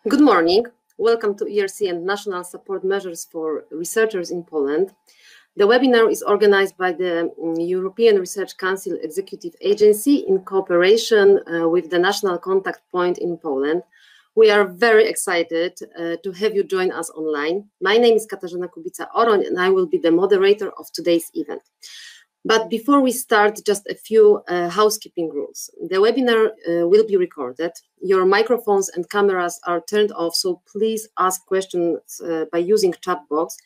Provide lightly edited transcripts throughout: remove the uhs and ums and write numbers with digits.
Good morning. Welcome to ERC and National Support Measures for Researchers in Poland. The webinar is organized by the European Research Council Executive Agency in cooperation with the National Contact Point in Poland. We are very excited to have you join us online. My name is Katarzyna Kubica-Oroń and I will be the moderator of today's event. But before we start, just a few housekeeping rules. The webinar will be recorded. Your microphones and cameras are turned off, so please ask questions by using chat box.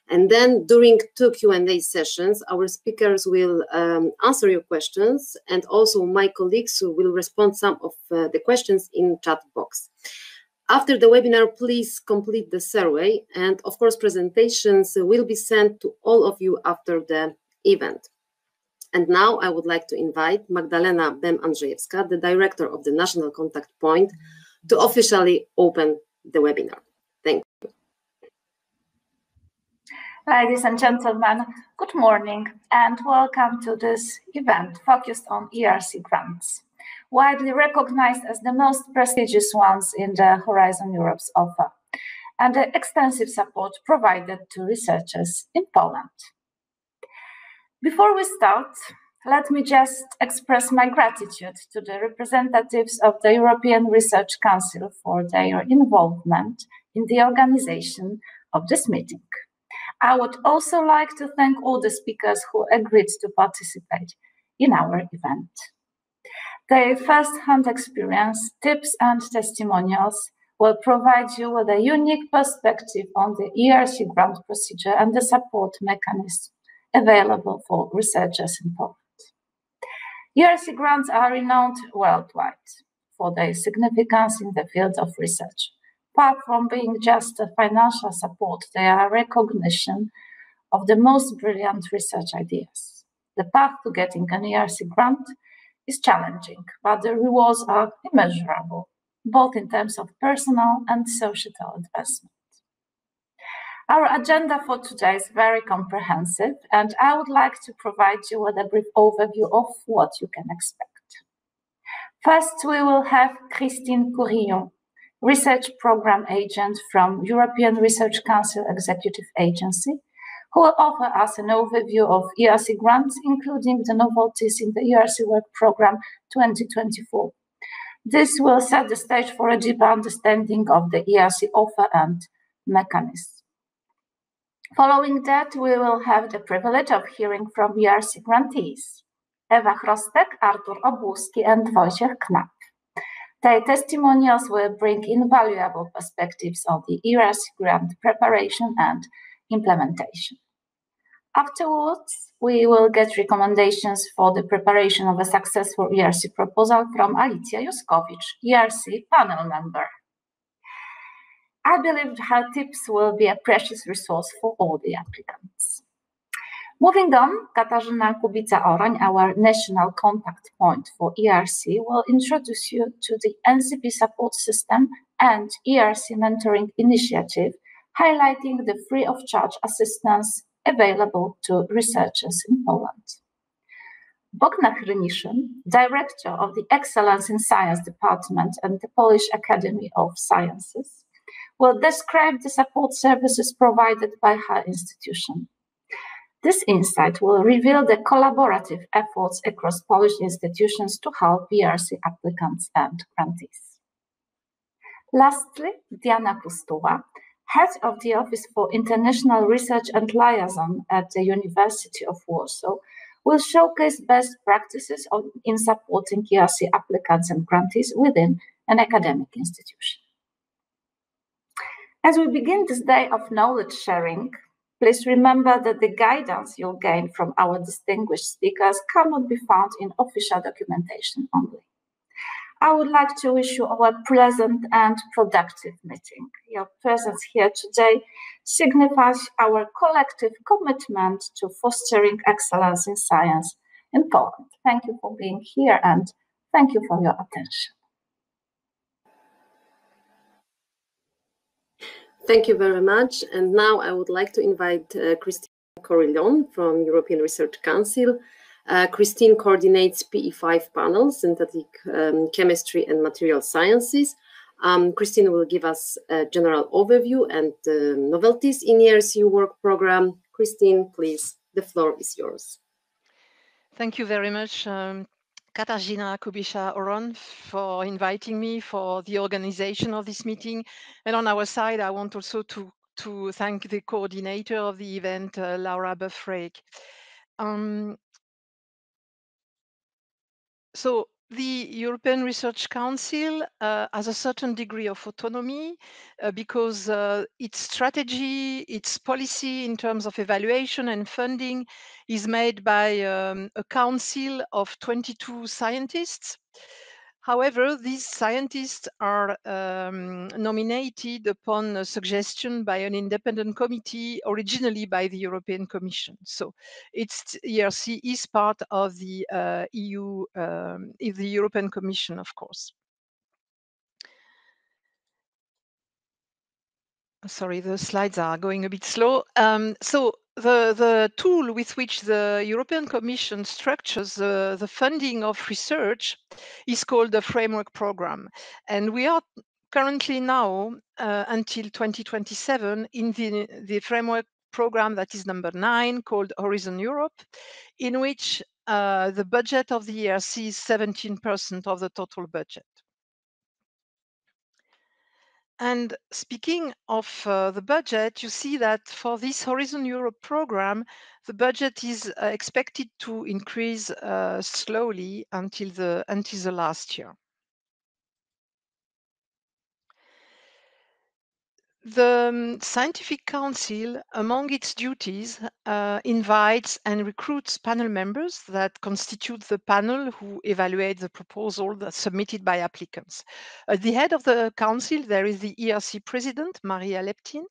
And then during 2 Q&A sessions, our speakers will answer your questions, and also my colleagues will respond some of the questions in chat box. After the webinar, please complete the survey, and of course, presentations will be sent to all of you after the event. And now I would like to invite Magdalena Bem-Andrzejewska, the Director of the National Contact Point, to officially open the webinar. Thank you. Ladies and gentlemen, good morning and welcome to this event focused on ERC grants, widely recognized as the most prestigious ones in the Horizon Europe's offer, and the extensive support provided to researchers in Poland. Before we start, let me just express my gratitude to the representatives of the European Research Council for their involvement in the organization of this meeting. I would also like to thank all the speakers who agreed to participate in our event. Their first-hand experience, tips and testimonials will provide you with a unique perspective on the ERC grant procedure and the support mechanism available for researchers in Poland. ERC grants are renowned worldwide for their significance in the field of research. Apart from being just a financial support, they are a recognition of the most brilliant research ideas. The path to getting an ERC grant is challenging, but the rewards are immeasurable, both in terms of personal and societal advancement. Our agenda for today is very comprehensive, and I would like to provide you with a brief overview of what you can expect. First, we will have Christine Courillon, Research Program Agent from European Research Council Executive Agency, who will offer us an overview of ERC grants, including the novelties in the ERC Work Programme 2024. This will set the stage for a deeper understanding of the ERC offer and mechanisms. Following that, we will have the privilege of hearing from ERC grantees, Ewa Chrostek, Artur Obłuski, and Wojciech Knap. Their testimonials will bring invaluable perspectives on the ERC grant preparation and implementation. Afterwards, we will get recommendations for the preparation of a successful ERC proposal from Alicja Juskowicz, ERC Panel Member. I believe her tips will be a precious resource for all the applicants. Moving on, Katarzyna Kubica-Oroń, our national contact point for ERC, will introduce you to the NCB support system and ERC mentoring initiative, highlighting the free of charge assistance available to researchers in Poland. Bogna Hryniszyn, Director of the Excellence in Science Department and the Polish Academy of Sciences, will describe the support services provided by her institution. This insight will reveal the collaborative efforts across Polish institutions to help ERC applicants and grantees. Lastly, Diana Pustuła, Head of the Office for International Research and Liaison at the University of Warsaw, will showcase best practices in supporting ERC applicants and grantees within an academic institution. As we begin this day of knowledge sharing, please remember that the guidance you'll gain from our distinguished speakers cannot be found in official documentation only. I would like to wish you all a pleasant and productive meeting. Your presence here today signifies our collective commitment to fostering excellence in science in Poland. Thank you for being here and thank you for your attention. Thank you very much. And now I would like to invite Christine Courillon from European Research Council. Christine coordinates PE5 panels, synthetic chemistry and material sciences, Christine will give us a general overview and novelties in ERC work program. Christine, please, the floor is yours. Thank you very much, Katarzyna Kubisza-Oron, for inviting me for the organization of this meeting. And on our side, I want also to thank the coordinator of the event, Laura Buffrake. So the European Research Council has a certain degree of autonomy because its strategy, its policy in terms of evaluation and funding is made by a council of 22 scientists. However, these scientists are nominated upon a suggestion by an independent committee, originally by the European Commission. So ERC is part of the EU, the European Commission, of course. Sorry, the slides are going a bit slow. So the tool with which the European Commission structures the funding of research is called the Framework Program. And we are currently now, until 2027, in the Framework Program that is number 9, called Horizon Europe, in which the budget of the ERC is 17% of the total budget. And speaking of the budget, you see that for this Horizon Europe program, the budget is expected to increase slowly until the last year. The Scientific Council, among its duties, invites and recruits panel members that constitute the panel who evaluate the proposal that's submitted by applicants. At the head of the council, there is the ERC president, Maria Leptin,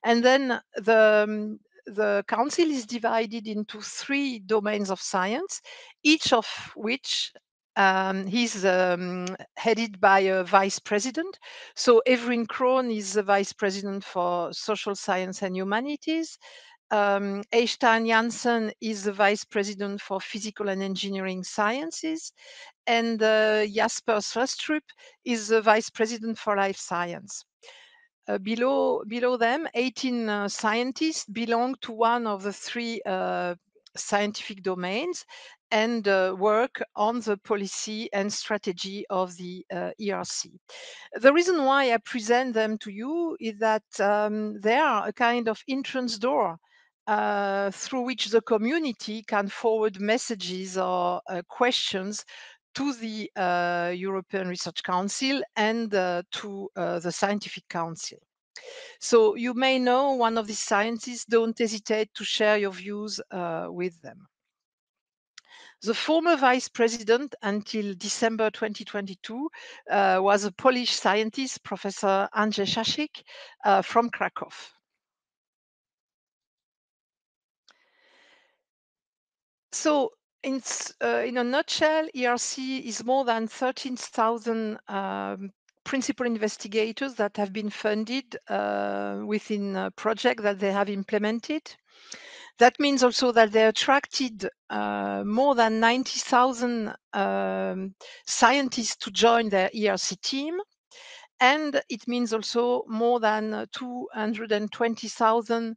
and then the council is divided into 3 domains of science, each of which he's headed by a vice president. So Evrin Krohn is the vice president for social science and humanities. Eystein Jansen is the vice president for physical and engineering sciences. And Jasper Srestrup is the vice president for life science. Below them, 18 scientists belong to one of the 3 scientific domains and work on the policy and strategy of the ERC. The reason why I present them to you is that they are a kind of entrance door through which the community can forward messages or questions to the European Research Council and to the Scientific Council. So you may know one of these scientists, don't hesitate to share your views with them. The former vice president until December 2022 was a Polish scientist, Professor Andrzej Sasik from Krakow. So in a nutshell, ERC is more than 13,000 principal investigators that have been funded within a project that they have implemented. That means also that they attracted more than 90,000 scientists to join their ERC team. And it means also more than 220,000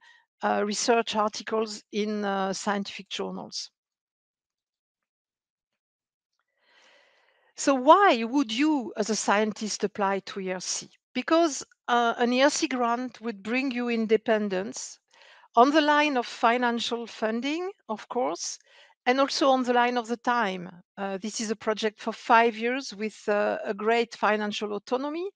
research articles in scientific journals. So why would you, as a scientist, apply to ERC? Because an ERC grant would bring you independence on the line of financial funding, of course, and also on the line of the time. This is a project for 5 years with a great financial autonomy.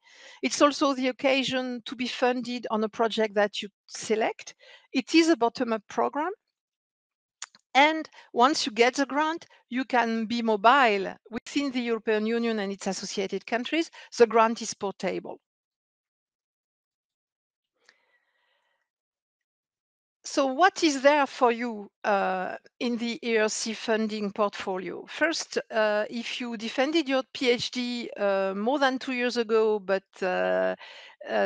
It's also the occasion to be funded on a project that you select. It is a bottom-up program. And once you get the grant, you can be mobile within the European Union and its associated countries. The grant is portable. So what is there for you in the ERC funding portfolio? First, if you defended your PhD more than 2 years ago, but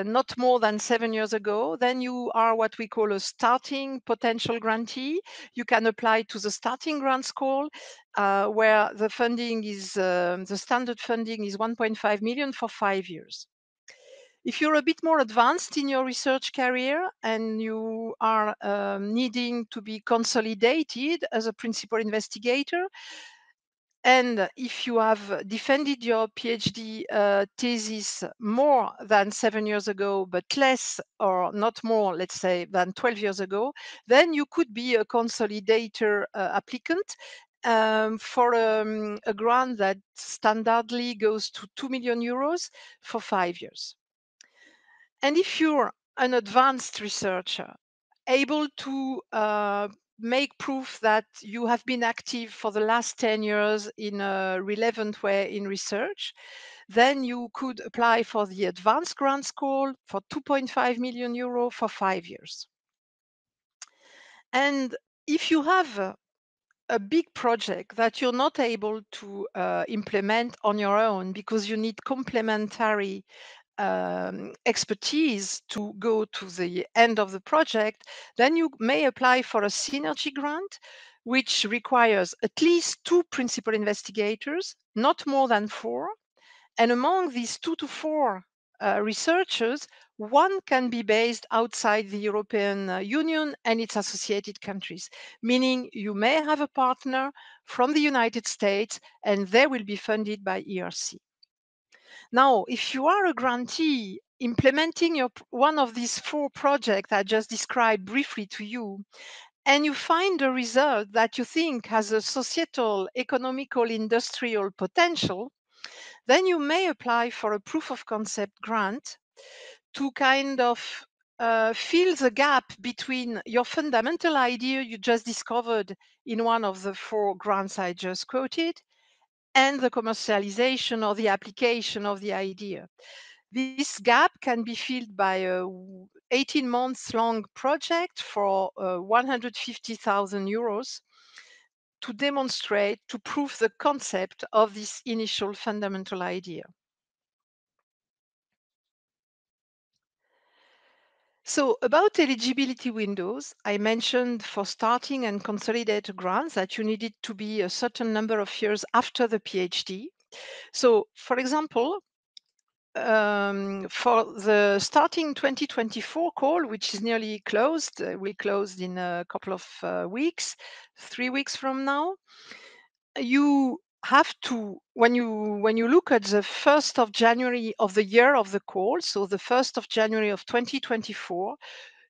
not more than 7 years ago, then you are what we call a starting potential grantee. You can apply to the starting grants call, where the funding is, the standard funding is 1.5 million for 5 years. If you're a bit more advanced in your research career and you are needing to be consolidated as a principal investigator, and if you have defended your PhD thesis more than 7 years ago, but less or not more, let's say, than 12 years ago, then you could be a consolidator applicant for a grant that standardly goes to 2 million euros for 5 years. And if you're an advanced researcher, able to make proof that you have been active for the last 10 years in a relevant way in research, then you could apply for the advanced grants call for 2.5 million euro for 5 years. And if you have a big project that you're not able to implement on your own because you need complementary expertise to go to the end of the project, then you may apply for a synergy grant, which requires at least 2 principal investigators, not more than 4. And among these 2 to 4 researchers, one can be based outside the European Union and its associated countries, meaning you may have a partner from the United States and they will be funded by ERC. Now, if you are a grantee implementing one of these 4 projects I just described briefly to you, and you find a result that you think has a societal, economical, industrial potential, then you may apply for a proof of concept grant to kind of fill the gap between your fundamental idea you just discovered in one of the 4 grants I just quoted and the commercialization or the application of the idea. This gap can be filled by a 18 months long project for 150,000 euros to demonstrate, to prove the concept of this initial fundamental idea. So about eligibility windows, I mentioned for starting and consolidated grants that you needed to be a certain number of years after the PhD. So for example, for the starting 2024 call, which is nearly closed, we closed in a couple of weeks, 3 weeks from now, you have to, when you look at the 1st of January of the year of the call, so the 1st of January of 2024,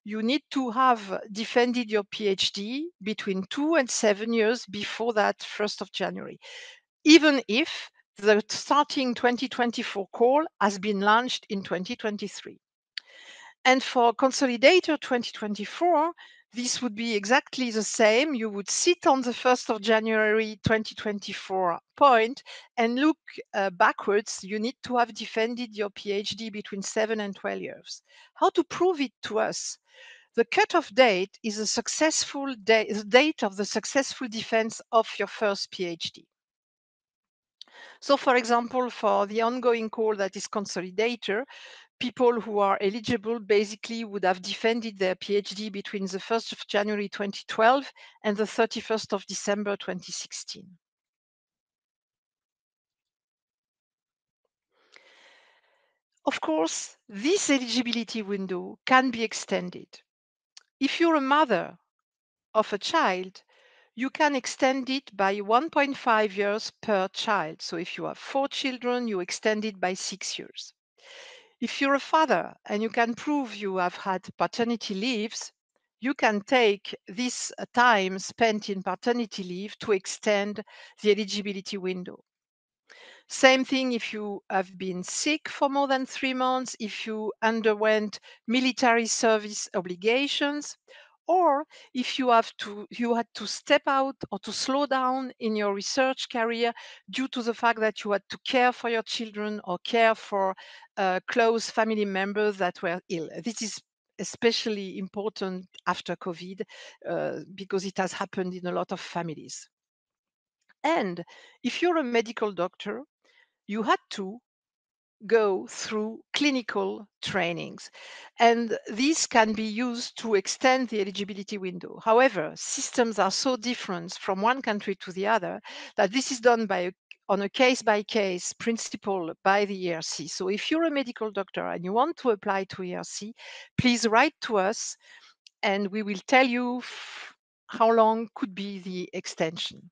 you need to have defended your PhD between 2 and 7 years before that 1st of January, even if the starting 2024 call has been launched in 2023. And for Consolidator 2024, this would be exactly the same. You would sit on the 1st of January 2024 point and look backwards. You need to have defended your PhD between 7 and 12 years. How to prove it to us? The cutoff date is a successful date of the successful defense of your first PhD. So for example, for the ongoing call that is Consolidator, people who are eligible basically would have defended their PhD between the 1st of January 2012 and the 31st of December 2016. Of course, this eligibility window can be extended. If you're a mother of a child, you can extend it by 1.5 years per child. So if you have 4 children, you extend it by 6 years. If you're a father and you can prove you have had paternity leaves, you can take this time spent in paternity leave to extend the eligibility window. Same thing if you have been sick for more than 3 months, if you underwent military service obligations, or if you had to step out or to slow down in your research career due to the fact that you had to care for your children or care for close family members that were ill. This is especially important after COVID because it has happened in a lot of families. And if you're a medical doctor, you had to go through clinical trainings, and these can be used to extend the eligibility window. However, systems are so different from one country to the other that this is done by on a case-by-case principle by the ERC. So if you're a medical doctor and you want to apply to ERC, please write to us and we will tell you how long could be the extension.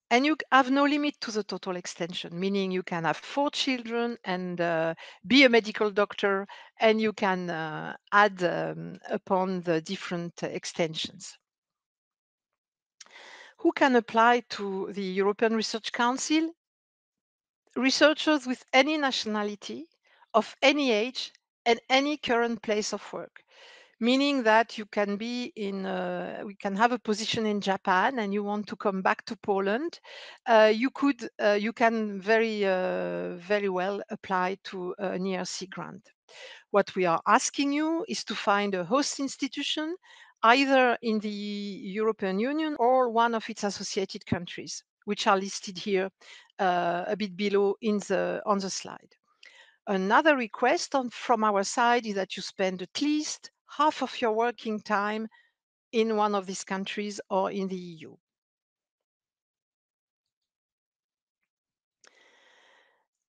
And you have no limit to the total extension, meaning you can have 4 children and be a medical doctor, and you can add upon the different extensions. Who can apply to the European Research Council? Researchers with any nationality, of any age, and any current place of work. Meaning that you can be in, we can have a position in Japan and you want to come back to Poland, you can very well apply to an ERC grant. What we are asking you is to find a host institution, either in the European Union or one of its associated countries, which are listed here a bit below on the slide. Another request from our side is that you spend at least half of your working time in one of these countries or in the EU.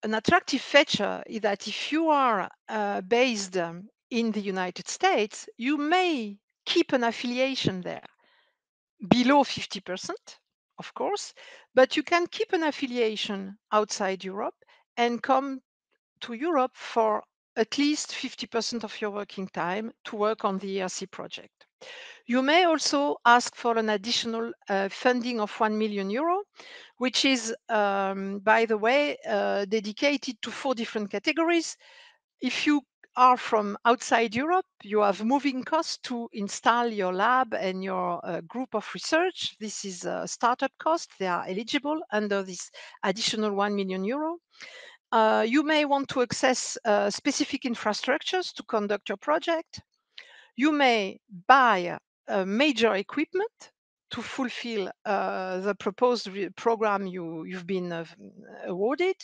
An attractive feature is that if you are based in the United States, you may keep an affiliation there below 50%, of course, but you can keep an affiliation outside Europe and come to Europe for at least 50% of your working time to work on the ERC project. You may also ask for an additional funding of 1 million euro, which is, by the way, dedicated to 4 different categories. If you are from outside Europe, you have moving costs to install your lab and your group of research. This is a startup cost. They are eligible under this additional 1 million euro. You may want to access specific infrastructures to conduct your project. You may buy major equipment to fulfill the proposed program you've been awarded.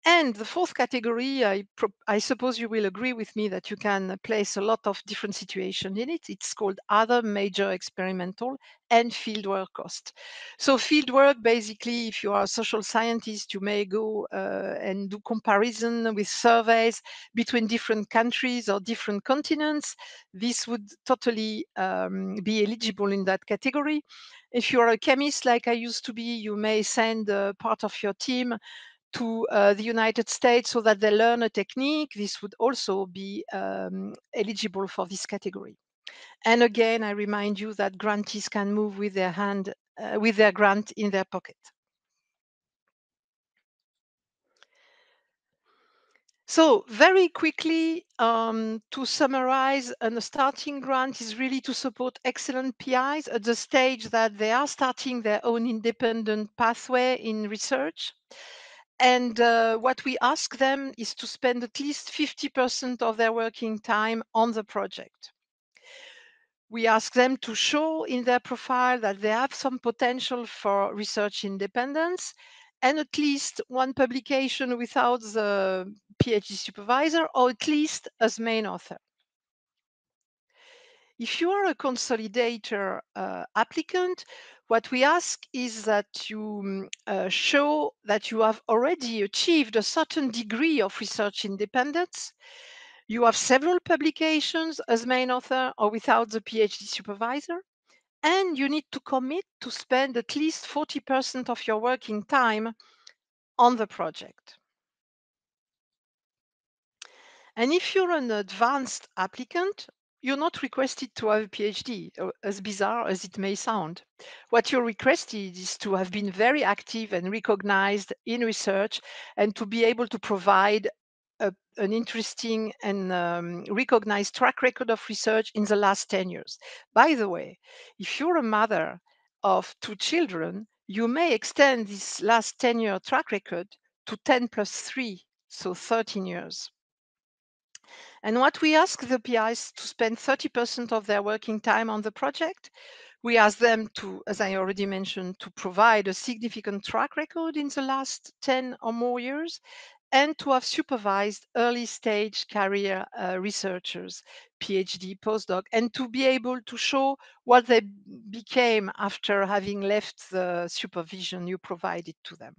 And the 4th category, I suppose you will agree with me that you can place a lot of different situations in it. It's called other major experimental and fieldwork cost. So fieldwork, basically, if you are a social scientist, you may go and do comparison with surveys between different countries or different continents. This would totally be eligible in that category. If you are a chemist like I used to be, you may send part of your team to the United States so that they learn a technique. This would also be eligible for this category. And again, I remind you that grantees can move with their hand, with their grant in their pocket. So very quickly, to summarize, a starting grant is really to support excellent PIs at the stage that they are starting their own independent pathway in research. And what we ask them is to spend at least 50% of their working time on the project. We ask them to show in their profile that they have some potential for research independence and at least one publication without the PhD supervisor, or at least as main author. If you are a consolidator applicant, what we ask is that you show that you have already achieved a certain degree of research independence. You have several publications as main author or without the PhD supervisor, and you need to commit to spend at least 40% of your working time on the project. And if you're an advanced applicant, you're not requested to have a PhD, as bizarre as it may sound. What you're requested is to have been very active and recognized in research and to be able to provide an interesting and recognized track record of research in the last 10 years. By the way, if you're a mother of 2 children, you may extend this last 10-year track record to 10 plus 3, so 13 years. And what we ask the PIs to spend 30% of their working time on the project. We ask them to, as I already mentioned, to provide a significant track record in the last 10 or more years. and to have supervised early stage career researchers, PhD, postdoc, and to be able to show what they became after having left the supervision you provided to them.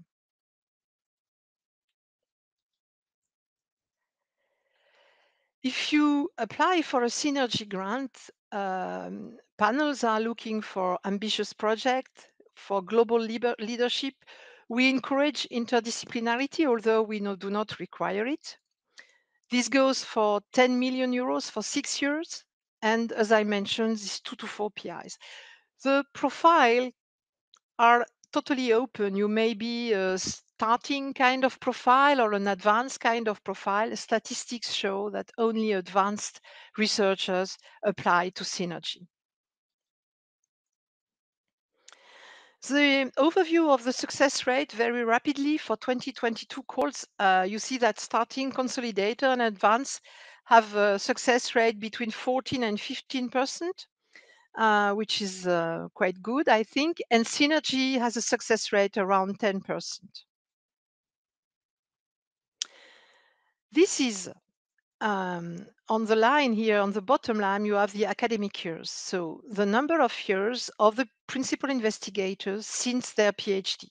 If you apply for a synergy grant, panels are looking for ambitious projects, for global leadership. We encourage interdisciplinarity, although we do not require it. This goes for 10 million euros for 6 years. And as I mentioned, these 2 to 4 PIs. The profile are totally open. You may be a starting kind of profile or an advanced kind of profile. Statistics show that only advanced researchers apply to Synergy. The overview of the success rate very rapidly for 2022 calls. You see that starting, consolidator, and advanced have a success rate between 14 and 15%. Which is quite good, I think. And Synergy has a success rate around 10%. This is on the line here, on the bottom line, you have the academic years. So the number of years of the principal investigators since their PhD.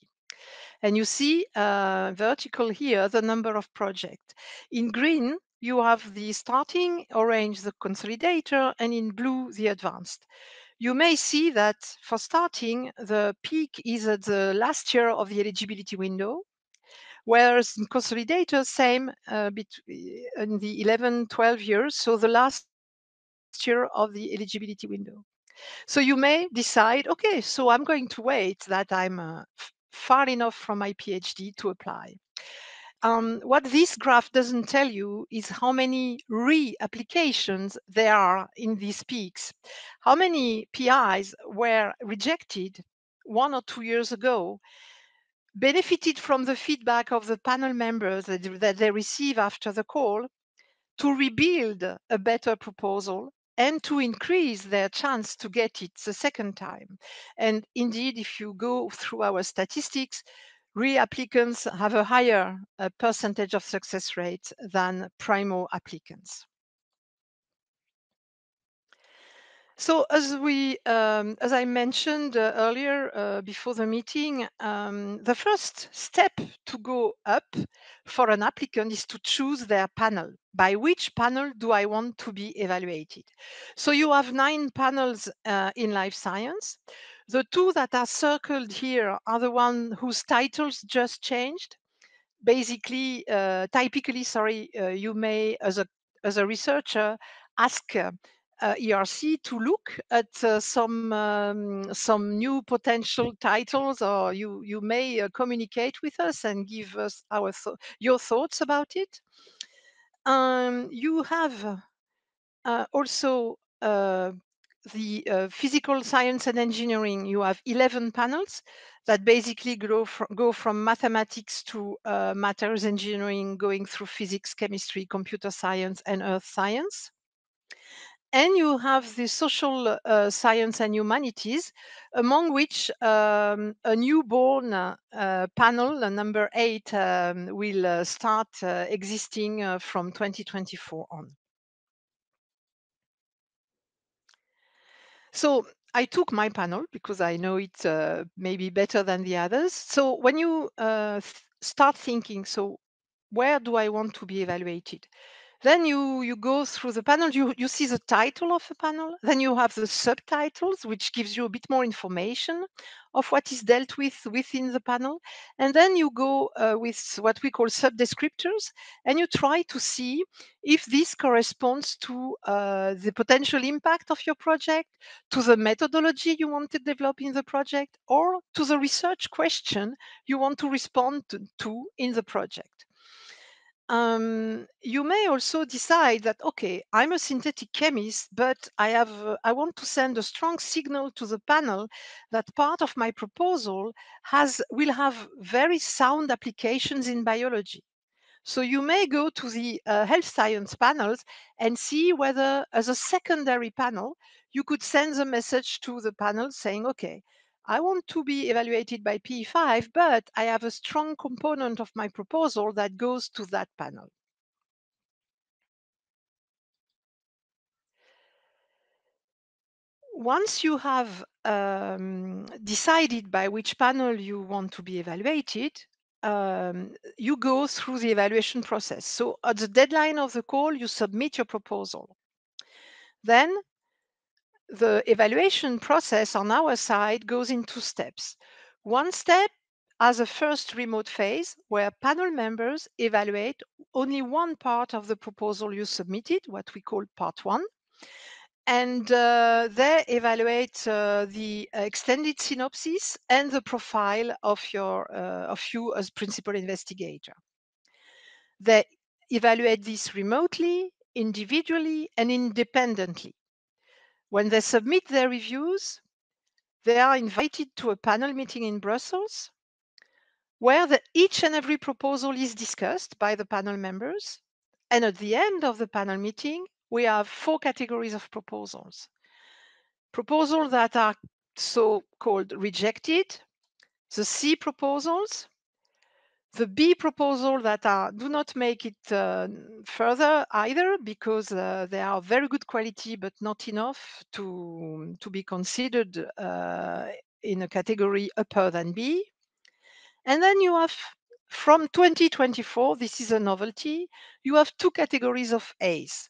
And you see vertical here, the number of projects. In green, you have the starting, orange, the consolidator, and in blue, the advanced. You may see that for starting, the peak is at the last year of the eligibility window, whereas in consolidator, same in the 11, 12 years, so the last year of the eligibility window. So you may decide, okay, so I'm going to wait that I'm far enough from my PhD to apply. What this graph doesn't tell you is how many re-applications there are in these peaks. How many PIs were rejected 1 or 2 years ago, benefited from the feedback of the panel members that they receive after the call to rebuild a better proposal and to increase their chance to get it the second time. And indeed, if you go through our statistics, re-applicants have a higher percentage of success rate than primo applicants. So as I mentioned earlier before the meeting, the first step to go up for an applicant is to choose their panel. By which panel do I want to be evaluated? So you have 9 panels in life science. The 2 that are circled here are the ones whose titles just changed. Basically, typically, you may, as a researcher, ask ERC to look at some new potential titles, or you may communicate with us and give us your thoughts about it. You have also the physical science and engineering. You have 11 panels that basically go from mathematics to materials engineering, going through physics, chemistry, computer science, and earth science. And you have the social science and humanities, among which a newborn panel, number 8, will start existing from 2024 on. So I took my panel because I know it maybe better than the others. So when you start thinking, so where do I want to be evaluated? Then you go through the panel, you see the title of the panel, then you have the subtitles, which gives you a bit more information of what is dealt with within the panel. And then you go with what we call sub-descriptors, and you try to see if this corresponds to the potential impact of your project, to the methodology you want to develop in the project, or to the research question you want to respond to in the project. You may also decide that, okay, I'm a synthetic chemist, but I want to send a strong signal to the panel that part of my proposal will have very sound applications in biology. So you may go to the health science panels and see whether, as a secondary panel, you could send the message to the panel saying, okay, I want to be evaluated by PE5, but I have a strong component of my proposal that goes to that panel. Once you have decided by which panel you want to be evaluated, you go through the evaluation process. So at the deadline of the call, you submit your proposal. Then the evaluation process on our side goes in 2 steps. One step as a first remote phase where panel members evaluate only one part of the proposal you submitted, what we call part 1. And they evaluate the extended synopsis and the profile of you as principal investigator. They evaluate this remotely, individually, and independently. When they submit their reviews, they are invited to a panel meeting in Brussels, where each and every proposal is discussed by the panel members. And at the end of the panel meeting, we have 4 categories of proposals. Proposals that are so-called rejected, the C proposals, the B proposal that do not make it further either because they are very good quality but not enough to be considered in a category upper than B. And then you have, from 2024, this is a novelty, you have 2 categories of A's.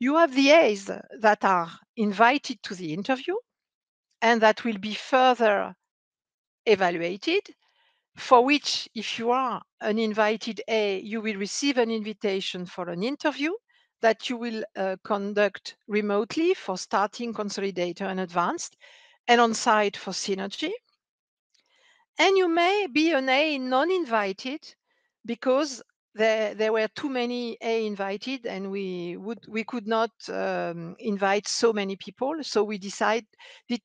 You have the A's that are invited to the interview and that will be further evaluated, for which, if you are an invited A, you will receive an invitation for an interview that you will conduct remotely for starting, consolidator, and advanced, and on site for synergy. And you may be an A non-invited because there were too many A invited and we could not invite so many people. So we decided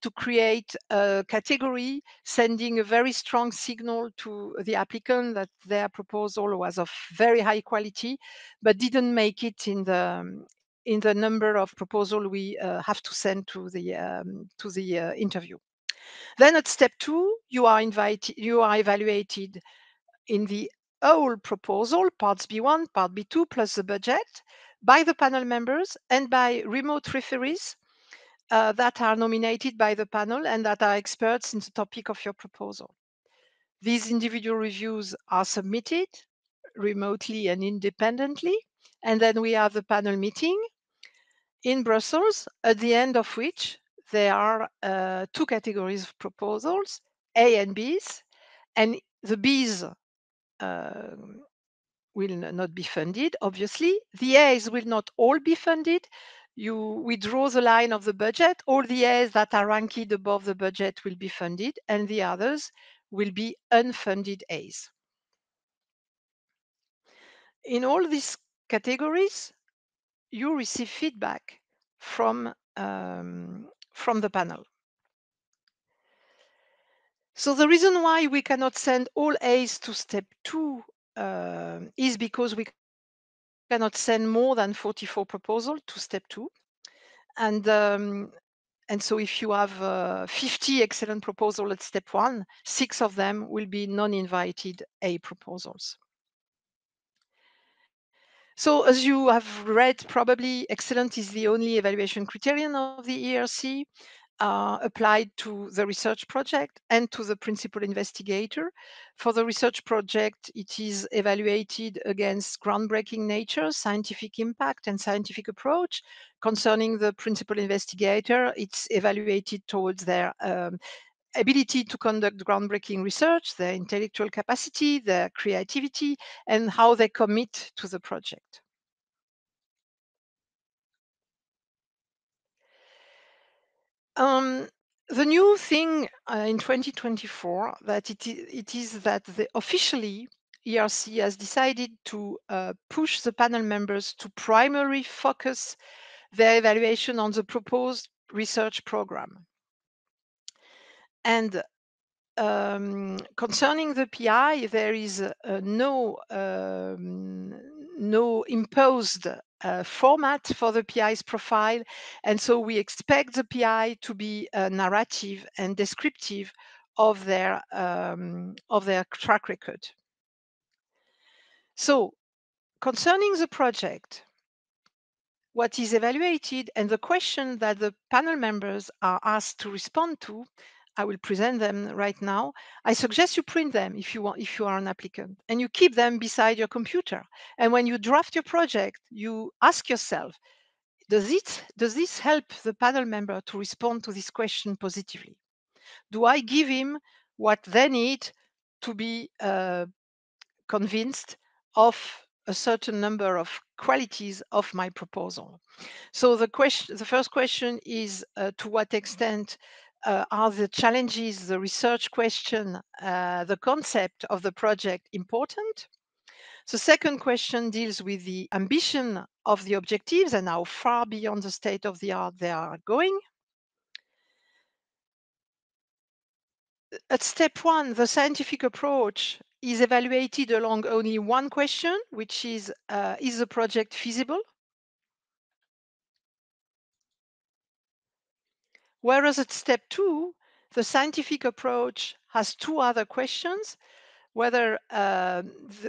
to create a category sending a very strong signal to the applicant that their proposal was of very high quality, but didn't make it in the number of proposal we have to send to the interview. Then at step 2, you are evaluated in the whole proposal, parts B1, part B2, plus the budget, by the panel members and by remote referees that are nominated by the panel and that are experts in the topic of your proposal. These individual reviews are submitted remotely and independently, and then we have the panel meeting in Brussels, at the end of which there are 2 categories of proposals, A and Bs, and the Bs will not be funded, obviously. The A's will not all be funded. You withdraw the line of the budget. All the A's that are ranked above the budget will be funded, and the others will be unfunded A's. In all these categories, you receive feedback from the panel. So the reason why we cannot send all A's to step 2 is because we cannot send more than 44 proposals to step 2. And so if you have 50 excellent proposals at step 1, 6 of them will be non-invited A proposals. So as you have read, probably excellent is the only evaluation criterion of the ERC. Applied to the research project and to the principal investigator. For the research project, it is evaluated against groundbreaking nature, scientific impact, and scientific approach. Concerning the principal investigator, it's evaluated towards their ability to conduct groundbreaking research, their intellectual capacity, their creativity, and how they commit to the project. The new thing in 2024 that it is that officially ERC has decided to push the panel members to primarily focus their evaluation on the proposed research program. And concerning the PI, there is no imposed format for the PI's profile. And so we expect the PI to be narrative and descriptive of their track record. So, concerning the project, what is evaluated and the question that the panel members are asked to respond to, I will present them right now. I suggest you print them if you are an applicant, and you keep them beside your computer. And when you draft your project, you ask yourself, does this help the panel member to respond to this question positively? Do I give him what they need to be convinced of a certain number of qualities of my proposal? So the first question is, to what extent are the challenges, the research question, the concept of the project important? The second question deals with the ambition of the objectives and how far beyond the state of the art they are going. At step one, the scientific approach is evaluated along only one question, which is the project feasible? Whereas at step two, the scientific approach has two other questions: whether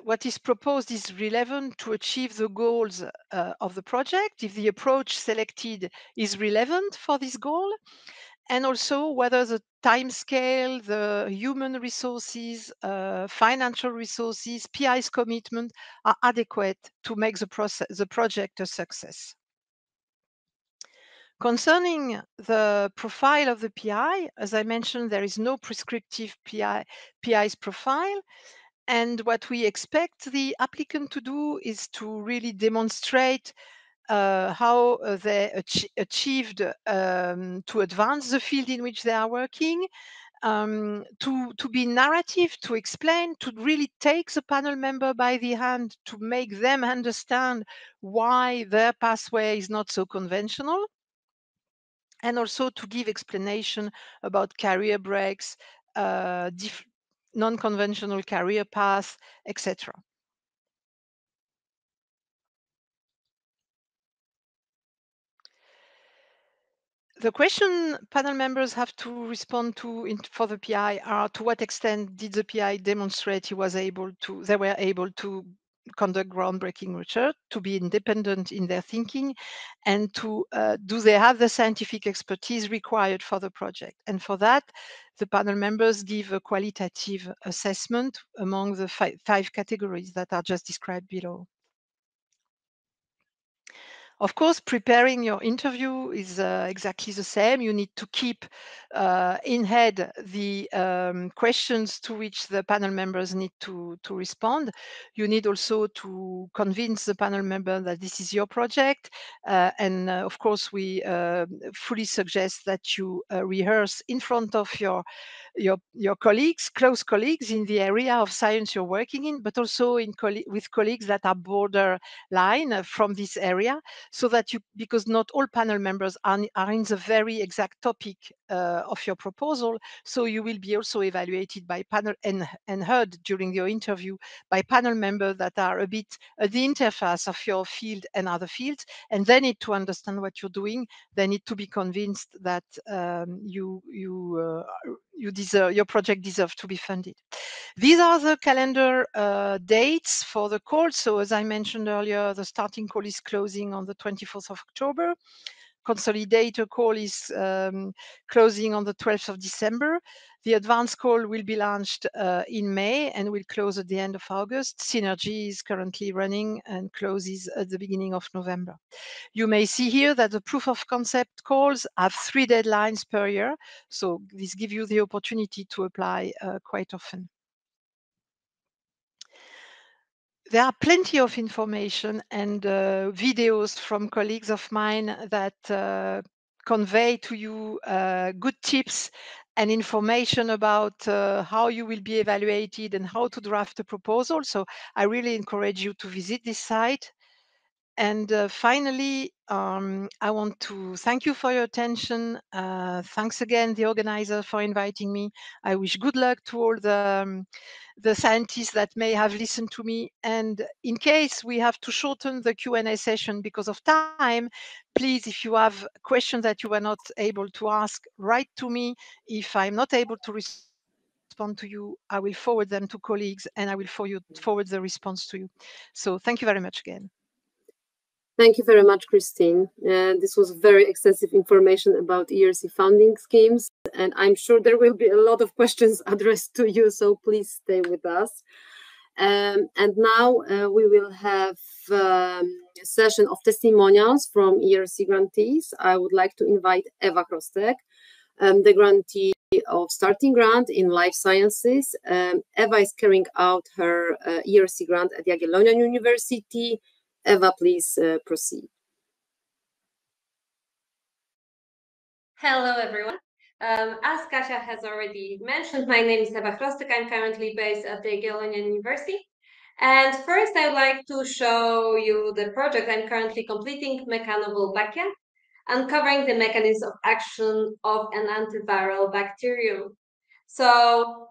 what is proposed is relevant to achieve the goals of the project, if the approach selected is relevant for this goal, and also whether the time scale, the human resources, financial resources, PI's commitment are adequate to make the project a success. Concerning the profile of the PI, as I mentioned, there is no prescriptive PI's profile. And what we expect the applicant to do is to really demonstrate how they achieved to advance the field in which they are working, to be narrative, to explain, to really take the panel member by the hand, to make them understand why their pathway is not so conventional, and also to give explanation about career breaks, non-conventional career paths, etc. The question panel members have to respond to for the PI are: to what extent did the PI demonstrate they were able to conduct groundbreaking research, to be independent in their thinking, and to do they have the scientific expertise required for the project? And for that, the panel members give a qualitative assessment among the five categories that are just described below. Of course, preparing your interview is exactly the same. You need to keep in head the questions to which the panel members need to respond. You need also to convince the panel member that this is your project. And of course, we fully suggest that you rehearse in front of your colleagues, close colleagues in the area of science you're working in, but also with colleagues that are borderline from this area, so that because not all panel members are in the very exact topic of your proposal, so you will be also evaluated by panel and heard during your interview by panel members that are a bit at the interface of your field and other fields, and they need to understand what you're doing. They need to be convinced that your project deserves to be funded. These are the calendar dates for the call. So as I mentioned earlier, the starting call is closing on the 24th of October. Consolidator call is closing on the 12th of December. The advanced call will be launched in May and will close at the end of August. Synergy is currently running and closes at the beginning of November. You may see here that the proof of concept calls have 3 deadlines per year. So this gives you the opportunity to apply quite often. There are plenty of information and videos from colleagues of mine that convey to you good tips and information about how you will be evaluated and how to draft a proposal. So I really encourage you to visit this site. And finally, I want to thank you for your attention. Thanks again, the organizer, for inviting me. I wish good luck to all the scientists that may have listened to me. And in case we have to shorten the Q&A session because of time, please, if you have questions that you were not able to ask, write to me. If I'm not able to respond, respond to you, I will forward them to colleagues, and I will forward the response to you. So thank you very much again. Thank you very much, Christine. This was very extensive information about ERC funding schemes, and I'm sure there will be a lot of questions addressed to you, so please stay with us. And now we will have a session of testimonials from ERC grantees. I would like to invite Eva Krostek, the grantee of Starting Grant in Life Sciences. Eva is carrying out her ERC grant at Jagiellonian University. Eva, please proceed. Hello, everyone. As Kasia has already mentioned, my name is Eva Krostek. I'm currently based at the Jagiellonian University. And first, I would like to show you the project I'm currently completing, Mechanovolbachia, uncovering the mechanism of action of an antiviral bacterium. So,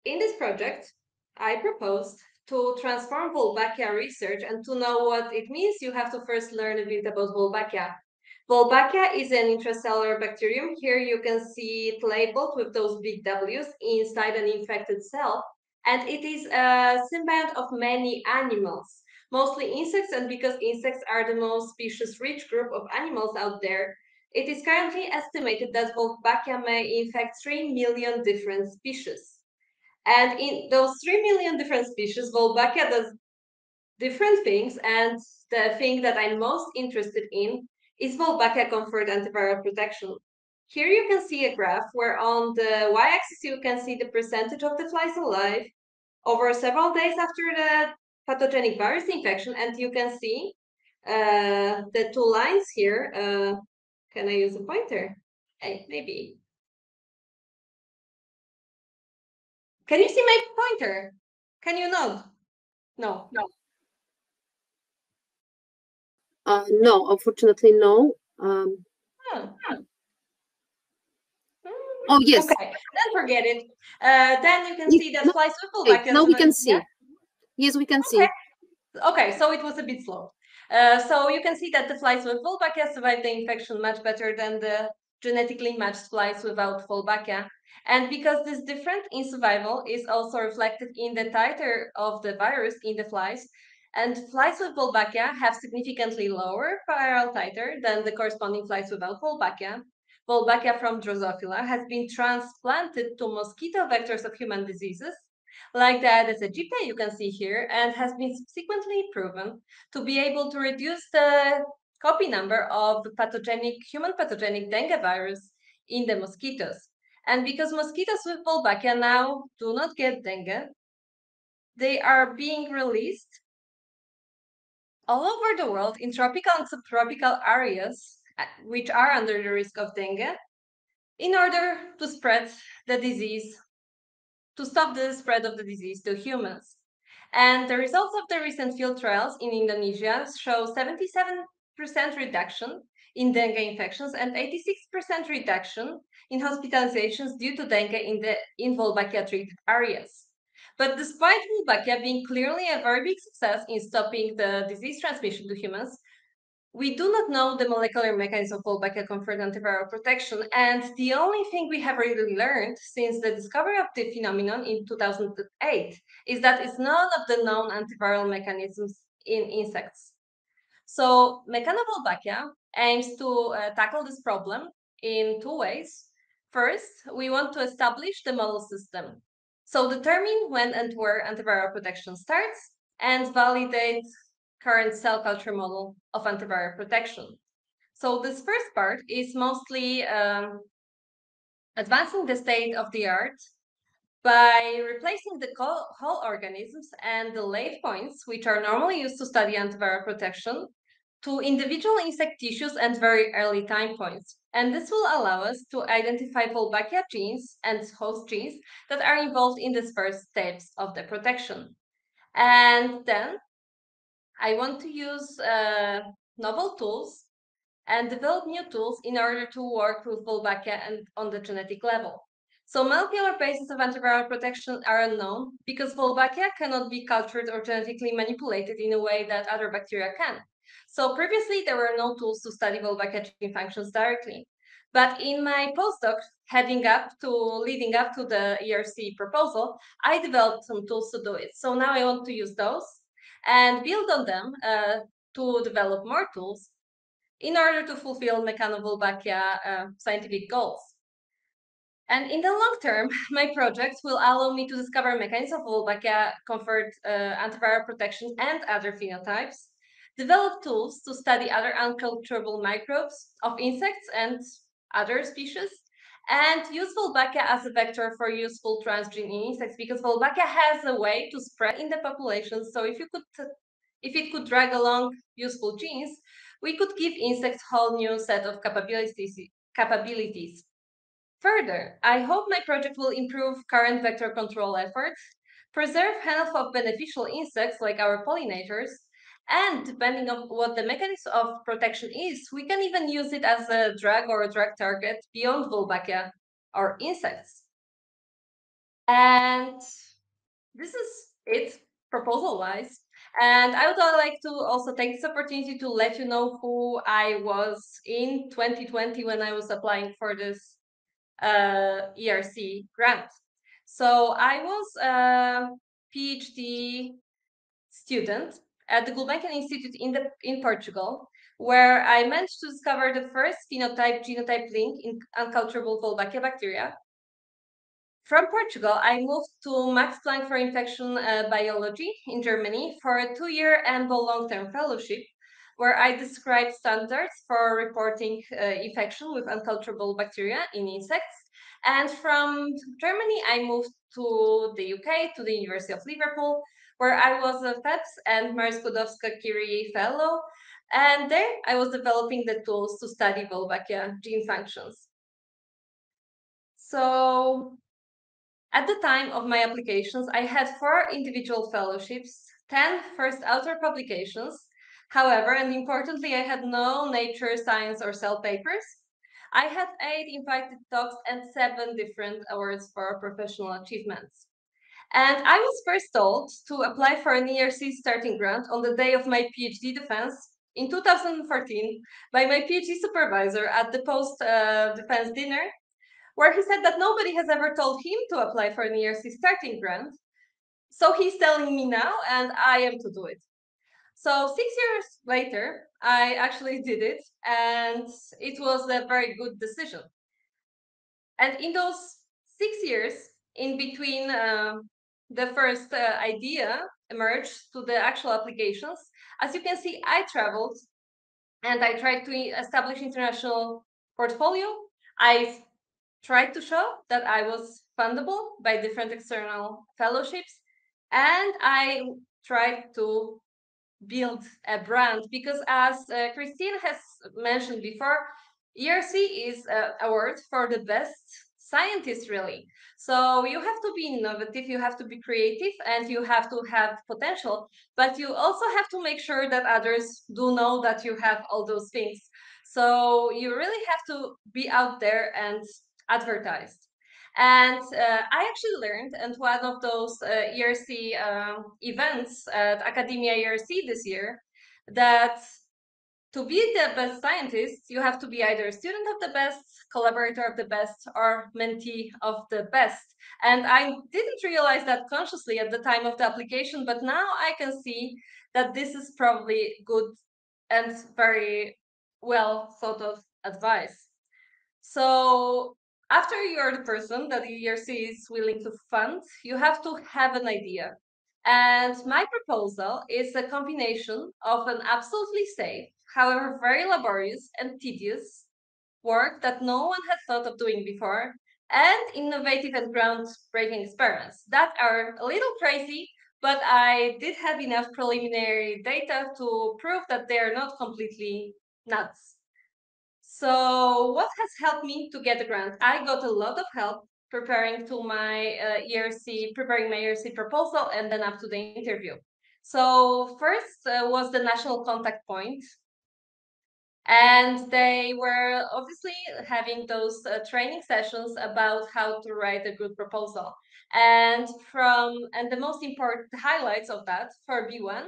in this project, I proposed to transform Wolbachia research, and to know what it means, you have to first learn a bit about Wolbachia. Wolbachia is an intracellular bacterium. Here you can see it labeled with those big W's inside an infected cell, and it is a symbiont of many animals, mostly insects, and because insects are the most species-rich group of animals out there, it is currently estimated that Wolbachia may infect 3 million different species. And in those 3 million different species, Wolbachia does different things, and the thing that I'm most interested in is Wolbachia conferred antiviral protection. Here you can see a graph where on the y-axis you can see the percentage of the flies alive over several days after the pathogenic virus infection, and you can see the two lines here. Can I use a pointer? Hey, maybe. Can you see my pointer? Can you nod? No. No, unfortunately, no. Oh, yes. Okay, then forget it. Then you can see that flies with Wolbachia. Now we can see. Yeah? Yes, we can see. Okay, so it was a bit slow. So you can see that the flies with Wolbachia survive the infection much better than the genetically matched flies without Wolbachia. And because this difference in survival is also reflected in the titer of the virus in the flies, and flies with Wolbachia have significantly lower viral titer than the corresponding flies without Wolbachia. Wolbachia from Drosophila has been transplanted to mosquito vectors of human diseases, like the Aedes aegypti you can see here, and has been subsequently proven to be able to reduce the copy number of the human pathogenic dengue virus in the mosquitoes. And because mosquitoes with Wolbachia now do not get dengue, they are being released all over the world in tropical and subtropical areas, which are under the risk of dengue, in order to spread the disease, to stop the spread of the disease to humans. And the results of the recent field trials in Indonesia show 77% reduction in dengue infections and 86% reduction in hospitalizations due to dengue in Wolbachia treated areas. But despite Wolbachia being clearly a very big success in stopping the disease transmission to humans, we do not know the molecular mechanism of Wolbachia conferred antiviral protection, and the only thing we have really learned since the discovery of the phenomenon in 2008 is that it's none of the known antiviral mechanisms in insects. So Mechanovolbachia aims to tackle this problem in two ways. First, we want to establish the model system. So determine when and where antiviral protection starts, and validate current cell culture model of antiviral protection. So this first part is mostly advancing the state of the art by replacing the whole organisms and the late points, which are normally used to study antiviral protection, to individual insect tissues and very early time points. And this will allow us to identify Wolbachia genes and host genes that are involved in these first steps of the protection. And then I want to use novel tools and develop new tools in order to work with Wolbachia and on the genetic level. So molecular bases of antiviral protection are unknown because Wolbachia cannot be cultured or genetically manipulated in a way that other bacteria can. So previously, there were no tools to study Wolbachia gene functions directly. But in my postdoc, leading up to the ERC proposal, I developed some tools to do it. So now I want to use those and build on them to develop more tools in order to fulfill Mechano-Wolbachia scientific goals. And in the long term, my projects will allow me to discover mechanisms of Wolbachia, conferred antiviral protection and other phenotypes, develop tools to study other unculturable microbes of insects and other species, and use Wolbachia as a vector for useful transgene in insects, because Wolbachia has a way to spread in the population. So if it could drag along useful genes, we could give insects a whole new set of capabilities. Further, I hope my project will improve current vector control efforts, preserve health of beneficial insects like our pollinators, and depending on what the mechanism of protection is, we can even use it as a drug or a drug target beyond Wolbachia or insects. And this is it proposal-wise. And I would like to also take this opportunity to let you know who I was in 2020 when I was applying for this ERC grant. So I was a PhD student at the Gulbenkian Institute in Portugal, where I managed to discover the first phenotype-genotype link in unculturable Wolbachia bacteria. From Portugal, I moved to Max Planck for Infection Biology in Germany for a 2-year EMBO long-term fellowship, where I described standards for reporting infection with unculturable bacteria in insects. And from Germany, I moved to the UK, to the University of Liverpool, where I was a FEPS and Marie Skłodowska-Curie Fellow. And there I was developing the tools to study Wolbachia gene functions. So at the time of my applications, I had 4 individual fellowships, 10 first author publications. However, and importantly, I had no Nature, Science, or Cell papers. I had 8 invited talks and 7 different awards for professional achievements. And I was first told to apply for an ERC starting grant on the day of my PhD defense in 2014 by my PhD supervisor at the post-defense dinner, where he said that nobody has ever told him to apply for an ERC starting grant. So he's telling me now, and I am to do it. So 6 years later, I actually did it, and it was a very good decision. And in those 6 years, in between the first idea emerged to the actual applications, as you can see, I traveled and I tried to establish international portfolio. I tried to show that I was fundable by different external fellowships, and I tried to build a brand, because as Christine has mentioned before, ERC is an award for the best scientists, really. So you have to be innovative, you have to be creative, and you have to have potential, but you also have to make sure that others do know that you have all those things. So you really have to be out there and advertise. And I actually learned, and one of those ERC events at Academia ERC this year, that to be the best scientist, you have to be either a student of the best, collaborator of the best, or mentee of the best. And I didn't realize that consciously at the time of the application, but now I can see that this is probably good and very well thought of advice. So after you're the person that the ERC is willing to fund, you have to have an idea. And my proposal is a combination of an absolutely safe, however very laborious and tedious work that no one had thought of doing before, and innovative and groundbreaking experiments that are a little crazy, but I did have enough preliminary data to prove that they are not completely nuts. So what has helped me to get the grant? I got a lot of help preparing my ERC proposal and then up to the interview. So first was the national contact point. And they were obviously having those training sessions about how to write a good proposal. And the most important highlights of that for B1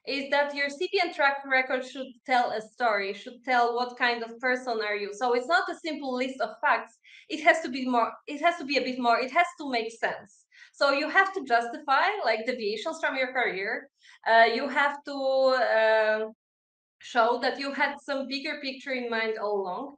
is that your CV and track record should tell a story, should tell what kind of person are you. So it's not a simple list of facts. It has to be more, it has to be a bit more, it has to make sense. So you have to justify like deviations from your career. You have to show that you had some bigger picture in mind all along.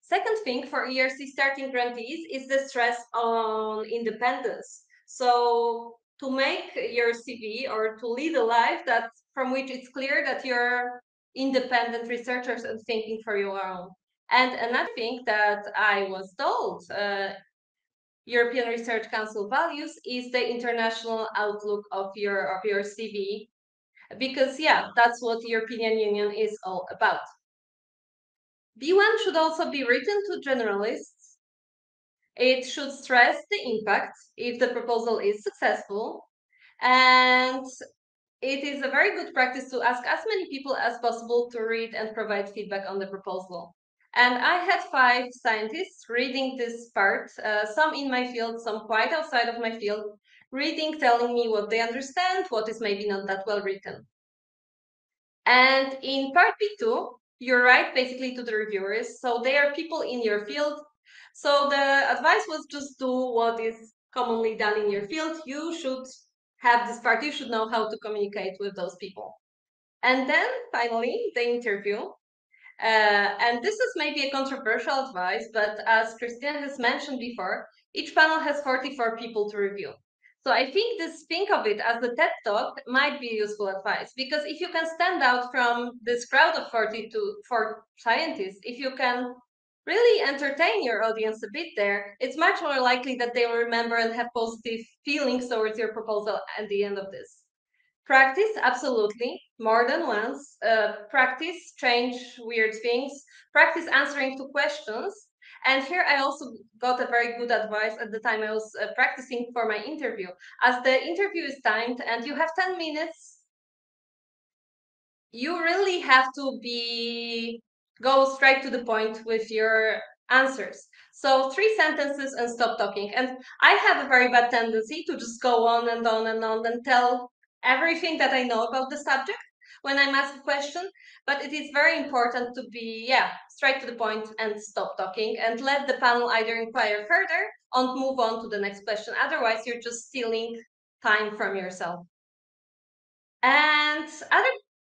Second thing for ERC starting grantees is the stress on independence. So to make your CV or to lead a life that from which it's clear that you're independent researchers and thinking for your own. And another thing that I was told European Research Council values is the international outlook of your CV, because yeah, that's what the European Union is all about. B1 should also be written to generalists. It should stress the impact if the proposal is successful, and it is a very good practice to ask as many people as possible to read and provide feedback on the proposal. And I had 5 scientists reading this part, some in my field, some quite outside of my field, reading, telling me what they understand, what is maybe not that well written. And in part B2, you write basically to the reviewers. So they are people in your field. So the advice was just do what is commonly done in your field. You should have this part. You should know how to communicate with those people. And then finally, the interview. And this is maybe a controversial advice, but as Christina has mentioned before, each panel has 44 people to review. So I think of it as the TED Talk might be useful advice, because if you can stand out from this crowd of 44 scientists, if you can really entertain your audience a bit there, it's much more likely that they will remember and have positive feelings towards your proposal at the end of this. Practice, absolutely, more than once. Practice, change weird things. Practice answering to questions. And here I also got a very good advice at the time I was practicing for my interview. As the interview is timed and you have 10 minutes, you really have to go straight to the point with your answers. So 3 sentences and stop talking. And I have a very bad tendency to just go on and on and on and tell everything that I know about the subject when I'm asked a question. But it is very important to be, straight to the point and stop talking and let the panel either inquire further or move on to the next question. Otherwise, you're just stealing time from yourself. And other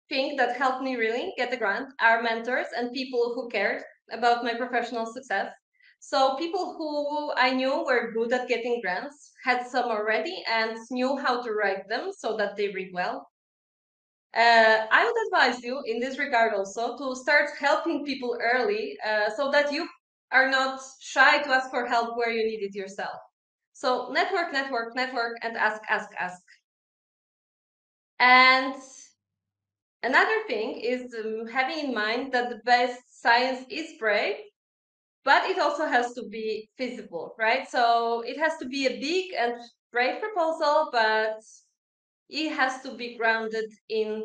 thing that helped me really get the grant are mentors and people who cared about my professional success. So people who I knew were good at getting grants, had some already, and knew how to write them so that they read well. I would advise you in this regard also to start helping people early so that you are not shy to ask for help where you need it yourself. So network, network, network, and ask, ask, ask. And another thing is having in mind that the best science is brave, but it also has to be feasible, right? So it has to be a big and brave proposal, but it has to be grounded in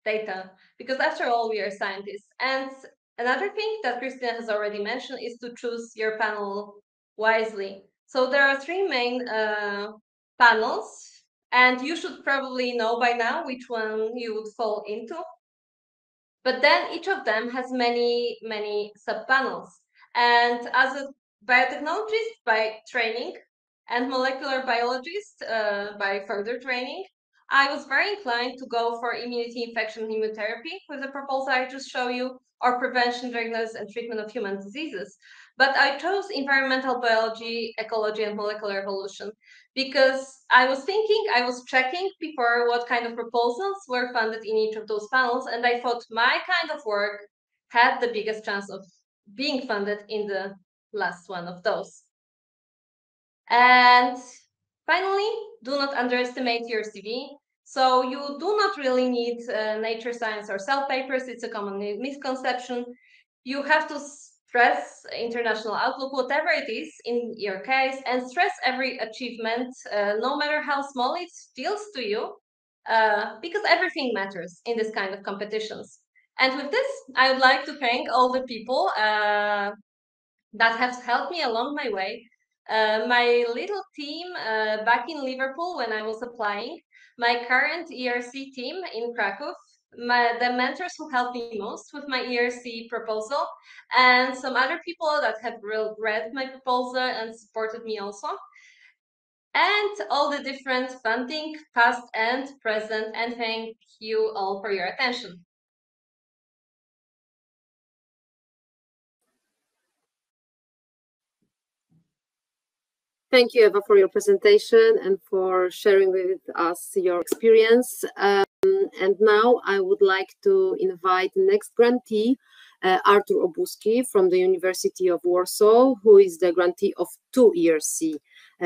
data, because after all, we are scientists. And another thing that Christina has already mentioned is to choose your panel wisely. So there are 3 main panels, and you should probably know by now which one you would fall into. But then each of them has many, many sub-panels. And as a biotechnologist by training and molecular biologist by further training, I was very inclined to go for immunity infection immunotherapy with the proposal I just showed you, or prevention, diagnosis, and treatment of human diseases. But I chose environmental biology, ecology, and molecular evolution because I was checking before what kind of proposals were funded in each of those panels, and I thought my kind of work had the biggest chance of being funded in the last one of those. And finally, do not underestimate your CV. So you do not really need Nature Science or Cell papers. It's a common misconception. You have to stress international outlook, whatever it is in your case, and stress every achievement, no matter how small it feels to you, because everything matters in this kind of competitions. And with this, I would like to thank all the people that have helped me along my way. My little team back in Liverpool when I was applying, my current ERC team in Krakow, the mentors who helped me most with my ERC proposal, and some other people that have read my proposal and supported me also, and all the different funding, past and present, and thank you all for your attention. Thank you, Eva, for your presentation and for sharing with us your experience. And now I would like to invite the next grantee, Artur Obuski from the University of Warsaw, who is the grantee of 2 ERC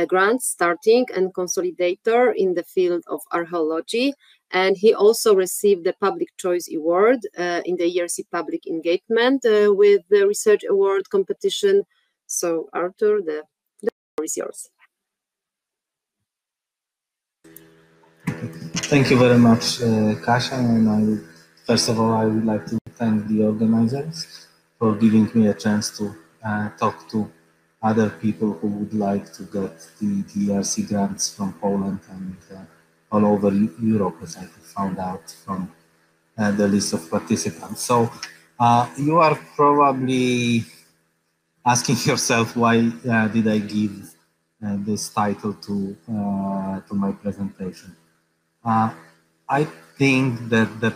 grants, starting and consolidator in the field of archaeology. And he also received the Public Choice Award in the ERC Public Engagement with the Research Award competition. So, Artur, the floor is yours. Thank you very much, Kasia, and first of all, I would like to thank the organizers for giving me a chance to talk to other people who would like to get the ERC grants from Poland and all over Europe, as I found out from the list of participants. So you are probably asking yourself, why did I give this title to my presentation? I think that the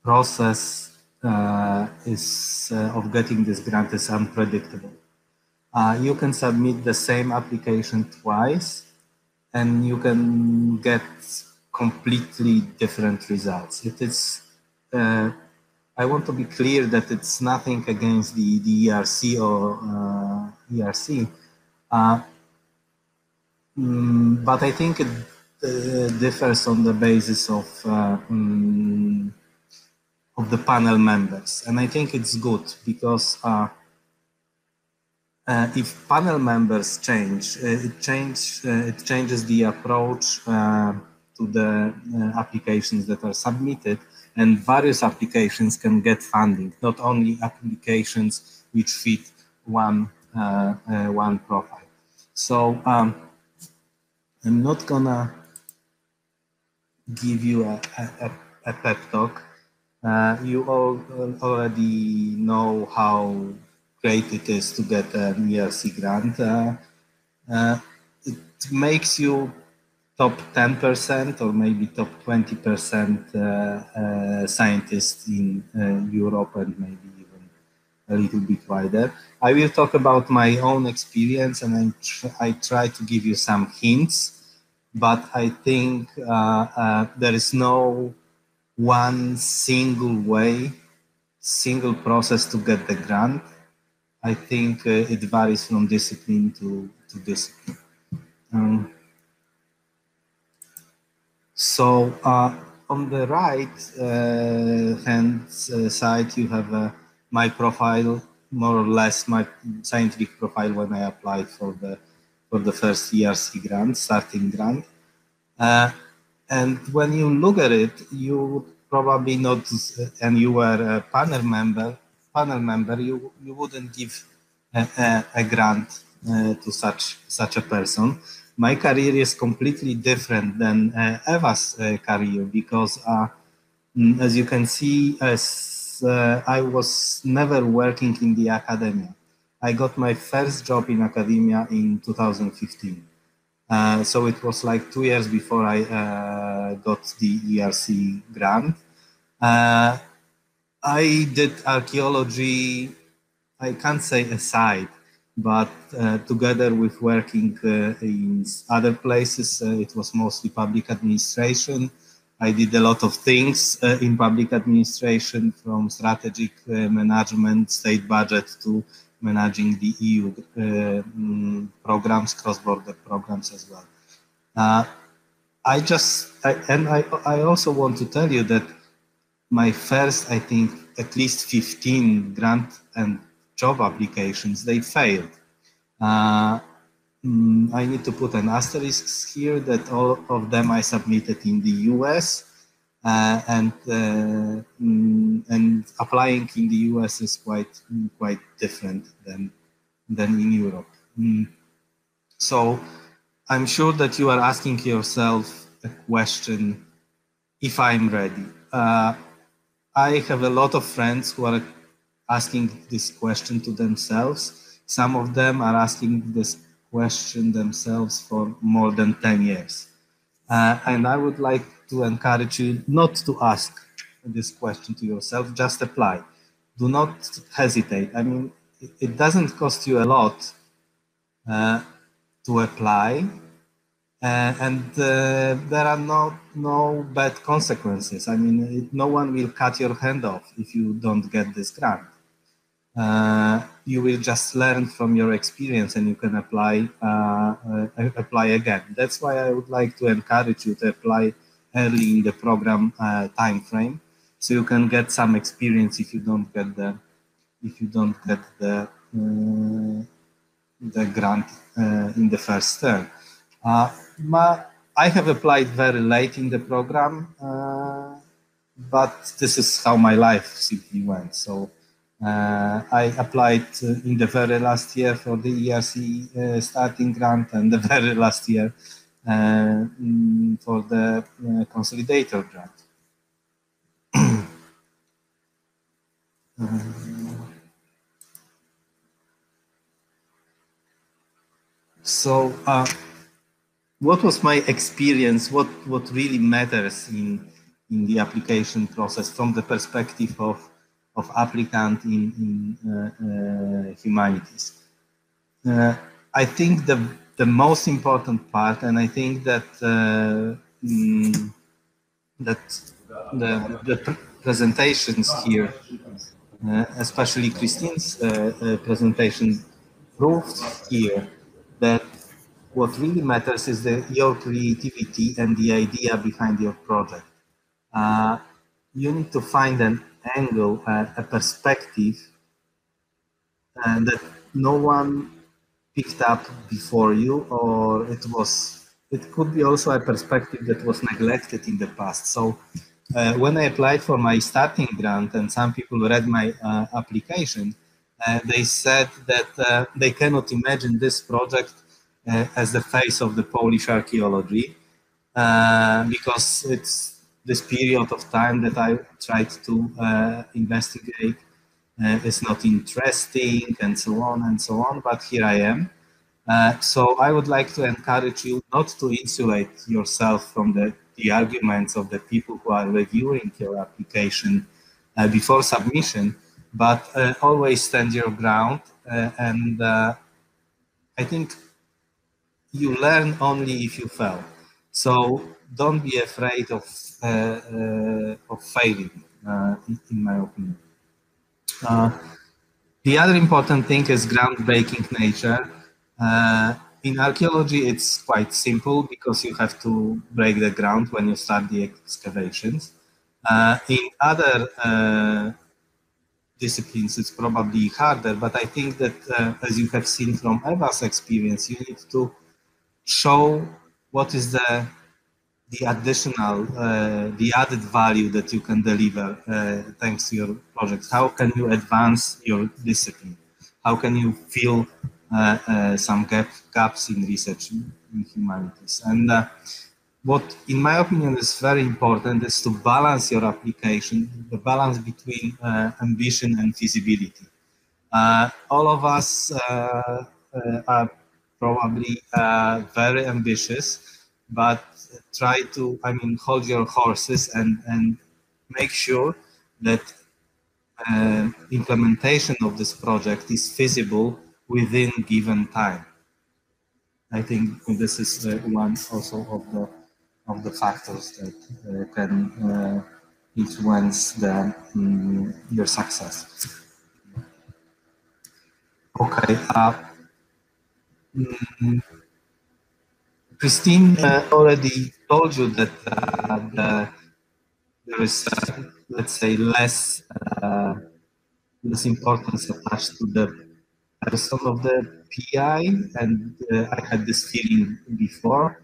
process of getting this grant is unpredictable. You can submit the same application twice and you can get completely different results. It is, I want to be clear that it's nothing against the ERC or ERC, but I think it differs on the basis of the panel members, and I think it's good because if panel members change, it changes the approach to the applications that are submitted, and various applications can get funding, not only applications which fit one profile. So I'm not gonna give you a pep talk. You all already know how great it is to get an ERC grant. It makes you top 10% or maybe top 20% scientists in Europe and maybe even a little bit wider. I will talk about my own experience and I try to give you some hints, but I think there is no one single way, single process to get the grant. I think it varies from discipline to discipline. So on the right hand side, you have my profile, more or less my scientific profile when I applied for the first ERC grant, starting grant. And when you look at it, you would probably notice, and you were a panel member, you wouldn't give a grant to such a person. My career is completely different than Eva's career because, as you can see, I was never working in the academia. I got my first job in academia in 2015. So it was like 2 years before I got the ERC grant. I did archaeology, I can't say aside, but together with working in other places, it was mostly public administration. I did a lot of things in public administration, from strategic management, state budget, to managing the EU programs, cross-border programs as well. I also want to tell you that my first, I think, at least 15 grant and job applications, they failed. I need to put an asterisk here that all of them I submitted in the US, and applying in the US is quite different than in Europe. So I'm sure that you are asking yourself a question if I'm ready. I have a lot of friends who are asking this question to themselves. Some of them are asking this question themselves for more than 10 years. And I would like to encourage you not to ask this question to yourself, just apply. Do not hesitate. I mean, it doesn't cost you a lot to apply. And there are no bad consequences. I mean, no one will cut your hand off if you don't get this grant. You will just learn from your experience, and you can apply again. That's why I would like to encourage you to apply early in the program time frame, so you can get some experience if you don't get the grant in the first term. I have applied very late in the program, but this is how my life simply went. So I applied in the very last year for the ERC starting grant, and the very last year for the consolidator grant. So what was my experience? What really matters in the application process from the perspective of applicant in humanities? I think the most important part, and I think that the presentations here, especially Christine's presentation, proved here that what really matters is your creativity and the idea behind your project. You need to find an angle, a perspective that no one picked up before you, or it could be also a perspective that was neglected in the past. So when I applied for my starting grant and some people read my application, they said that they cannot imagine this project as the face of the Polish archaeology, because it's this period of time that I tried to investigate is not interesting, and so on and so on, but here I am. So I would like to encourage you not to insulate yourself from the arguments of the people who are reviewing your application before submission, but always stand your ground. And I think you learn only if you fail. So don't be afraid of failing, in my opinion. The other important thing is groundbreaking nature. In archaeology, it's quite simple because you have to break the ground when you start the excavations. In other disciplines, it's probably harder, but I think that as you have seen from Eva's experience, you need to show what is the additional, the added value that you can deliver thanks to your project. How can you advance your discipline? How can you fill some gaps in research in humanities? And what, in my opinion, is very important is to balance your application, the balance between ambition and feasibility. All of us are probably very ambitious, but try to, hold your horses and make sure that implementation of this project is feasible within given time. I think this is one also of the factors that can influence your success. Okay. Christine already told you that there is, let's say, less importance attached to the person of the PI, and I had this feeling before,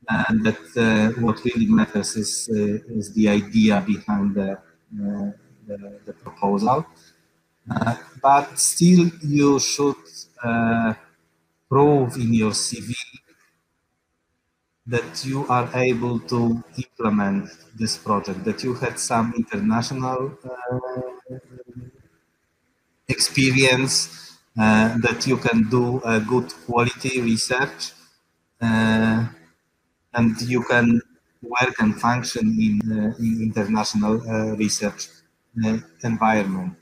and that what really matters is the idea behind the proposal. But still, you should prove in your CV that you are able to implement this project, that you had some international experience, that you can do a good quality research, and you can work and function in international research environment.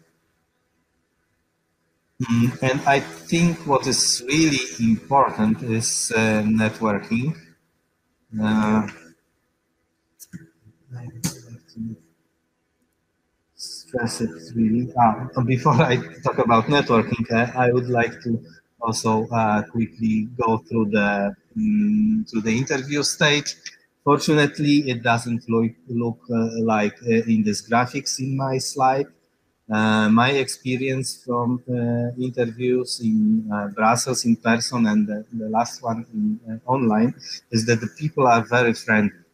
And I think what is really important is networking. Stress it really. Before I talk about networking, I would like to also quickly go through the interview stage. Fortunately, it doesn't look like in this graphics in my slide. My experience from interviews in Brussels in person and the last one in online is that the people are very friendly.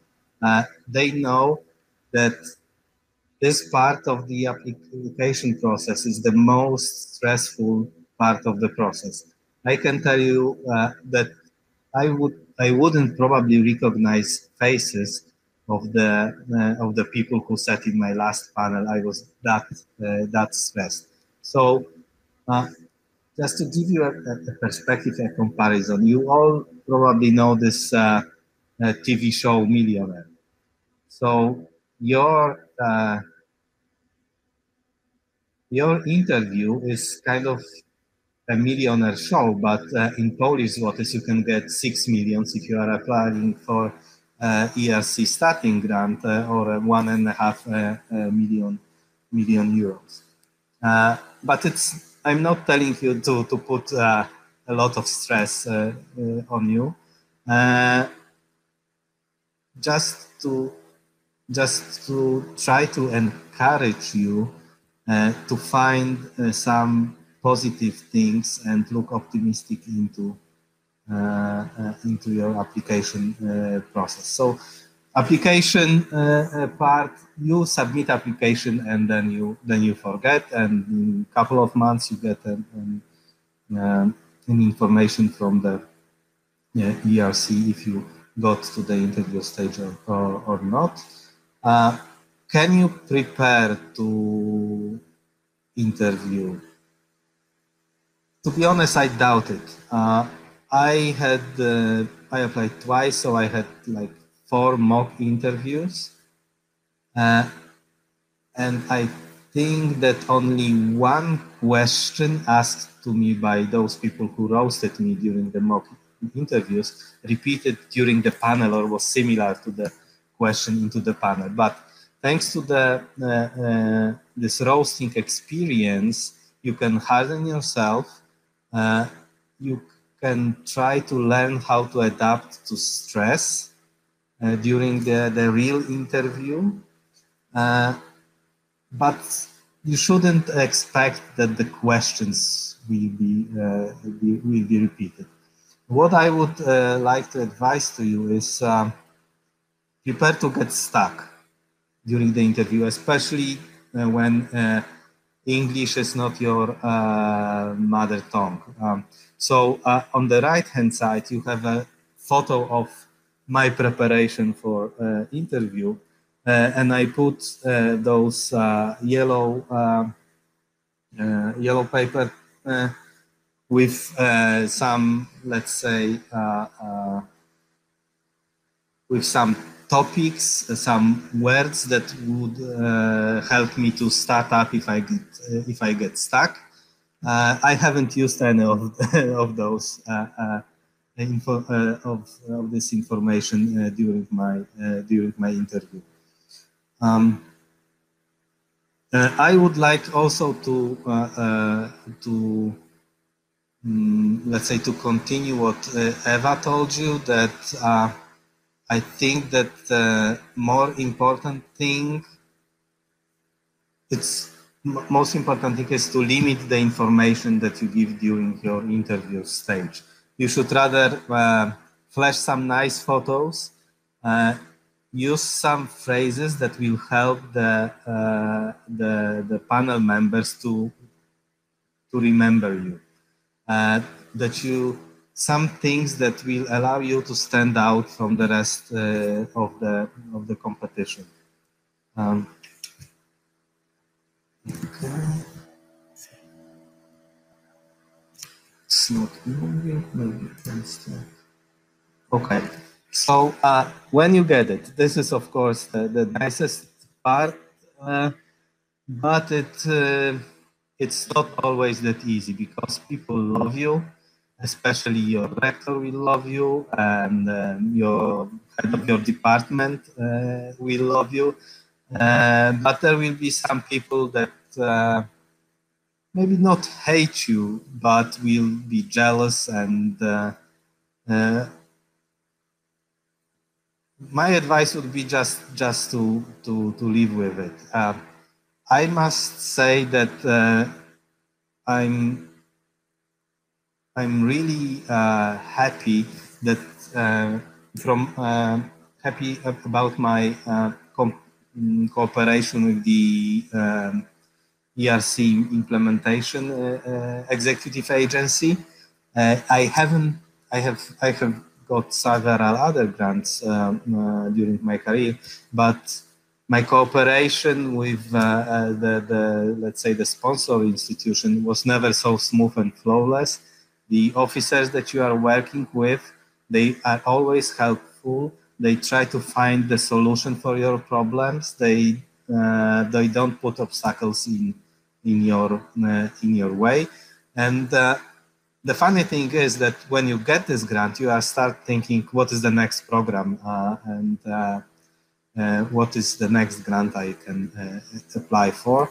They know that this part of the application process is the most stressful part of the process. I can tell you that I wouldn't probably recognize faces of the people who sat in my last panel. I was that stressed. So just to give you a perspective, a comparison, you all probably know this TV show Millionaire. So your interview is kind of a millionaire show, but in Polish zlotys, you can get 6 million if you are applying for ERC starting grant or 1.5 million euros. But I'm not telling you to put a lot of stress on you. Just to try to encourage you to find some positive things and look optimistic into your application process. So application part, you submit application and then you forget, and in a couple of months you get an information from the ERC if you got to the interview stage or not. Can you prepare to interview? To be honest, I doubt it. I applied twice, so I had like 4 mock interviews. And I think that only one question asked to me by those people who roasted me during the mock interviews repeated during the panel or was similar to the question into the panel. But thanks to this roasting experience, you can harden yourself. You can try to learn how to adapt to stress during the real interview. But you shouldn't expect that the questions will be repeated. What I would like to advise to you is prepare to get stuck during the interview, especially when English is not your mother tongue. So on the right-hand side, you have a photo of my preparation for interview, and I put those yellow paper with some, let's say, with some topics, some words that would help me to start up if I get stuck. I haven't used any of those of this information during my interview. I would like also to let's say to continue what Eva told you, that I think that the most important thing is to limit the information that you give during your interview stage. You should rather flash some nice photos, use some phrases that will help the panel members to remember you. That you some things that will allow you to stand out from the rest of the competition. Okay. It's not moving. Maybe it can start. Okay. So when you get it, this is of course the nicest part, but it's not always that easy, because people love you, especially your rector will love you, and your head of your department will love you. But there will be some people that maybe not hate you, but will be jealous. And my advice would be just to live with it. I must say that I'm really happy that happy about my cooperation with the ERC implementation executive agency. I have got several other grants during my career, but my cooperation with let's say the sponsor institution was never so smooth and flawless. The officers that you are working with, they are always helpful. They try to find the solution for your problems. They don't put obstacles in your way. And the funny thing is that when you get this grant, you start thinking, what is the next program and what is the next grant I can apply for.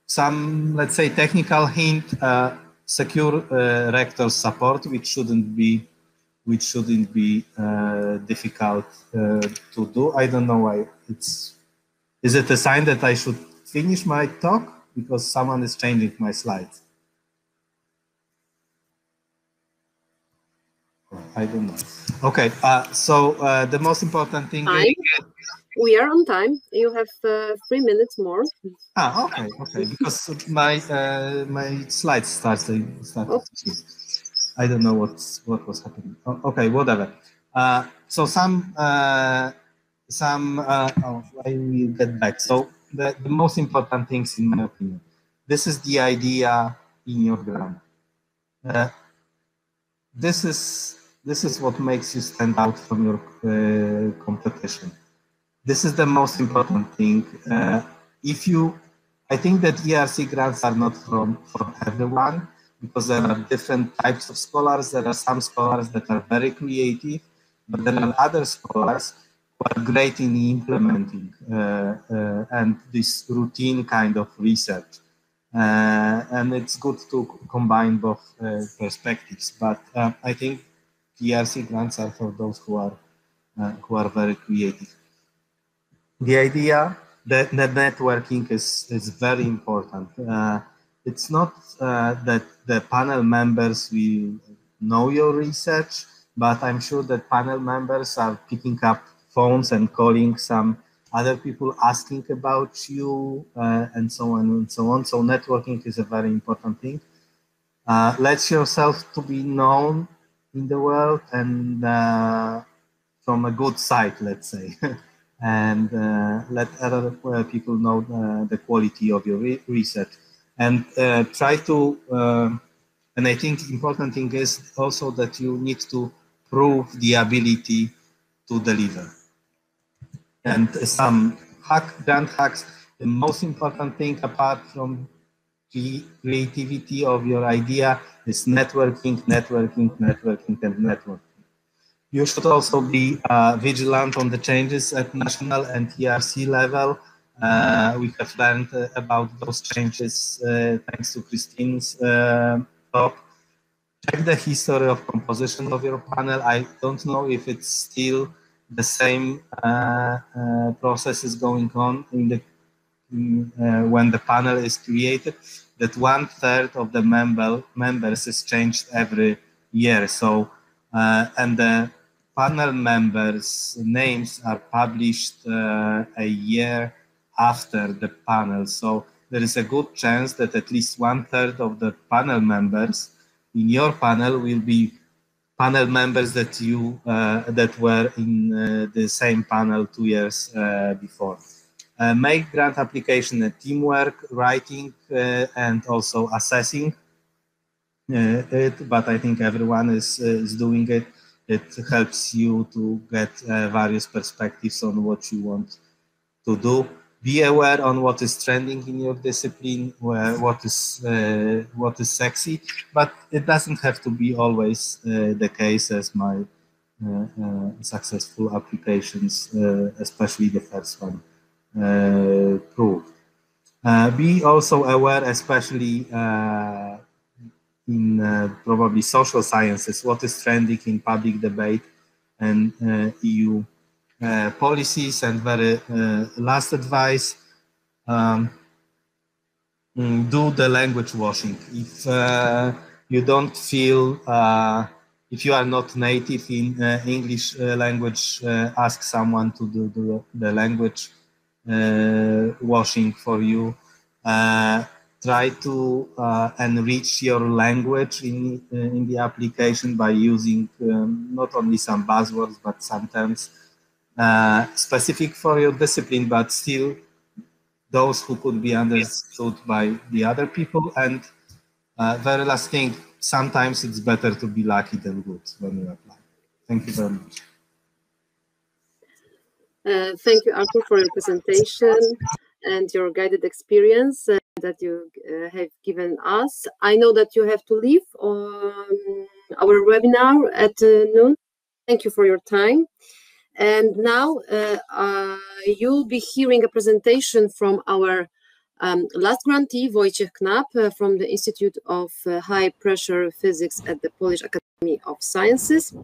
Some, let's say, technical hint: secure rector support, which shouldn't be difficult to do. I don't know why it's. Is it a sign that I should finish my talk because someone is changing my slides? I don't know. Okay, so the most important thing is... We are on time. You have 3 minutes more. Okay, because my slides started. Oh. I don't know what was happening. Okay, whatever. So I will get back. So the most important things, in my opinion, this is the idea in your grant. This is what makes you stand out from your competition. This is the most important thing. I think that ERC grants are not for everyone, because there are different types of scholars. There are some scholars that are very creative, but there are other scholars who are great in implementing and this routine kind of research. And it's good to combine both perspectives. But I think ERC grants are for those who are very creative. The idea that networking is very important. It's not that the panel members will know your research, but I'm sure that panel members are picking up phones and calling some other people asking about you, and so on and so on. So networking is a very important thing. Let yourself to be known in the world, and from a good side, let's say. And let other people know the quality of your research, and try to, and I think the important thing is also that you need to prove the ability to deliver. And some grant hacks, the most important thing apart from the creativity of your idea is networking. You should also be vigilant on the changes at national and ERC level. We have learned about those changes thanks to Christine's talk. Check the history of composition of your panel. I don't know if it's still the same process is going on in the when the panel is created, that 1/3 of the members is changed every year. So and the panel members' names are published a year after the panel. So there is a good chance that at least 1/3 of the panel members in your panel will be panel members that you that were in the same panel 2 years before. Make grant application a teamwork, writing, and also assessing it. But I think everyone is doing it. It helps you to get various perspectives on what you want to do. Be aware on what is trending in your discipline, what is sexy, but it doesn't have to be always the case, as my successful applications, especially the first one, proved. Be also aware, especially in probably social sciences, what is trending in public debate and EU policies. And very last advice, do the language washing. If you don't feel, if you are not native in English language, ask someone to do the language washing for you. Try to enrich your language in the application by using not only some buzzwords, but sometimes specific for your discipline, but still those who could be understood by the other people. And very last thing, sometimes it's better to be lucky than good when you apply. Thank you very much. Thank you, Artur, for your presentation and your guided experience that you have given us. I know that you have to leave our webinar at noon. Thank you for your time. And now you'll be hearing a presentation from our last grantee, Wojciech Knap, from the Institute of High Pressure Physics at the Polish Academy of Sciences.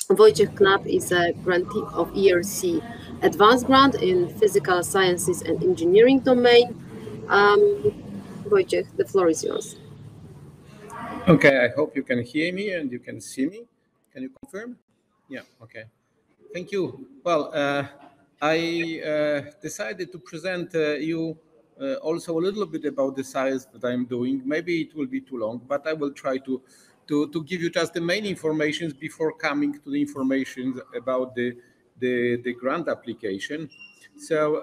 Wojciech Knap is a grantee of ERC Advanced Grant in Physical Sciences and Engineering domain. Wojciech, the floor is yours. Okay, I hope you can hear me and you can see me. Can you confirm? Yeah, okay. Thank you. Well, I decided to present you also a little bit about the science that I'm doing. Maybe it will be too long, but I will try to give you just the main information before coming to the information about the grant application. So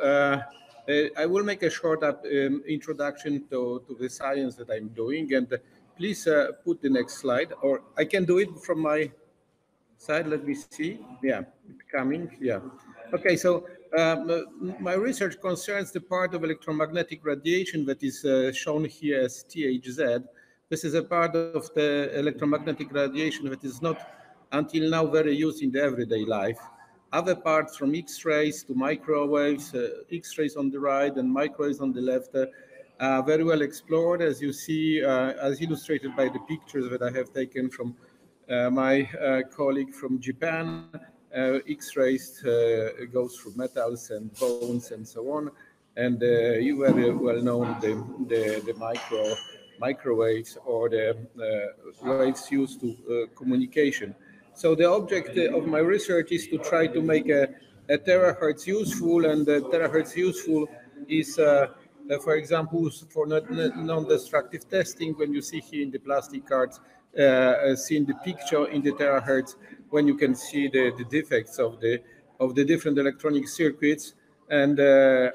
I will make a short introduction to the science that I'm doing, and please put the next slide, or I can do it from my side. Let me see. Yeah, it's coming. Yeah. Okay, so my research concerns the part of electromagnetic radiation that is shown here as THZ. This is a part of the electromagnetic radiation that is not until now very used in the everyday life. Other parts, from X-rays to microwaves, X-rays on the right and microwaves on the left, are very well explored, as you see, as illustrated by the pictures that I have taken from my colleague from Japan. X-rays goes through metals and bones and so on, and you very well know the microwaves or the waves used to communication. So the object of my research is to try to make a terahertz useful, and terahertz useful is, for example, for non-destructive testing. When you see here in the plastic cards, seeing the picture in the terahertz, when you can see the defects of the different electronic circuits. And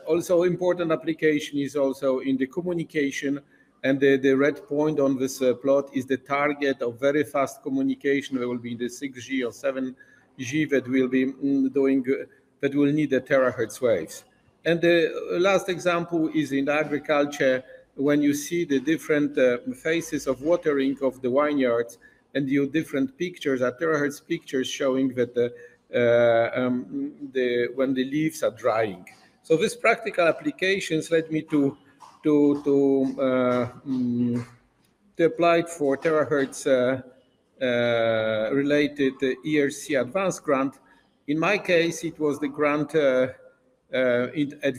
also important application is also in the communication, and the red point on this plot is the target of very fast communication. There will be the 6G or 7G that will be doing, that will need the terahertz waves. And the last example is in agriculture, when you see the different phases of watering of the vineyards, and you different pictures are terahertz pictures showing that when the leaves are drying. So these practical applications led me to apply for terahertz related ERC Advanced Grant. In my case, it was the grant at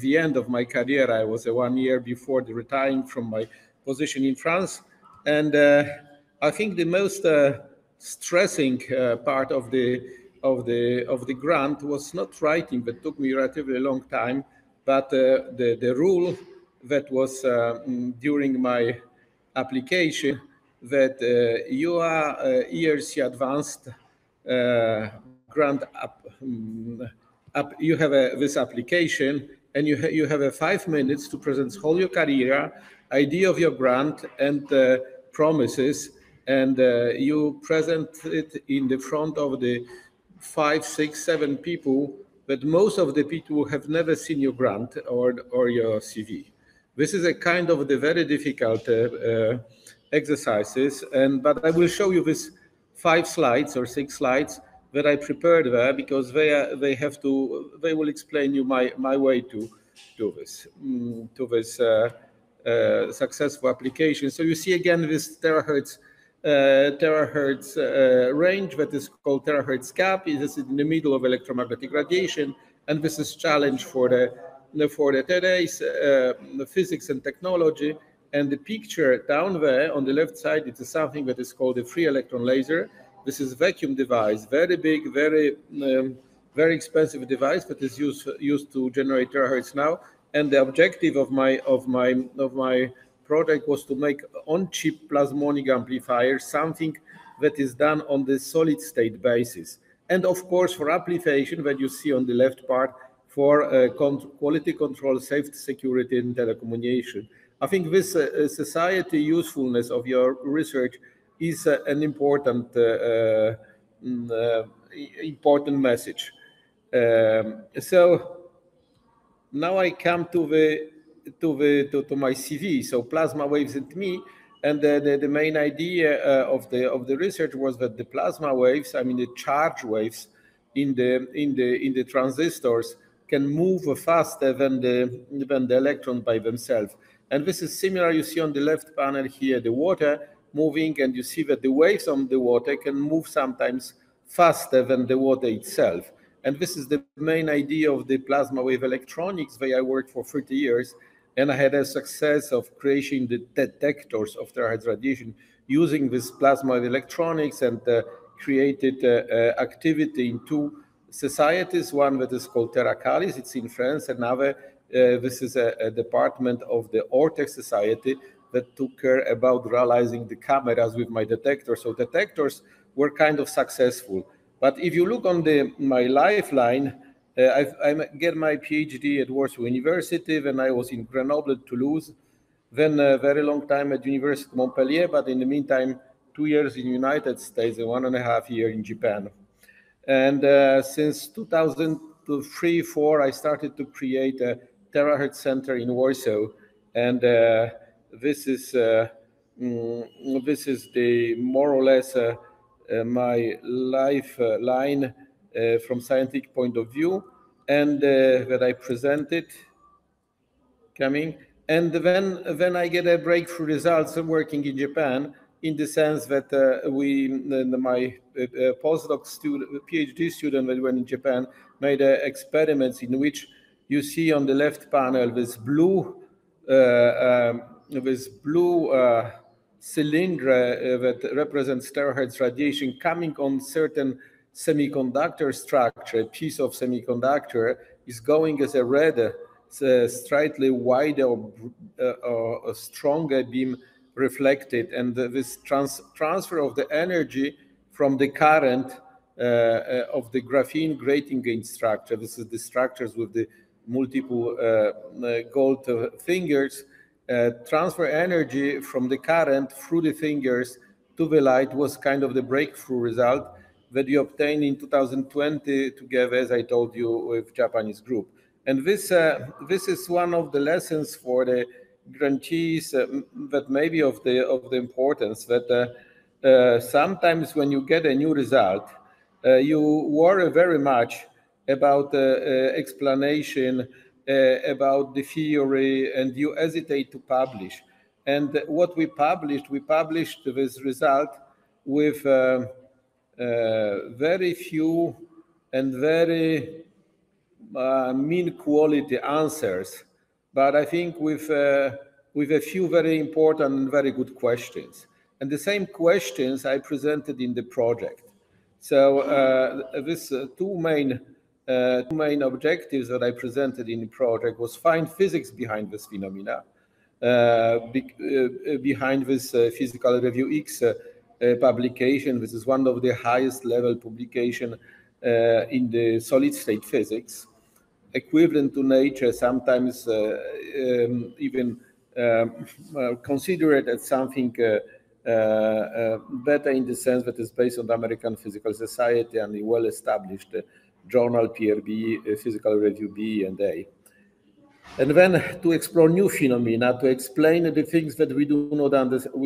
the end of my career. I was 1 year before the retiring from my position in France, and I think the most stressing part of the grant was not writing. That took me relatively long time, but the rule that was during my application that you are ERC Advanced grant you have this application, and you have 5 minutes to present whole your career, idea of your grant, and promises, and you present it in the front of the 5, 6, 7 people, but most of the people have never seen your grant or your CV. This is a kind of the very difficult exercises, but I will show you this 5 slides or 6 slides that I prepared there, because they will explain you my way to do this, successful application. So you see again this terahertz range that is called terahertz gap. This is in the middle of electromagnetic radiation, and this is challenge for today's physics and technology. And the picture down there on the left side, it is something that is called a free electron laser. This is vacuum device, very big, very expensive device that is used to generate terahertz now. And the objective of my project was to make on-chip plasmonic amplifier, something that is done on the solid state basis. And of course, for application that you see on the left part, for quality control, safety, security, and telecommunication. I think this society usefulness of your research is an important message. So now I come to my CV. So plasma waves and me, and the main idea of the research was that the plasma waves, I mean the charge waves in the transistors, can move faster than the electron by themselves. And this is similar. You see on the left panel here the water moving, and you see that the waves on the water can move sometimes faster than the water itself. And this is the main idea of the plasma wave electronics, where I worked for 30 years, and I had a success of creating the detectors of terahertz radiation using this plasma wave electronics, and created activity in 2 societies, one that is called Terracalis, it's in France, another, this is a department of the Ortex Society that took care about realizing the cameras with my detector. So detectors were kind of successful. But if you look on my lifeline, I get my PhD at Warsaw University, when I was in Grenoble, Toulouse, then a very long time at University of Montpellier, but in the meantime, 2 years in the United States and 1.5 years in Japan. And since 2003-4, I started to create a terahertz center in Warsaw, and this is the more or less my lifeline from scientific point of view, and that I presented coming. And then I get a breakthrough results working in Japan, in the sense that my postdoc student, PhD student that went in Japan, made experiments in which you see on the left panel this blue cylinder that represents terahertz radiation coming on certain semiconductor structure. A piece of semiconductor is going as a red, slightly wider or stronger beam reflected, and this transfer of the energy from the current of the graphene grating gate structure. This is the structures with the multiple gold fingers. Transfer energy from the current through the fingers to the light was kind of the breakthrough result that you obtained in 2020 together, as I told you, with Japanese group. And this is one of the lessons for the grantees that maybe of the importance that sometimes when you get a new result, you worry very much about explanation, about the theory, and you hesitate to publish. And what we published this result with very few and very mean quality answers, but I think with a few very important and very good questions. And the same questions I presented in the project. So this two main objectives that I presented in the project was find physics behind this phenomena, behind this Physical Review X publication. This is one of the highest level publication in the solid state physics, equivalent to Nature, sometimes even considered as something better in the sense that it's based on the American Physical Society and the well-established journal PRB, Physical Review B and A. And then to explore new phenomena, to explain the things that we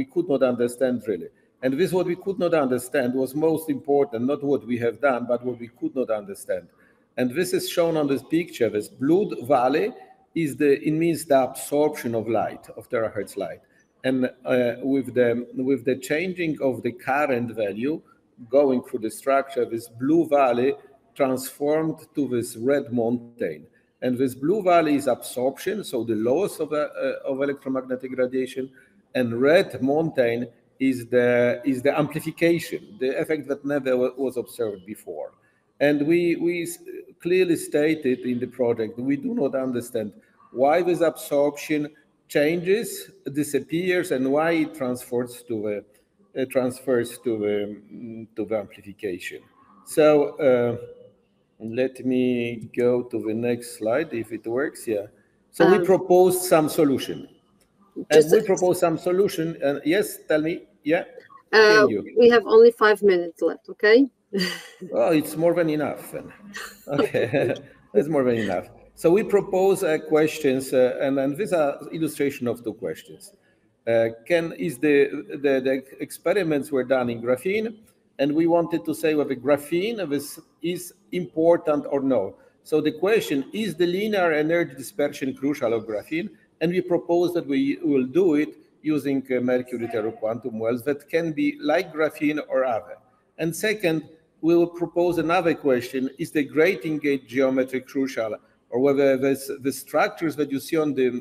could not understand really. And this what we could not understand was most important, not what we have done, but what we could not understand. And this is shown on this picture. This blue valley it means the absorption of light, of terahertz light. And with the changing of the current value going through the structure, this blue valley transformed to this red mountain. And this blue valley is absorption, so the loss of electromagnetic radiation, and red mountain is the amplification, the effect that never was observed before. And we clearly stated in the project, we do not understand why this absorption changes, disappears, and why it transfers to the amplification. So let me go to the next slide if it works. Yeah. So we proposed some solution. And we propose some solution. And yes, tell me. Yeah. We have only 5 minutes left. Okay. Oh, it's more than enough. Okay, that's more than enough. So we propose questions, and then these are illustration of two questions. The experiments were done in graphene, and we wanted to say whether graphene is important or no. So the question is the linear energy dispersion crucial of graphene, and we propose that we will do it using mercury quantum wells that can be like graphene or other. And second, we will propose another question: is the grating gate geometry crucial, or whether the structures that you see on the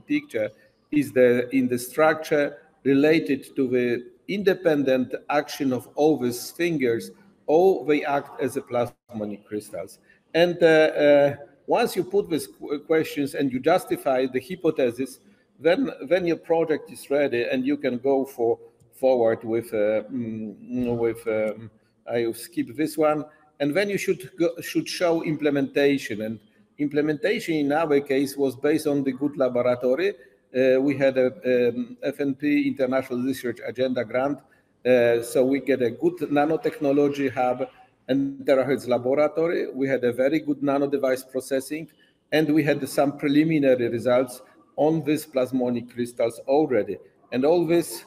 picture is in the structure related to the independent action of all these fingers, or they act as a plasmonic crystals. And once you put these questions and you justify the hypothesis, then your project is ready and you can go forward with I skip this one, and then you should show implementation. And implementation in our case was based on the good laboratory. We had a FNP International Research Agenda grant, so we get a good nanotechnology hub and terahertz laboratory. We had a very good nano device processing, and we had some preliminary results on these plasmonic crystals already. And all this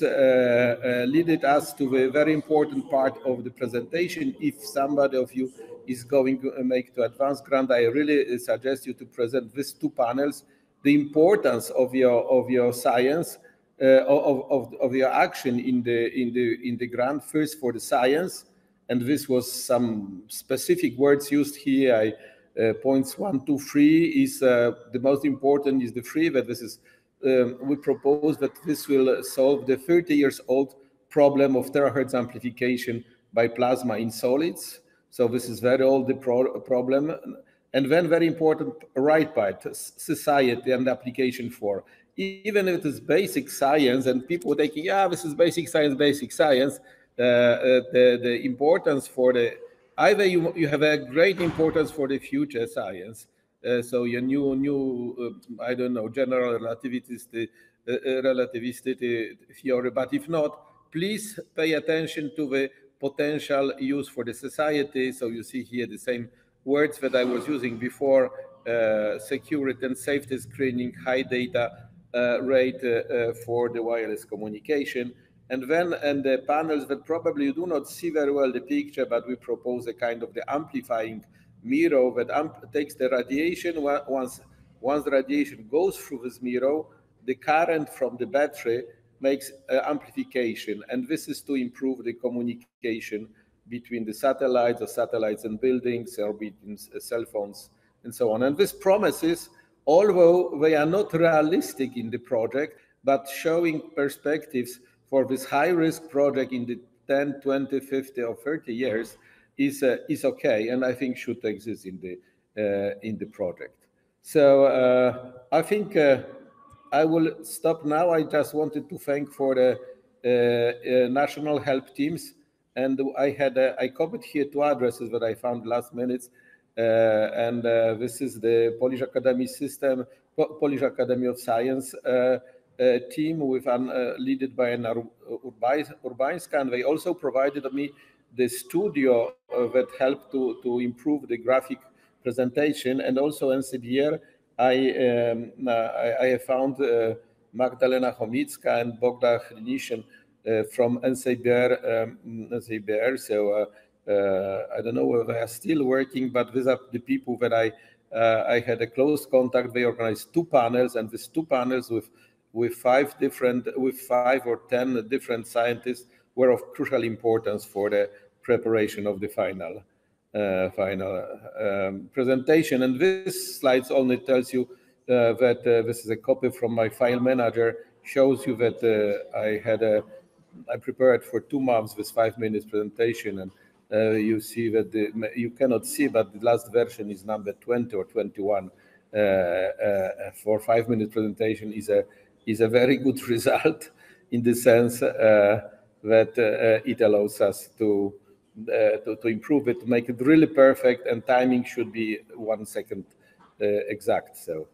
led us to a very important part of the presentation. If somebody of you is going to make the advanced grant, I really suggest you to present these two panels, the importance of your science, of your action in the grant. First for the science, and this was some specific words used here. Points 1, 2, 3 is the most important is the 3, but this is we propose that this will solve the 30 years old problem of terahertz amplification by plasma in solids. So this is very old problem. And then very important right part, society and application for. Even if it is basic science and people thinking, yeah, this is basic science, the importance for the, either you have a great importance for the future science. So your new I don't know, general relativity theory, but if not, please pay attention to the potential use for the society. So you see here the same words that I was using before, security and safety screening, high data rate for the wireless communication. And then the panels that probably you do not see very well the picture, but we propose a kind of the amplifying mirror that takes the radiation. Once the radiation goes through this mirror, the current from the battery makes amplification. And this is to improve the communication between the satellites or satellites and buildings, or between cell phones and so on. And this promises, although they are not realistic in the project, but showing perspectives for this high-risk project in the 10, 20, 50, or 30 years is okay, and I think should exist in the project. So I think I will stop now. I just wanted to thank for the national help teams, and I copied here 2 addresses that I found last minute, and this is the Polish Academy System, Polish Academy of Science team with led by an Urbańska, and they also provided me the studio that helped to improve the graphic presentation, and also NCBR. I found Magdalena Chomicka and Bogdan Hrynishin from NCBR. So I don't know whether they are still working, but these are the people that I had a close contact. They organized 2 panels, and these 2 panels with 5 or 10 different scientists were of crucial importance for the preparation of the final presentation. And this slide only tells you that this is a copy from my file manager, shows you that I prepared for 2 months this 5 minutes presentation, and you see that you cannot see, but the last version is number 20 or 21 for 5 minute presentation is a very good result in the sense that it allows us to improve it, to make it really perfect, and timing should be 1 second exact. So,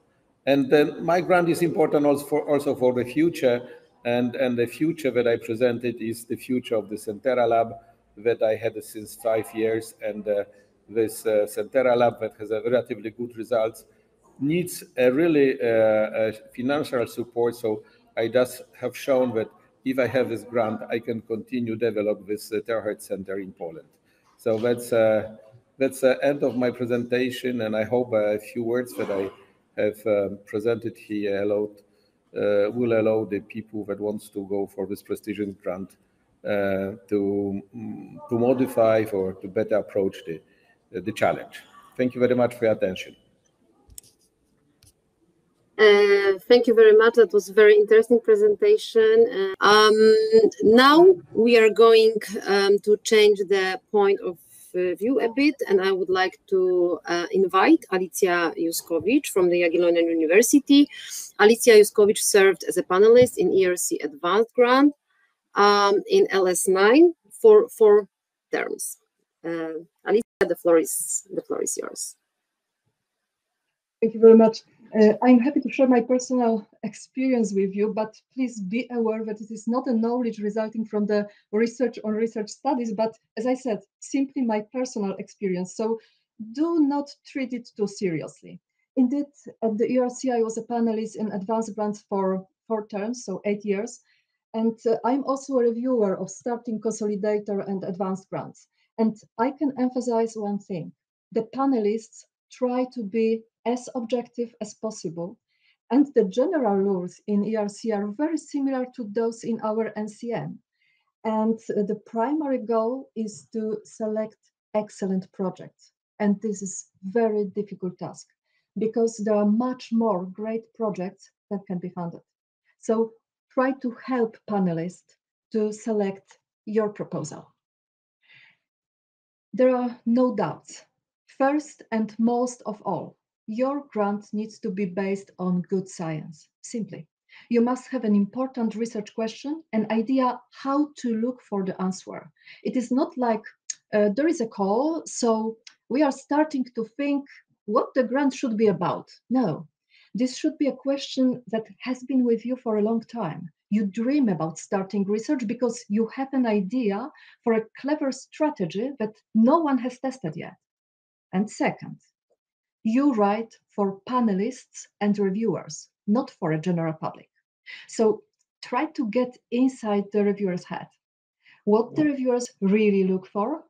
and then my grant is important also for the future, and the future that I presented is the future of the Centera Lab that I had since 5 years, and this Centera Lab that has a relatively good results needs a really financial support. So I just have shown that if I have this grant, I can continue develop this terahertz center in Poland. So that's the end of my presentation, and I hope a few words that I have presented here will allow the people that wants to go for this prestigious grant to modify or to better approach the challenge. Thank you very much for your attention. Thank you very much. That was a very interesting presentation. Now we are going to change the point of view a bit, and I would like to invite Alicja Juskowicz from the Jagiellonian University. Alicja Juskowicz served as a panelist in ERC Advanced Grant in LS9 for 4 terms. Alicja, the floor is yours. Thank you very much. I'm happy to share my personal experience with you, but please be aware that it is not a knowledge resulting from the research or research studies, but as I said, simply my personal experience. So do not treat it too seriously. Indeed, at the ERC, I was a panelist in advanced grants for 4 terms, so 8 years. And I'm also a reviewer of starting consolidator and advanced grants. And I can emphasize one thing. The panelists try to be as objective as possible. And the general rules in ERC are very similar to those in our NCN. And the primary goal is to select excellent projects. And this is a very difficult task because there are much more great projects that can be funded. So try to help panelists to select your proposal. There are no doubts. First and most of all, your grant needs to be based on good science, simply. You must have an important research question, an idea how to look for the answer. It is not like there is a call, so we are starting to think what the grant should be about. No, this should be a question that has been with you for a long time. You dream about starting research because you have an idea for a clever strategy that no one has tested yet. And second, you write for panelists and reviewers, not for a general public. So try to get inside the reviewer's head. What the reviewers really look for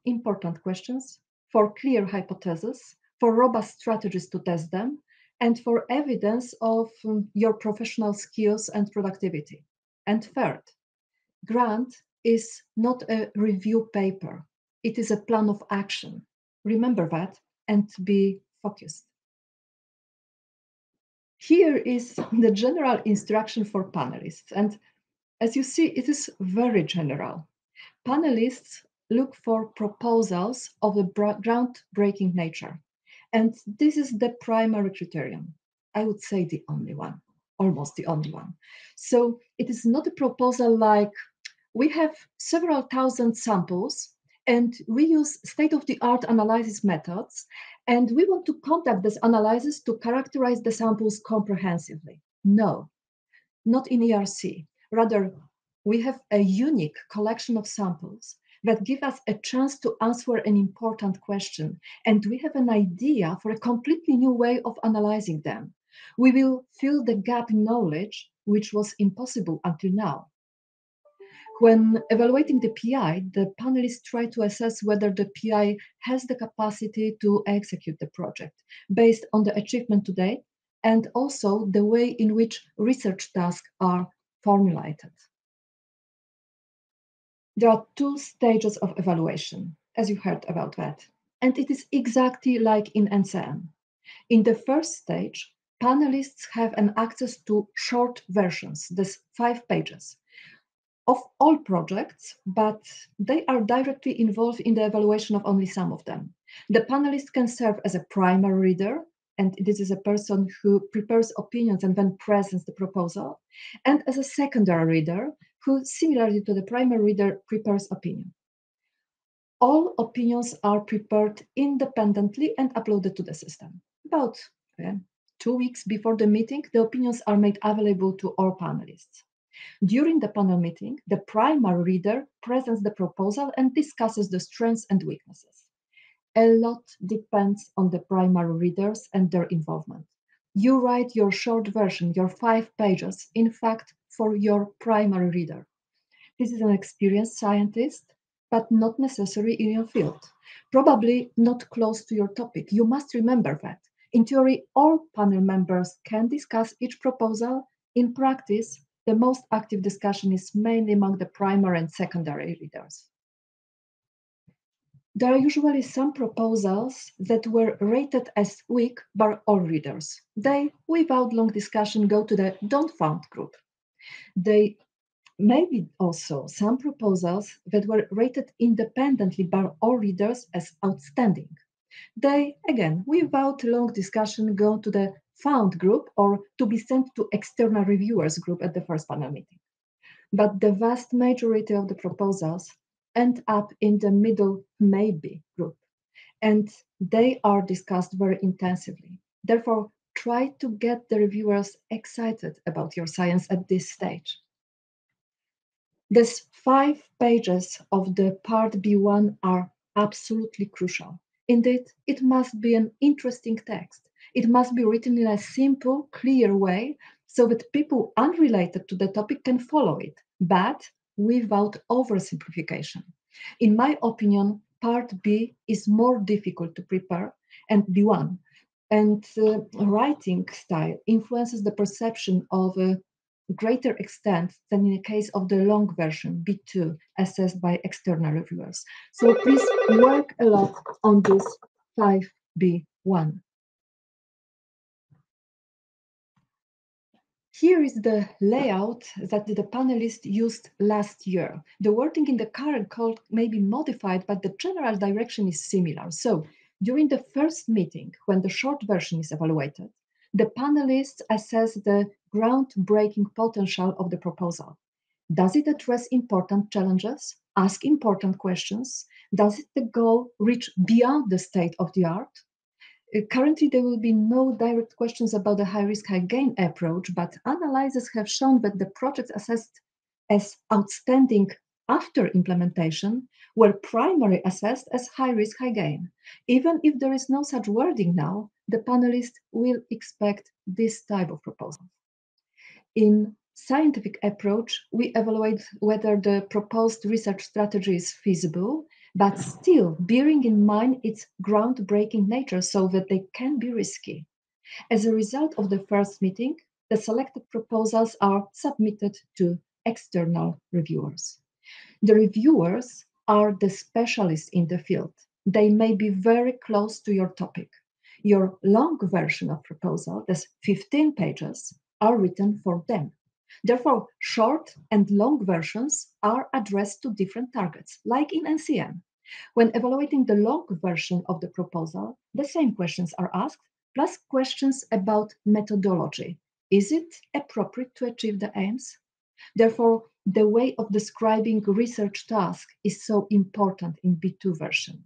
important questions, for clear hypotheses, for robust strategies to test them, and for evidence of your professional skills and productivity. And third, grant is not a review paper. It is a plan of action. Remember that and be focused. Here is the general instruction for panelists. And as you see, it is very general. Panelists look for proposals of a groundbreaking nature. And this is the primary criterion. I would say the only one, almost the only one. So it is not a proposal like we have several thousand samples and we use state-of-the-art analysis methods, and we want to conduct this analysis to characterize the samples comprehensively. No, not in ERC. Rather, we have a unique collection of samples that give us a chance to answer an important question, and we have an idea for a completely new way of analyzing them. We will fill the gap in knowledge, which was impossible until now. When evaluating the PI, the panelists try to assess whether the PI has the capacity to execute the project based on the achievement to date and also the way in which research tasks are formulated. There are two stages of evaluation, as you heard about that, and it is exactly like in NCM. In the first stage, panelists have an access to short versions, this 5 pages, of all projects, but they are directly involved in the evaluation of only some of them. The panelist can serve as a primary reader, and this is a person who prepares opinions and then presents the proposal, and as a secondary reader, who, similarly to the primary reader, prepares opinion. All opinions are prepared independently and uploaded to the system. About 2 weeks before the meeting, the opinions are made available to all panelists. During the panel meeting, the primary reader presents the proposal and discusses the strengths and weaknesses. A lot depends on the primary readers and their involvement. You write your short version, your 5 pages, in fact, for your primary reader. This is an experienced scientist, but not necessarily in your field. Probably not close to your topic. You must remember that. In theory, all panel members can discuss each proposal. In practice, the most active discussion is mainly among the primary and secondary readers. There are usually some proposals that were rated as weak by all readers. They, without long discussion, go to the don't found group. They may be also some proposals that were rated independently by all readers as outstanding. They, again, without long discussion, go to the found group or to be sent to external reviewers group at the first panel meeting. But the vast majority of the proposals end up in the middle maybe group, and they are discussed very intensively. Therefore, try to get the reviewers excited about your science at this stage. These 5 pages of the part B1 are absolutely crucial. Indeed, it must be an interesting text. It must be written in a simple, clear way so that people unrelated to the topic can follow it, but without oversimplification. In my opinion, part B is more difficult to prepare and B1, and writing style influences the perception of a greater extent than in the case of the long version, B2, assessed by external reviewers. So please work a lot on this 5B1. Here is the layout that the panelists used last year. The wording in the current code may be modified, but the general direction is similar. So during the first meeting, when the short version is evaluated, the panelists assess the groundbreaking potential of the proposal. Does it address important challenges, ask important questions? Does the goal reach beyond the state of the art? Currently, there will be no direct questions about the high-risk, high-gain approach, but analyses have shown that the projects assessed as outstanding after implementation were primarily assessed as high-risk, high-gain. Even if there is no such wording now, the panelists will expect this type of proposal. In scientific approach, we evaluate whether the proposed research strategy is feasible, but still bearing in mind its groundbreaking nature so that they can be risky. As a result of the first meeting, the selected proposals are submitted to external reviewers. The reviewers are the specialists in the field. They may be very close to your topic. Your long version of proposal, that's 15 pages, are written for them. Therefore, short and long versions are addressed to different targets, like in NCM. When evaluating the long version of the proposal, the same questions are asked, plus questions about methodology. Is it appropriate to achieve the aims? Therefore, the way of describing research task is so important in B2 version.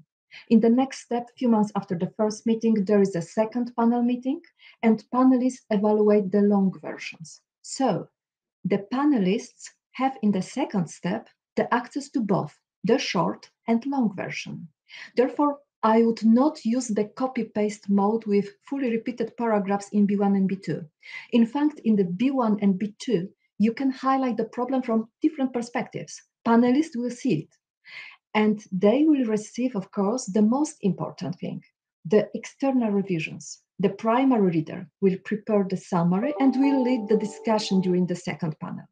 In the next step, few months after the first meeting, there is a second panel meeting, and panelists evaluate the long versions. So, the panelists have in the second step the access to both the short and long version. Therefore, I would not use the copy-paste mode with fully repeated paragraphs in B1 and B2. In fact, in the B1 and B2, you can highlight the problem from different perspectives. Panelists will see it. And they will receive, of course, the most important thing, the external revisions. The primary reader will prepare the summary and will lead the discussion during the second panel.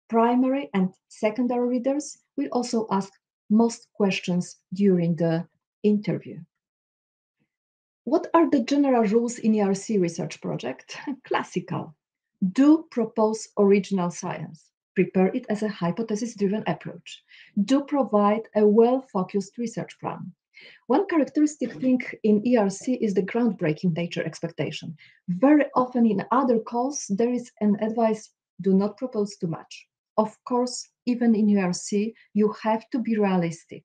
Primary and secondary readers will also ask most questions during the interview. What are the general rules in ERC research project? Classical. Do propose original science. Prepare it as a hypothesis-driven approach. Do provide a well-focused research plan. One characteristic thing in ERC is the groundbreaking nature expectation. Very often in other calls, there is an advice, do not propose too much. Of course, even in ERC, you have to be realistic,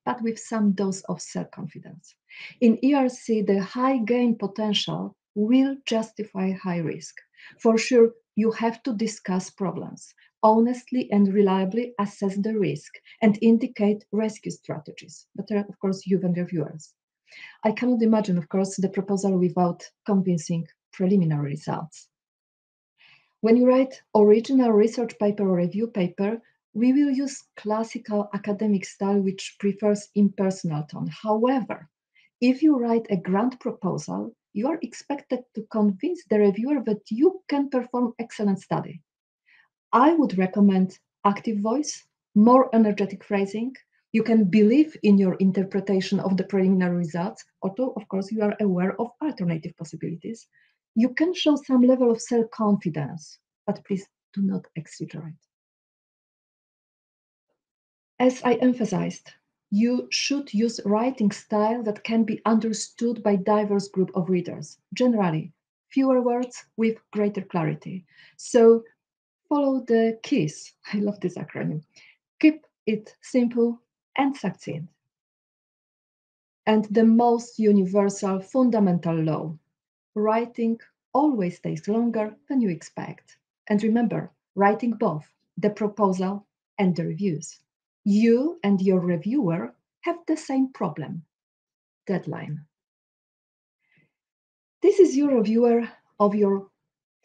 but with some dose of self-confidence. In ERC, the high gain potential will justify high risk. For sure, you have to discuss problems, honestly and reliably assess the risk, and indicate rescue strategies. But of course, you and reviewers. I cannot imagine, of course, the proposal without convincing preliminary results. When you write original research paper or review paper, we will use classical academic style, which prefers impersonal tone. However, if you write a grant proposal, you are expected to convince the reviewer that you can perform excellent study. I would recommend active voice, more energetic phrasing. You can believe in your interpretation of the preliminary results, although, of course, you are aware of alternative possibilities. You can show some level of self-confidence, but please do not exaggerate. As I emphasized, you should use writing style that can be understood by diverse group of readers. Generally, fewer words with greater clarity. So follow the KISS. I love this acronym. Keep it simple and succinct. And the most universal fundamental law, writing always takes longer than you expect. And remember, writing both the proposal and the reviews. You and your reviewer have the same problem, deadline. This is your reviewer of your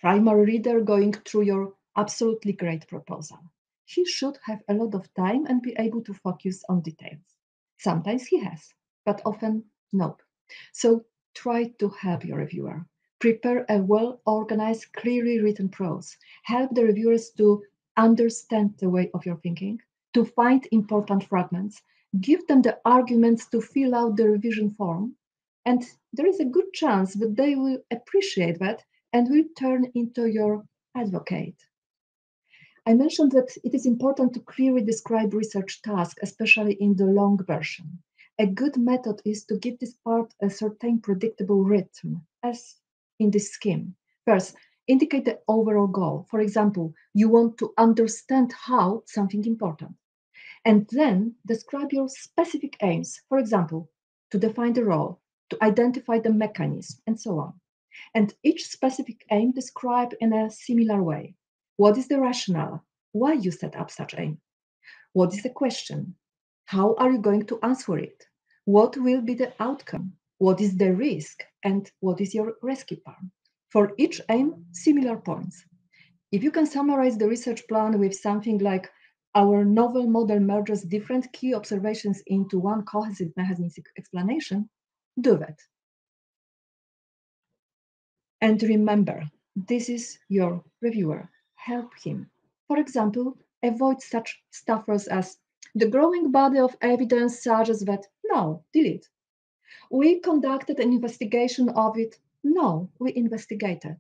primary reader going through your absolutely great proposal. He should have a lot of time and be able to focus on details. Sometimes he has, but often no. So try to help your reviewer. Prepare a well-organized, clearly written prose. Help the reviewers to understand the way of your thinking, to find important fragments, give them the arguments to fill out the revision form, and there is a good chance that they will appreciate that and will turn into your advocate. I mentioned that it is important to clearly describe research tasks, especially in the long version. A good method is to give this part a certain predictable rhythm, as in this scheme. First, indicate the overall goal. For example, you want to understand how something important. And then describe your specific aims. For example, to define the role, to identify the mechanism, and so on. And each specific aim described in a similar way. What is the rationale? Why you set up such aim? What is the question? How are you going to answer it? What will be the outcome? What is the risk? And what is your rescue plan? For each aim, similar points. If you can summarize the research plan with something like, our novel model merges different key observations into one cohesive mechanistic explanation, do that. And remember, this is your reviewer. Help him. For example, avoid such stuffers as, the growing body of evidence suggests that, no, delete. We conducted an investigation of it. No, we investigated.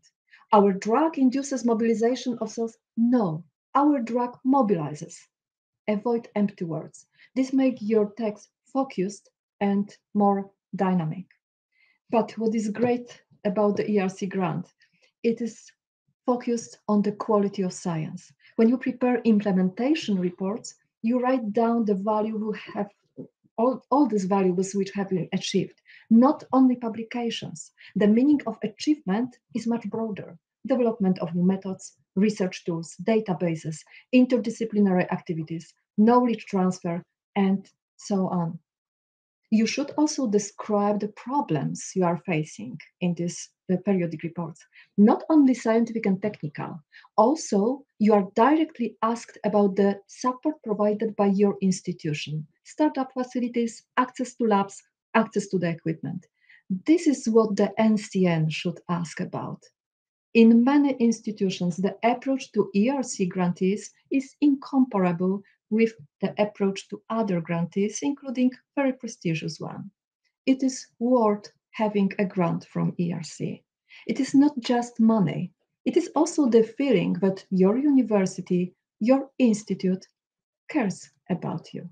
Our drug induces mobilization of cells. No, our drug mobilizes. Avoid empty words. This makes your text focused and more dynamic. But what is great about the ERC grant, it is focused on the quality of science. When you prepare implementation reports, you write down the value you have, all these values which have been achieved, not only publications. The meaning of achievement is much broader. Development of new methods, research tools, databases, interdisciplinary activities, knowledge transfer, and so on. You should also describe the problems you are facing in these periodic reports, not only scientific and technical. Also, you are directly asked about the support provided by your institution, startup facilities, access to labs, access to the equipment. This is what the NCN should ask about. In many institutions, the approach to ERC grantees is incomparable with the approach to other grantees, including very prestigious one. It is worth having a grant from ERC. It is not just money. It is also the feeling that your university, your institute cares about you.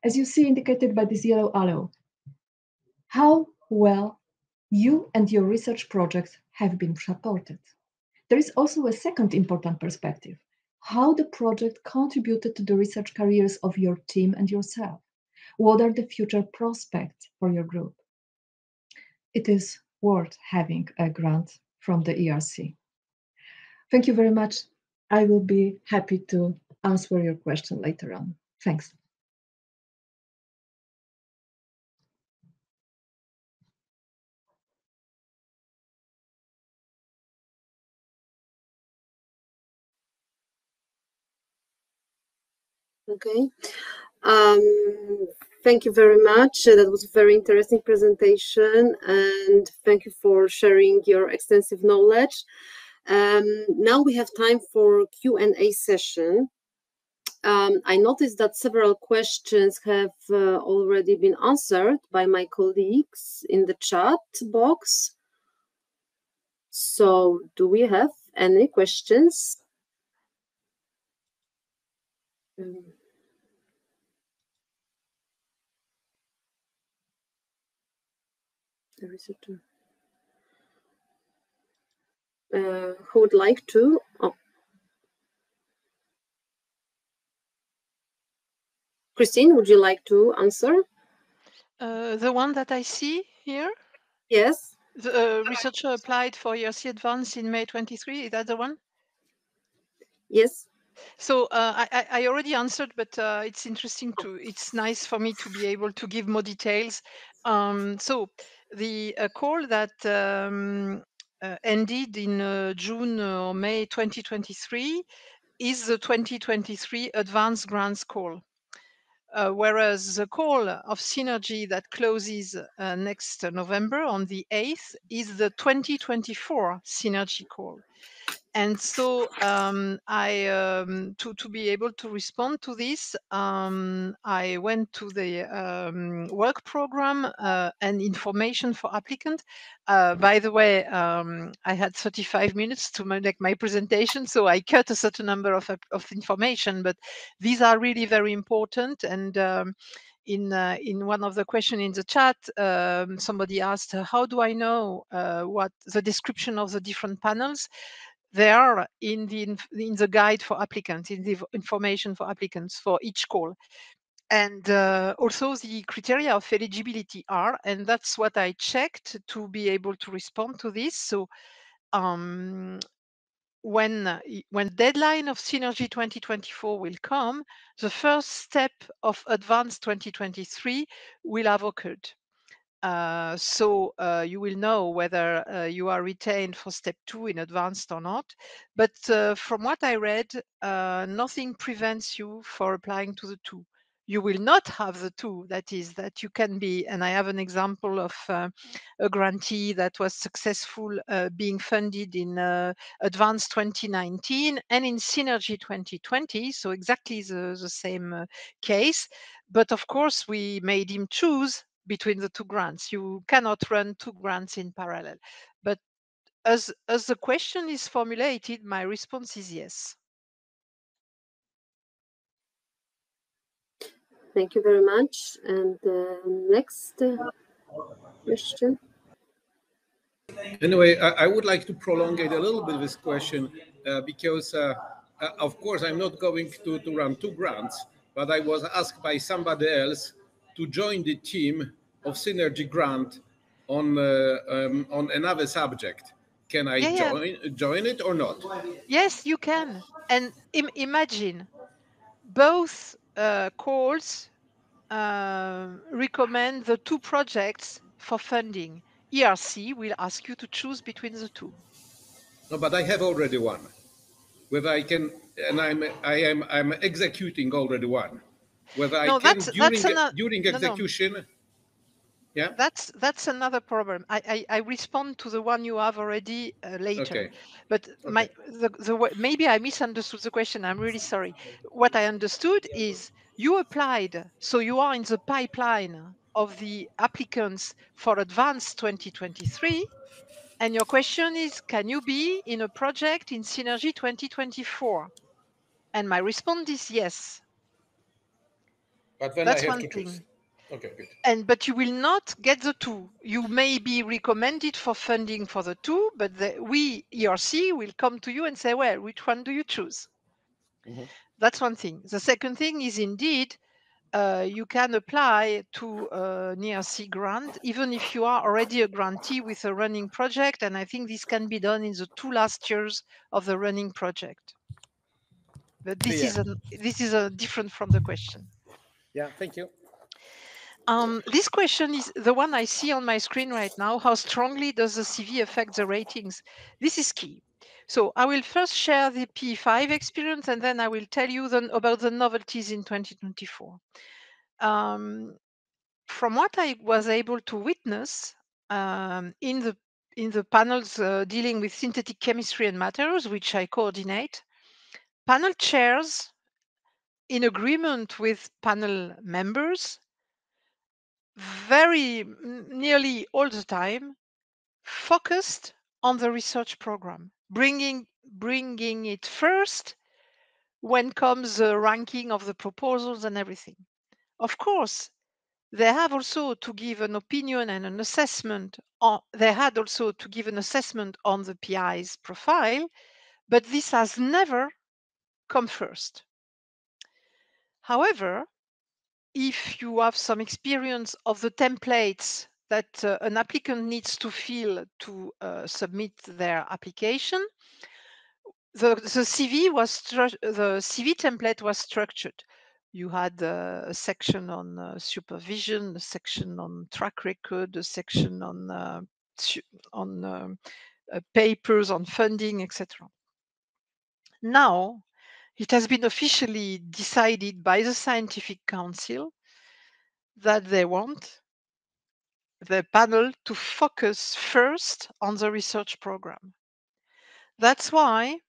As you see indicated by this yellow arrow, how well you and your research projects have been supported. There is also a second important perspective, how the project contributed to the research careers of your team and yourself. What are the future prospects for your group? It is worth having a grant from the ERC. Thank you very much. I will be happy to answer your question later on. Thanks. Okay. Thank you very much. That was a very interesting presentation, and thank you for sharing your extensive knowledge. Now we have time for Q&A session. I noticed that several questions have already been answered by my colleagues in the chat box. So do we have any questions? The researcher. Who would like to? Oh. Christine, would you like to answer? The one that I see here? Yes. The researcher applied for ERC Advance in May 23. Is that the one? Yes. So I already answered, but it's interesting it's nice for me to be able to give more details. So the call that ended in June or May 2023 is the 2023 Advanced Grants call. Whereas the call of Synergy that closes next November on the 8th is the 2024 Synergy call. And so to be able to respond to this, I went to the work program and information for applicant. By the way, I had 35 minutes to make my presentation, so I cut a certain number of information, but these are really very important. And in one of the questions in the chat, somebody asked, how do I know what the description of the different panels? They are in the guide for applicants, in the information for applicants for each call. And also the criteria of eligibility are, and that's what I checked to be able to respond to this. So when deadline of Synergy 2024 will come, the first step of Advanced 2023 will have occurred. So you will know whether you are retained for step 2 in advanced or not. But from what I read, nothing prevents you for applying to the 2. You will not have the 2, that is, that you can be, and I have an example of a grantee that was successful being funded in Advanced 2019 and in Synergy 2020, so exactly the same case. But of course, we made him choose between the 2 grants. You cannot run 2 grants in parallel. But as the question is formulated, my response is yes. Thank you very much. And next question. Anyway, I would like to prolong it a little bit, this question, because of course I'm not going to run 2 grants, but I was asked by somebody else to join the team of Synergy grant on another subject. Can I join it or not? Yes, you can. And imagine both calls recommend the 2 projects for funding. ERC will ask you to choose between the 2. No, but I have already one. Whether I can, and I'm executing already one. Whether I can during execution. Yeah, that's another problem. I respond to the one you have already later. Okay. But maybe I misunderstood the question. I'm really sorry. What I understood is you applied, so you are in the pipeline of the applicants for Advanced 2023, and your question is, can you be in a project in Synergy 2024? And my response is yes. But then That's I have one to thing. choose. Okay, good. But you will not get the 2. You may be recommended for funding for the 2, but we, ERC, will come to you and say, well, which one do you choose? That's one thing. The second thing is indeed, you can apply to an ERC grant, even if you are already a grantee with a running project. And I think this can be done in the 2 last years of the running project. But this is different from the question. Yeah, thank you. This question is the one I see on my screen right now. How strongly does the CV affect the ratings? This is key. So I will first share the P5 experience, and then I will tell you about the novelties in 2024. From what I was able to witness in the panels dealing with synthetic chemistry and materials, which I coordinate, panel chairs, in agreement with panel members, nearly all the time, focused on the research program, bringing it first when comes the ranking of the proposals and everything. Of course, they have also to give an opinion and an assessment. They had also to give an assessment on the PI's profile, but this has never come first. However, if you have some experience of the templates that an applicant needs to fill to submit their application, the CV template was structured. You had a section on supervision, a section on track record, a section on papers, on funding, etc. Now, it has been officially decided by the Scientific Council that they want the panel to focus first on the research program. That's why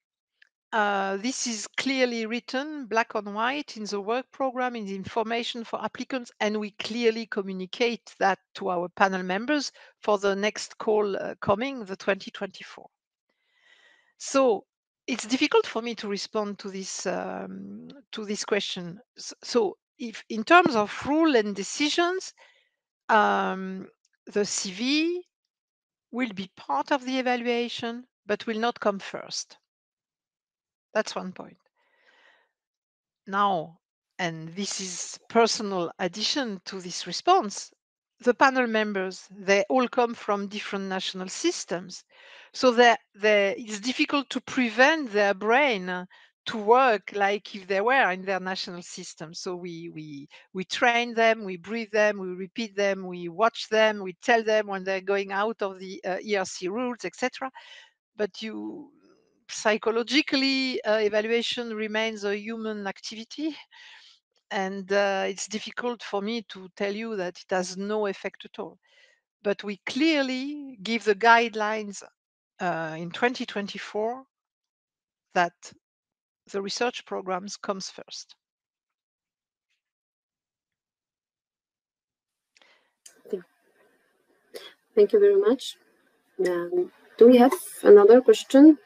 this is clearly written black on white in the work program, in the information for applicants, and we clearly communicate that to our panel members for the next call coming, the 2024. So it's difficult for me to respond to this question. So if in terms of rule and decisions, the CV will be part of the evaluation, but will not come first. That's one point. Now, and this is personal addition to this response, the panel members, they all come from different national systems. So it's difficult to prevent their brain to work like if they were in their national system. So we train them, we brief them, we repeat them, we watch them, we tell them when they're going out of the ERC rules, etc. But psychologically, evaluation remains a human activity. And it's difficult for me to tell you that it has no effect at all. But we clearly give the guidelines in 2024 that the research programs comes first. Thank you very much. Do we have another question?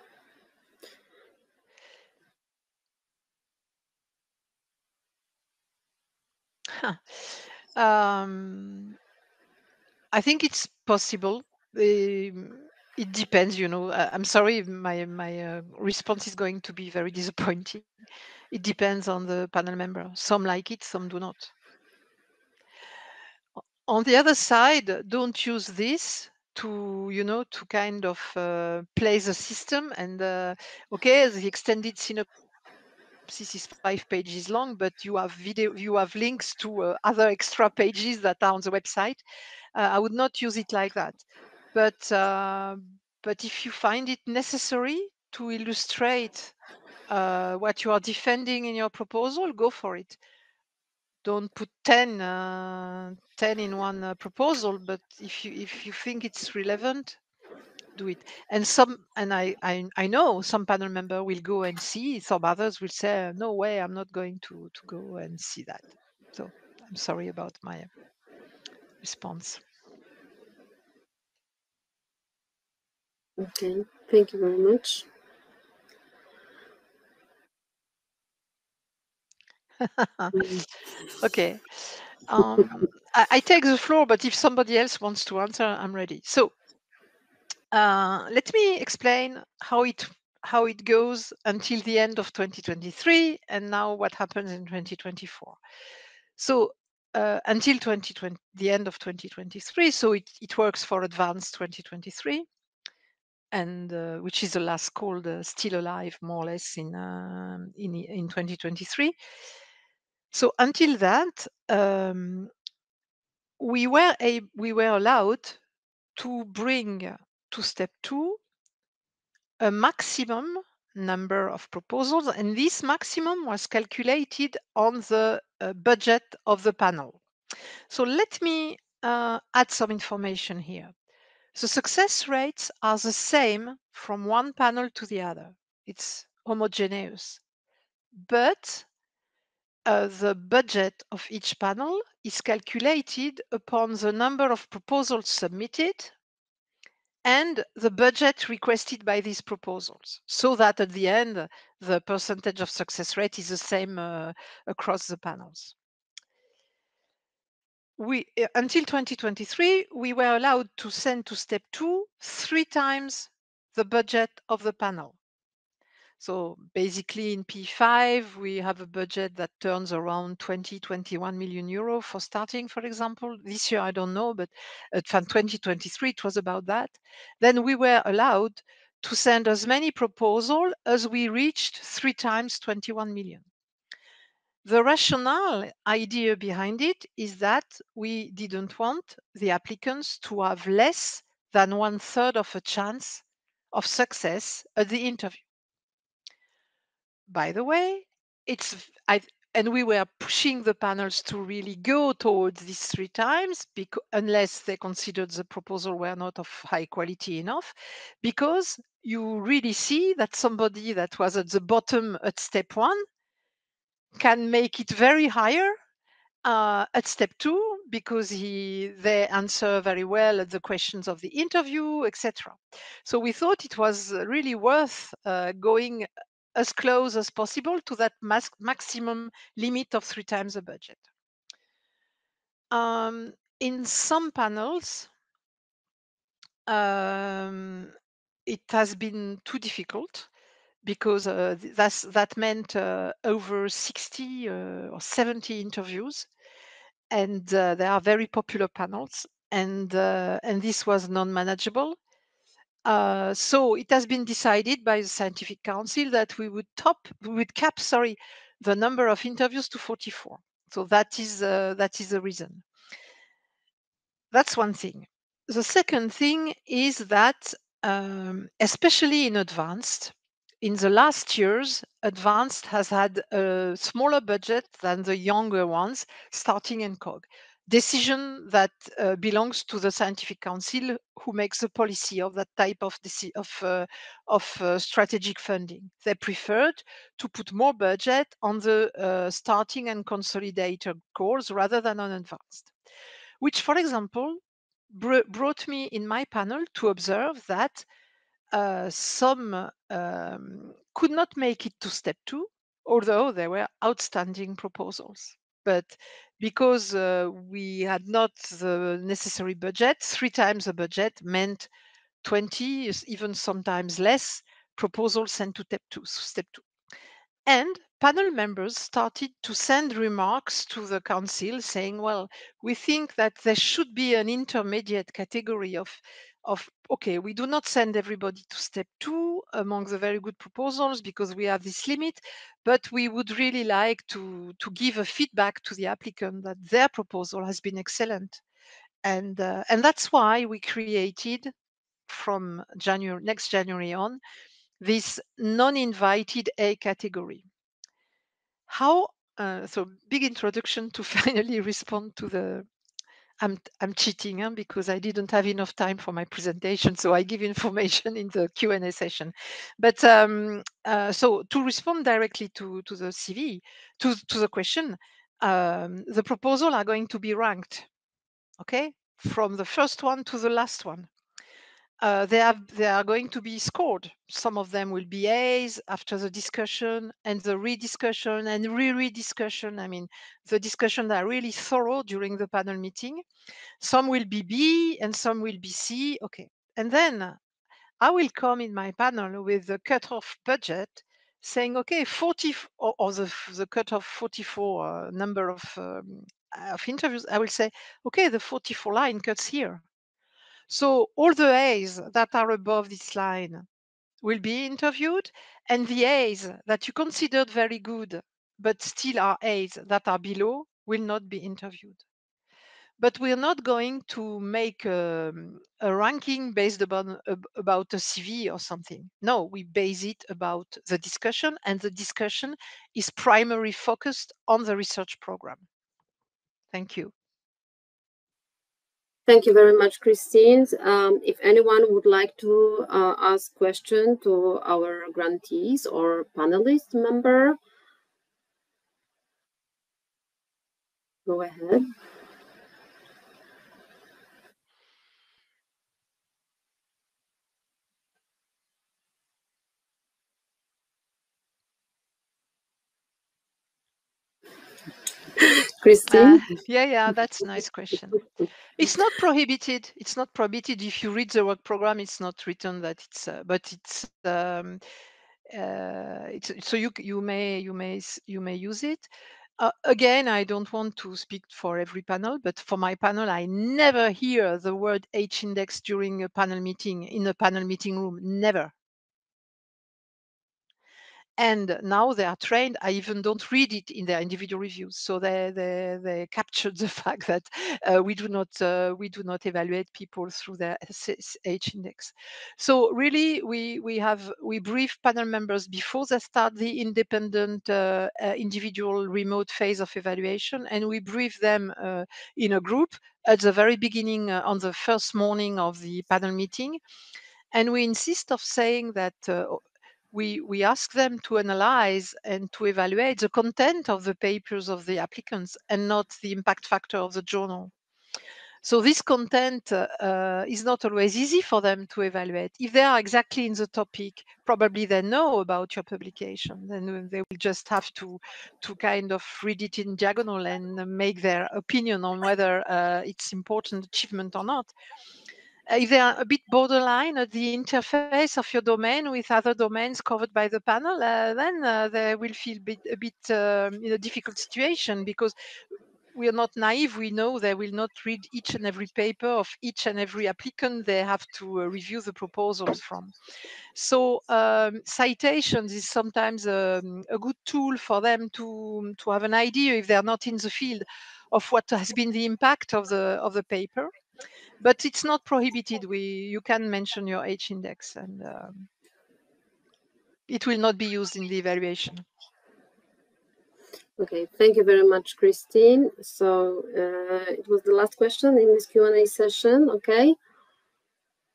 I think it's possible. It depends, you know. I'm sorry, my response is going to be very disappointing. It depends on the panel member. Some like it, some do not. On the other side, don't use this to, you know, to kind of play the system and okay, the extended synopsis is 5 pages long, but you have you have links to other extra pages that are on the website. I would not use it like that. But if you find it necessary to illustrate what you are defending in your proposal, go for it. Don't put 10 in one proposal, but if you think it's relevant, do it. And I know some panel member will go and see, some others will say, no way, I'm not going to go and see that. So I'm sorry about my response. Okay, thank you very much. Okay. I take the floor, but if somebody else wants to answer, I'm ready. So let me explain how it goes until the end of 2023, and now what happens in 2024. So until the end of 2023, so it works for advanced 2023, and which is the last called still alive, more or less, in 2023. So until that, we were allowed to bring to step 2 a maximum number of proposals, and this maximum was calculated on the budget of the panel. So let me add some information here. The success rates are the same from one panel to the other. It's homogeneous. But the budget of each panel is calculated upon the number of proposals submitted and the budget requested by these proposals, so that at the end, the percentage of success rate is the same across the panels. Until 2023, we were allowed to send to step 2 3 times the budget of the panel. So basically in P5, we have a budget that turns around 21 million euro for starting, for example. This year, I don't know, but from 2023, it was about that. Then we were allowed to send as many proposals as we reached 3 times 21 million. The rationale idea behind it is that we didn't want the applicants to have less than 1/3 of a chance of success at the interview. By the way, and we were pushing the panels to really go towards these 3 times, unless they considered the proposal were not of high quality enough, because you really see that somebody that was at the bottom at step 1 can make it very higher at step 2 because they answer very well at the questions of the interview, etc. So we thought it was really worth going as close as possible to that maximum limit of 3 times the budget. In some panels, it has been too difficult because that meant over 60 or 70 interviews, and they are very popular panels, and this was non-manageable. So it has been decided by the Scientific Council that we would cap the number of interviews to 44. So that is the reason. That's one thing. The second thing is that especially in advanced, in the last years, advanced has had a smaller budget than the younger ones, starting and COG. Decision that belongs to the Scientific Council, who makes the policy of that type of strategic funding. They preferred to put more budget on the starting and consolidated course rather than on advanced, which, for example, brought me in my panel to observe that some could not make it to step 2, although there were outstanding proposals. But because we had not the necessary budget, 3 times the budget meant 20, even sometimes less, proposals sent to step 2. And panel members started to send remarks to the council saying, well, we think that there should be an intermediate category of okay, we do not send everybody to step 2 among the very good proposals because we have this limit, but we would really like to give a feedback to the applicant that their proposal has been excellent. And that's why we created from next January on, this non-invited A category. How, so big introduction to finally respond to the, I'm cheating because I didn't have enough time for my presentation, so I give information in the Q&A session. But so to respond directly to the CV, to the question, the proposal are going to be ranked, okay, from the first one to the last one. They are going to be scored. Some of them will be A's after the discussion and the rediscussion and re-rediscussion. I mean, the discussions are really thorough during the panel meeting. Some will be B and some will be C. Okay. And then I will come in my panel with the cutoff budget saying, okay, 40 or the cutoff 44 number of interviews. I will say, okay, the 44 line cuts here. So all the A's that are above this line will be interviewed, and the A's that you considered very good, but still are A's that are below, will not be interviewed. But we're not going to make a ranking based about a CV or something. No, we base it about the discussion, and the discussion is primarily focused on the research program. Thank you. Thank you very much, Christine. If anyone would like to ask question to our grantees or panelist member, go ahead. Christine? Yeah, that's a nice question. It's not prohibited. It's not prohibited. If you read the work program, it's not written that it's, but it's so you may use it. Again, I don't want to speak for every panel, but for my panel, I never hear the word H-index during a panel meeting in a panel meeting room. Never. And now they are trained. I even don't read it in their individual reviews. So they captured the fact that we do not evaluate people through their H-index. So really, we brief panel members before they start the independent individual remote phase of evaluation, and we brief them in a group at the very beginning on the first morning of the panel meeting. And we insist of saying that we ask them to analyze and to evaluate the content of the papers of the applicants and not the impact factor of the journal. So this content is not always easy for them to evaluate. If they are exactly in the topic, probably they know about your publication, then they will just have to kind of read it in diagonal and make their opinion on whether it's important achievement or not. If they are a bit borderline at the interface of your domain with other domains covered by the panel, then they will feel a bit in a difficult situation, because we are not naive. We know they will not read each and every paper of each and every applicant they have to review the proposals from. So citations is sometimes a good tool for them to have an idea, if they're not in the field, of what has been the impact of the paper. But it's not prohibited. You can mention your H-index, and it will not be used in the evaluation. Okay, thank you very much, Christine. So it was the last question in this Q&A session, okay?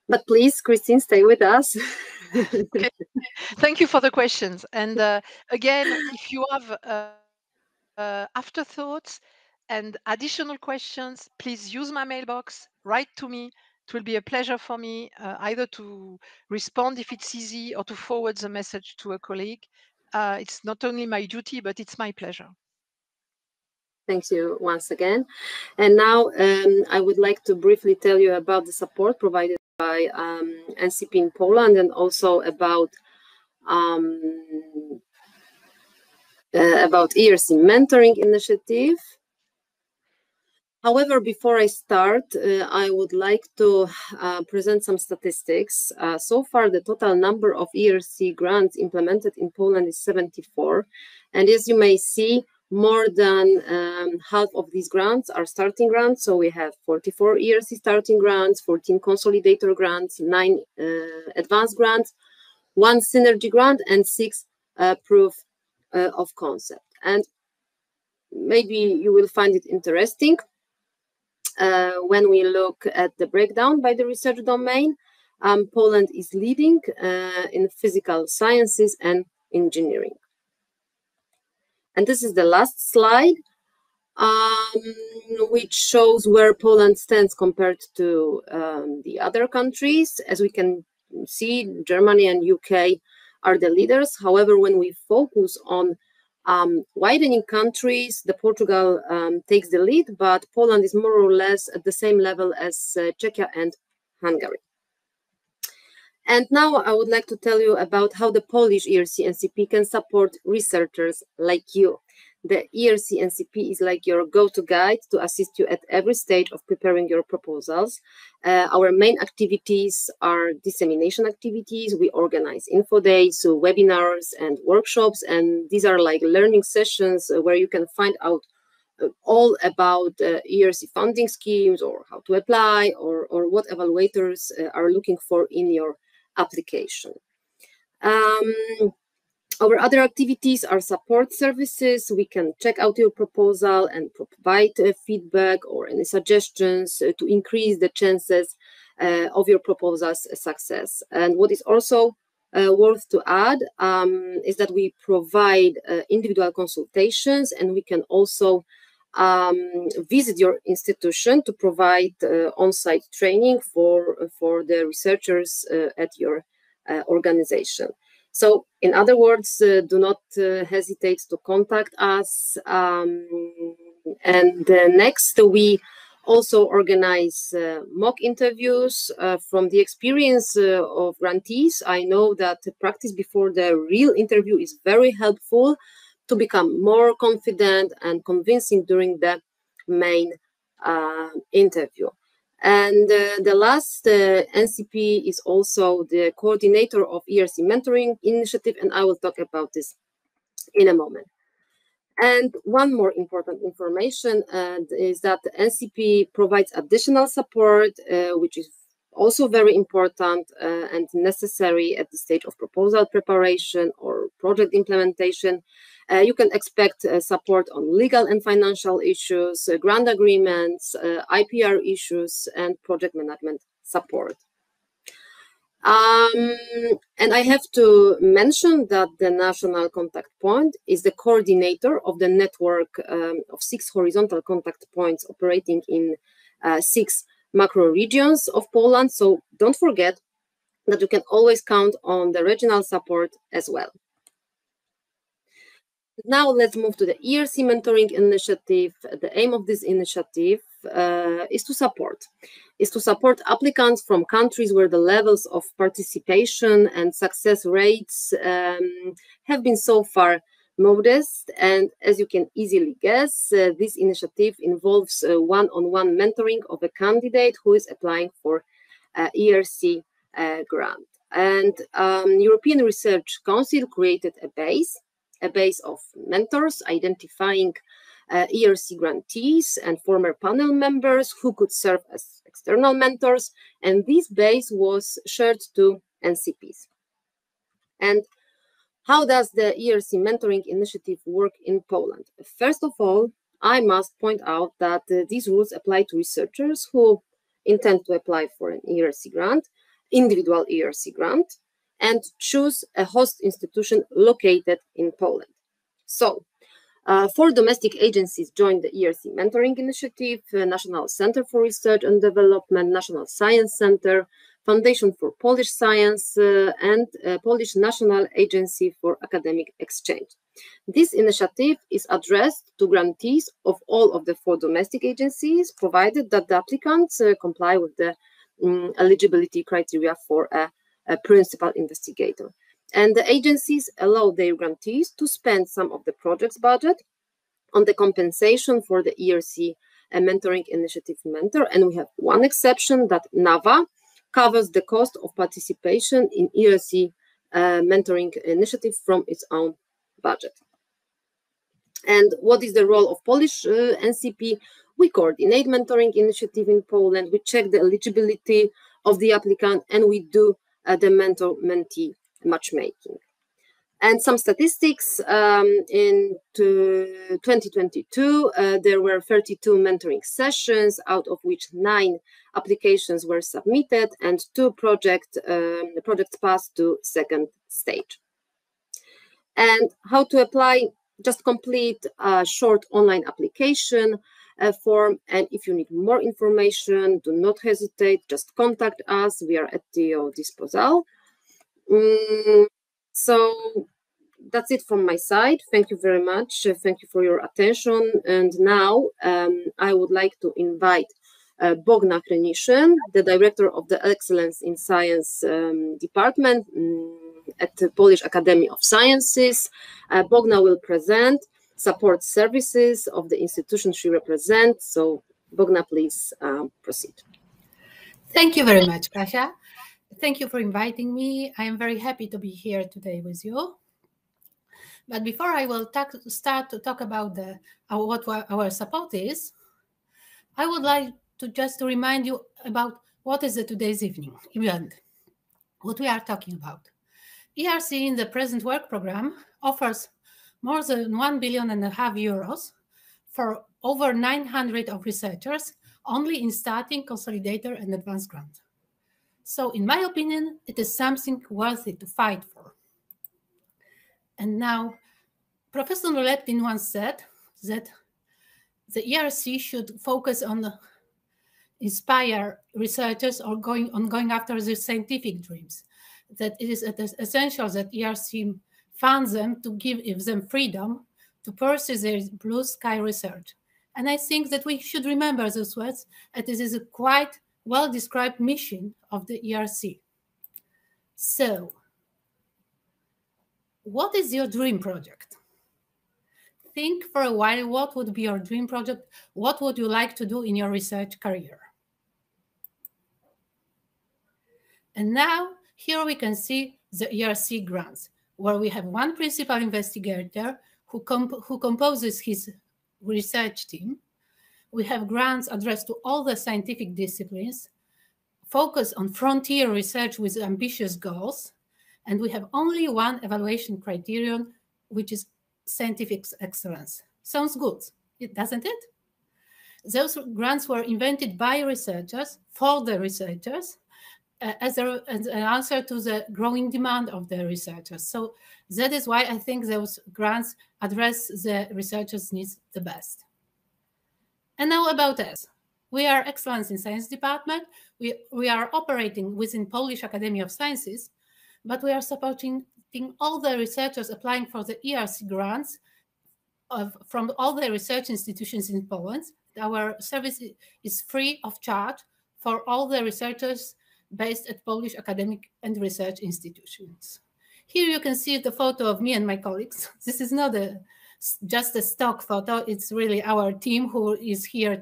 But please, Christine, stay with us. Okay. Thank you for the questions. And again, if you have afterthoughts and additional questions, please use my mailbox, write to me. It will be a pleasure for me either to respond if it's easy, or to forward the message to a colleague. It's not only my duty, but it's my pleasure. Thank you once again. And now I would like to briefly tell you about the support provided by NCP in Poland, and also about ERC mentoring initiative. However, before I start, I would like to present some statistics. So far, the total number of ERC grants implemented in Poland is 74. And as you may see, more than half of these grants are starting grants. So we have 44 ERC starting grants, 14 consolidator grants, 9 advanced grants, 1 synergy grant, and 6 proof of concept. And maybe you will find it interesting. When we look at the breakdown by the research domain, Poland is leading in physical sciences and engineering. And this is the last slide, which shows where Poland stands compared to the other countries. As we can see, Germany and UK are the leaders. However, when we focus on widening countries, Portugal takes the lead, but Poland is more or less at the same level as Czechia and Hungary. And now I would like to tell you about how the Polish ERC NCP can support researchers like you. The ERC NCP is like your go-to guide to assist you at every stage of preparing your proposals. Our main activities are dissemination activities. We organize info days, so webinars and workshops, and these are like learning sessions where you can find out all about ERC funding schemes, or how to apply, or what evaluators are looking for in your application. Our other activities are support services. We can check out your proposal and provide feedback or any suggestions to increase the chances of your proposal's success. And what is also worth to add is that we provide individual consultations, and we can also visit your institution to provide on-site training for the researchers at your organization. So, in other words, do not hesitate to contact us. And next, we also organize mock interviews. From the experience of grantees, I know that the practice before the real interview is very helpful to become more confident and convincing during the main interview. And the last NCP is also the coordinator of ERC Mentoring Initiative, and I will talk about this in a moment. And one more important information is that the NCP provides additional support, which is also very important and necessary at the stage of proposal preparation or project implementation. You can expect support on legal and financial issues, grant agreements, IPR issues, and project management support. And I have to mention that the national contact point is the coordinator of the network of 6 horizontal contact points operating in 6 macro regions of Poland. So don't forget that you can always count on the regional support as well. Now let's move to the ERC Mentoring Initiative. The aim of this initiative is to support applicants from countries where the levels of participation and success rates have been so far modest. And as you can easily guess, this initiative involves one-on-one mentoring of a candidate who is applying for ERC grant. And European Research Council created a base of mentors identifying ERC grantees and former panel members who could serve as external mentors, and this base was shared to NCPs. And how does the ERC Mentoring Initiative work in Poland? First of all, I must point out that these rules apply to researchers who intend to apply for an ERC grant, individual ERC grant, and choose a host institution located in Poland. So, 4 domestic agencies joined the ERC Mentoring Initiative: National Center for Research and Development, National Science Center, Foundation for Polish Science, and Polish National Agency for Academic Exchange. This initiative is addressed to grantees of all of the 4 domestic agencies, provided that the applicants comply with the eligibility criteria for a principal investigator. And the agencies allow their grantees to spend some of the project's budget on the compensation for the ERC mentoring initiative mentor. And we have one exception, that NAVA covers the cost of participation in ERC mentoring initiative from its own budget. And what is the role of Polish NCP? We coordinate mentoring initiative in Poland, we check the eligibility of the applicant, and we do the mentor-mentee matchmaking. And some statistics, in 2022, there were 32 mentoring sessions, out of which 9 applications were submitted and 2 projects passed to second stage. And how to apply? Just complete a short online application form, and if you need more information, do not hesitate, just contact us, we are at your disposal. So that's it from my side. Thank you very much. Thank you for your attention. And now I would like to invite Bogna Hrynishin, the Director of the Excellence in Science Department at the Polish Academy of Sciences. Bogna will present support services of the institution she represents. So Bogna, please proceed. Thank you very much, Kasia. Thank you for inviting me. I am very happy to be here today with you. But before I will start to talk about what our support is, I would like to just remind you about what is today's evening event, what we are talking about. ERC in the present work program offers more than €1.5 billion for over 900 of researchers only in starting, consolidator, and advanced grant. So in my opinion, it is something worthy to fight for. And now, Professor Leptin once said that the ERC should focus on inspire researchers or going after their scientific dreams, that it is essential that ERC funds them to give them freedom to pursue their blue sky research. And I think that we should remember those words, and it is a quite well-described mission of the ERC. So, what is your dream project? Think for a while, what would be your dream project? What would you like to do in your research career? And now, here we can see the ERC grants, where we have one principal investigator who composes his research team. We have grants addressed to all the scientific disciplines, focus on frontier research with ambitious goals, and we have only one evaluation criterion, which is scientific excellence. Sounds good, doesn't it? Those grants were invented by researchers, for the researchers, as an answer to the growing demand of the researchers. So that is why I think those grants address the researchers' needs the best. And now about us. We are Excellence in Science Department. We are operating within Polish Academy of Sciences, but we are supporting all the researchers applying for the ERC grants from all the research institutions in Poland. Our service is free of charge for all the researchers based at Polish academic and research institutions. Here you can see the photo of me and my colleagues. This is not just a stock photo. It's really our team who is here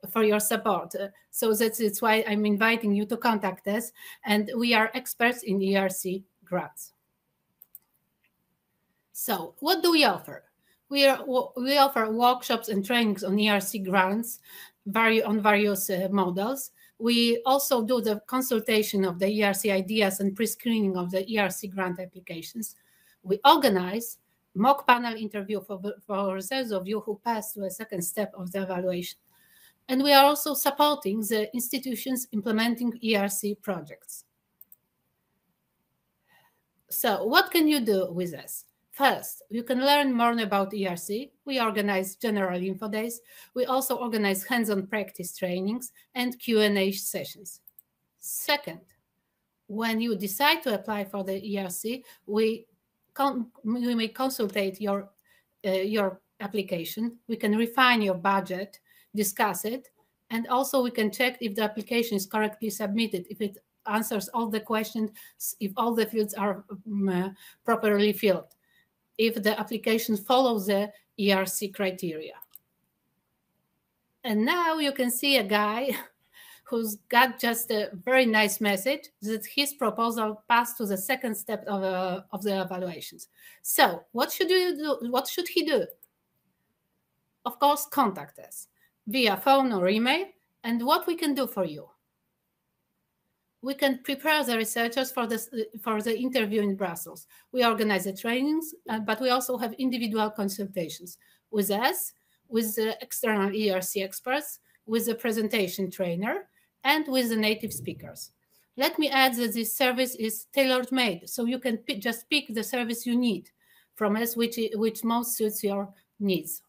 for your support. So that's why I'm inviting you to contact us. And we are experts in ERC grants. So what do we offer? We offer workshops and trainings on ERC grants on various models. We also do the consultation of the ERC ideas and pre-screening of the ERC grant applications. We organize mock panel interview for those of you who passed to a second step of the evaluation. And we are also supporting the institutions implementing ERC projects. So what can you do with us? First, you can learn more about ERC. We organize general info days. We also organize hands-on practice trainings and Q&A sessions. Second, when you decide to apply for the ERC, we may consultate your application. We can refine your budget, discuss it, and also we can check if the application is correctly submitted, if it answers all the questions, if all the fields are properly filled, if the application follows the ERC criteria. And now you can see a guy who's got just a very nice message that his proposal passed to the second step of the evaluations. So what should you do? What should he do? Of course, contact us via phone or email. And what we can do for you? We can prepare the researchers for the interview in Brussels. We organize the trainings, but we also have individual consultations with us, with the external ERC experts, with the presentation trainer, and with the native speakers. Let me add that this service is tailor-made, so you can just pick the service you need from us, which most suits your needs.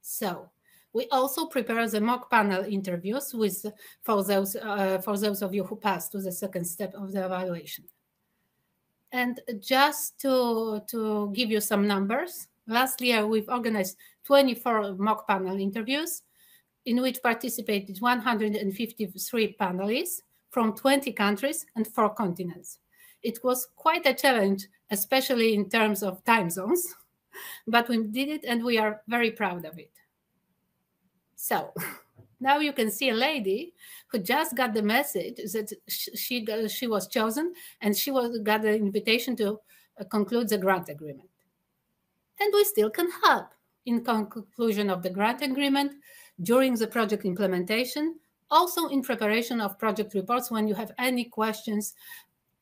So we also prepare the mock panel interviews for those of you who passed to the second step of the evaluation. And just to give you some numbers, last year we've organized 24 mock panel interviews in which participated 153 panelists from 20 countries and 4 continents. It was quite a challenge, especially in terms of time zones, but we did it and we are very proud of it. So now you can see a lady who just got the message that she was chosen and she got the invitation to conclude the grant agreement. And we still can help in conclusion of the grant agreement, during the project implementation, also in preparation of project reports. When you have any questions,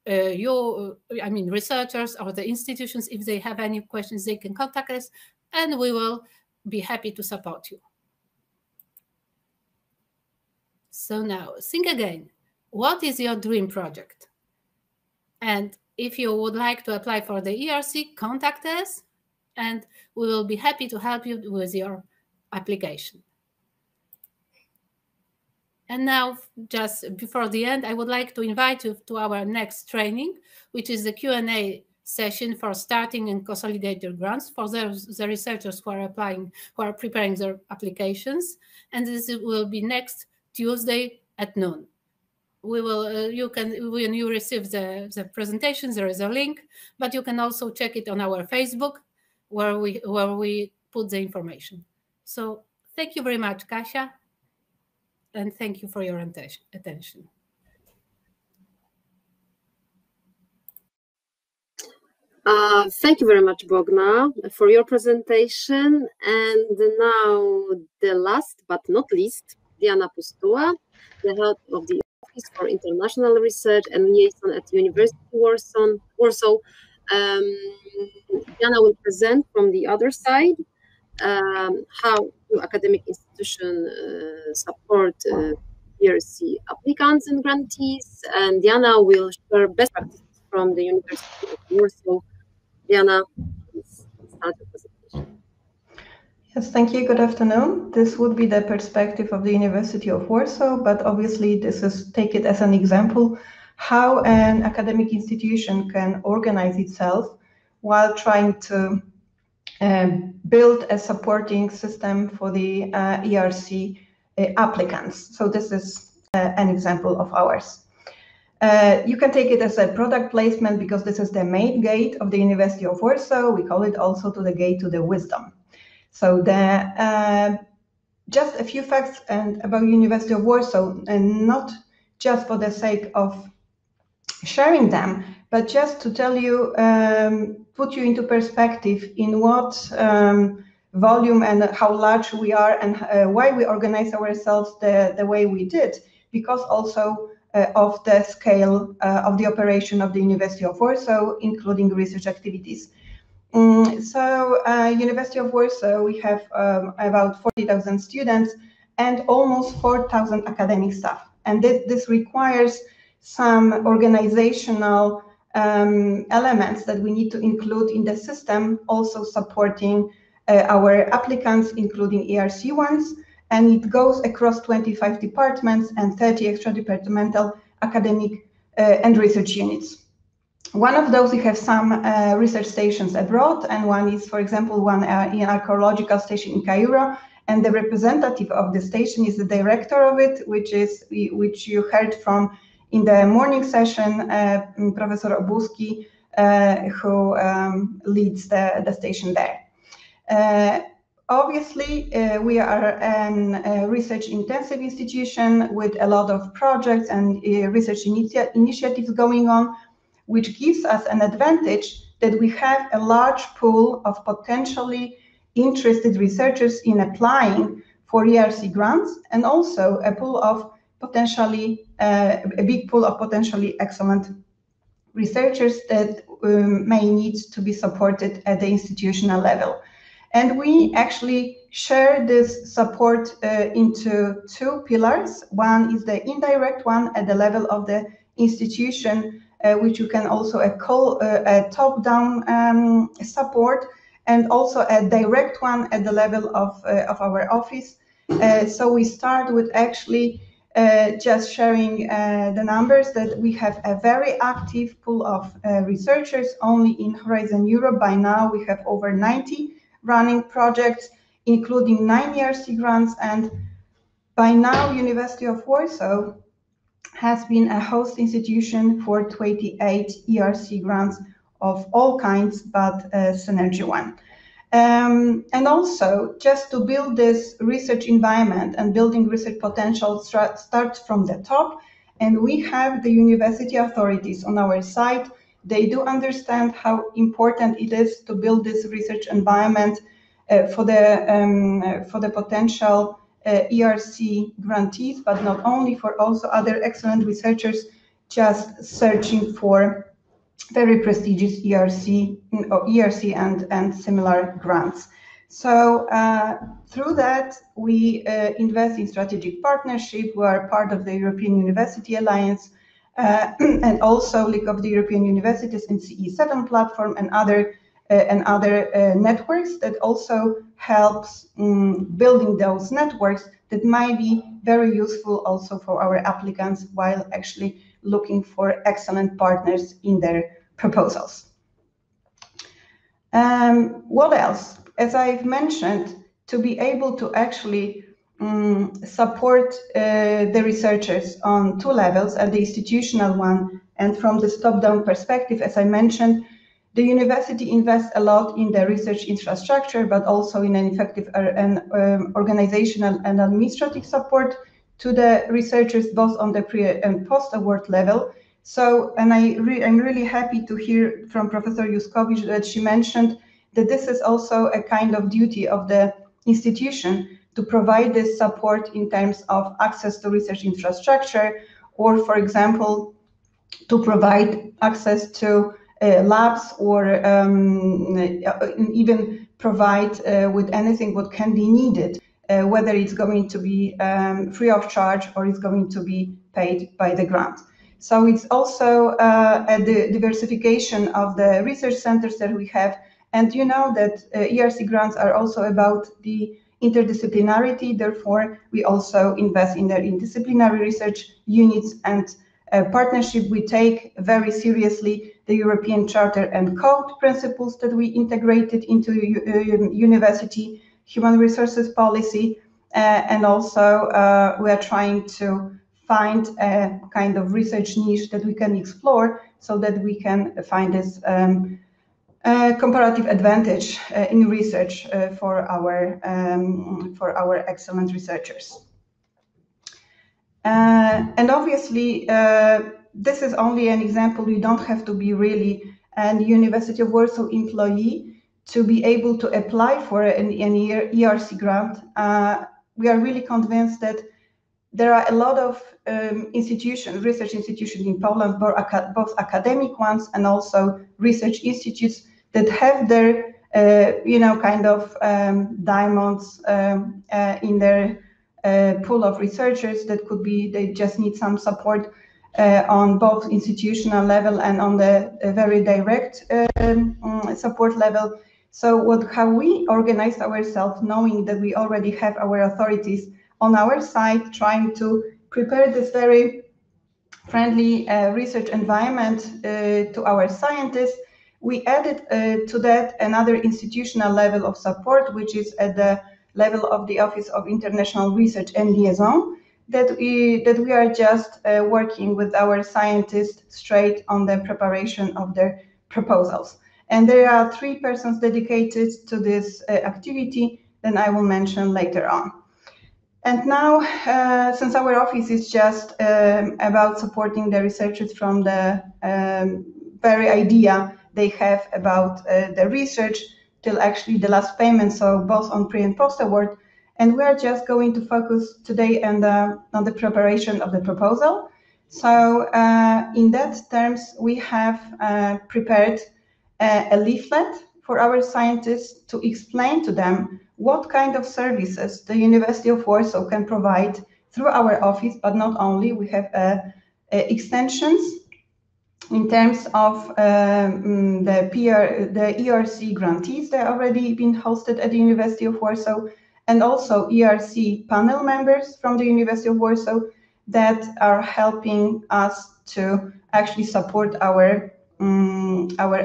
researchers or the institutions, if they have any questions, they can contact us and we will be happy to support you. So now think again, what is your dream project? And if you would like to apply for the ERC, contact us and we will be happy to help you with your application. And now, just before the end, I would like to invite you to our next training, which is the Q&A session for starting and consolidated grants for the researchers who are preparing their applications. And this will be next Tuesday at noon. We will, when you receive the presentation, there is a link, but you can also check it on our Facebook where we put the information. So thank you very much, Kasia. And thank you for your attention. Thank you very much, Bogna, for your presentation. And now the last but not least, Diana Pustuła, the head of the Office for International Research and Liaison at University of Warsaw. Diana will present from the other side how do academic institutions support ERC applicants and grantees, and Diana will share best practices from the University of Warsaw. Diana, please start the presentation. Yes, thank you. Good afternoon. This would be the perspective of the University of Warsaw, but obviously take it as an example how an academic institution can organize itself while trying to build a supporting system for the ERC applicants. So this is an example of ours. You can take it as a product placement because this is the main gate of the University of Warsaw. We call it also the gate to the wisdom. So just a few facts about University of Warsaw, and not just for the sake of sharing them, but just to tell you, put you into perspective in what volume and how large we are and why we organize ourselves the way we did, because also of the scale of the operation of the University of Warsaw, including research activities. University of Warsaw, we have about 40,000 students and almost 4,000 academic staff. And this requires some organizational elements that we need to include in the system, also supporting our applicants, including ERC ones. And it goes across 25 departments and 30 extra departmental academic and research units. One of those, we have some research stations abroad, and one is, for example, one in archaeological station in Cairo, and the representative of the station is the director of it, which you heard from in the morning session, Professor Obuski, who leads the station there. Obviously, we are a research-intensive institution with a lot of projects and research initiatives going on, which gives us an advantage that we have a large pool of potentially interested researchers in applying for ERC grants, and also a pool of potentially, a big pool of potentially excellent researchers that may need to be supported at the institutional level. And we actually share this support into two pillars. One is the indirect one at the level of the institution, which you can also call a top-down support, and a direct one at the level of our office. So we start with actually just sharing the numbers that we have a very active pool of researchers only in Horizon Europe. By now we have over 90 running projects, including 9 ERC grants, and by now University of Warsaw has been a host institution for 28 ERC grants of all kinds, but Synergy one. And also, just to build this research environment and building research potential starts from the top, and we have the university authorities on our side. They do understand how important it is to build this research environment for the potential ERC grantees, but not only, for also other excellent researchers just searching for very prestigious ERC and similar grants. So through that, we invest in strategic partnership. We are part of the European University Alliance and also League of the European Universities and CE7 platform and other networks that also helps building those networks that might be very useful also for our applicants while actually looking for excellent partners in their proposals. What else? As I've mentioned, to be able to actually support the researchers on two levels, at the institutional one and from this top-down perspective, as I mentioned, the university invests a lot in the research infrastructure, but also in an effective organizational and administrative support to the researchers, both on the pre and post-award level. So, and I'm really happy to hear from Professor Juskowicz that she mentioned that this is also a kind of duty of the institution to provide this support in terms of access to research infrastructure, or, for example, to provide access to labs, or even provide with anything what can be needed, whether it's going to be free of charge or it's going to be paid by the grant. So it's also the diversification of the research centers that we have. And you know that ERC grants are also about the interdisciplinarity. Therefore, we also invest in their interdisciplinary research units and partnership. We take very seriously the European Charter and Code principles that we integrated into university human resources policy. And also we are trying to find a kind of research niche that we can explore so that we can find this comparative advantage in research for our excellent researchers. And obviously, this is only an example. You don't have to be really a University of Warsaw employee to be able to apply for an ERC grant. We are really convinced that there are a lot of institutions, research institutions in Poland, both academic ones and also research institutes that have their, kind of diamonds in their pool of researchers that could be, they just need some support on both institutional level and on the very direct support level. So how we organize ourselves, knowing that we already have our authorities on our side, trying to prepare this very friendly research environment to our scientists, we added to that another institutional level of support, which is at the level of the Office of International Research and Liaison, that we are just working with our scientists straight on the preparation of their proposals. And there are 3 persons dedicated to this activity that I will mention later on. And now, since our office is just about supporting the researchers from the very idea they have about the research till actually the last payment, so both on pre and post award, and we are just going to focus today on the preparation of the proposal. So in that terms, we have prepared a leaflet for our scientists to explain to them what kind of services the University of Warsaw can provide through our office, but not only. We have extensions in terms of the ERC Grantees that are already been hosted at the University of Warsaw, and also ERC Panel Members from the University of Warsaw that are helping us to actually support our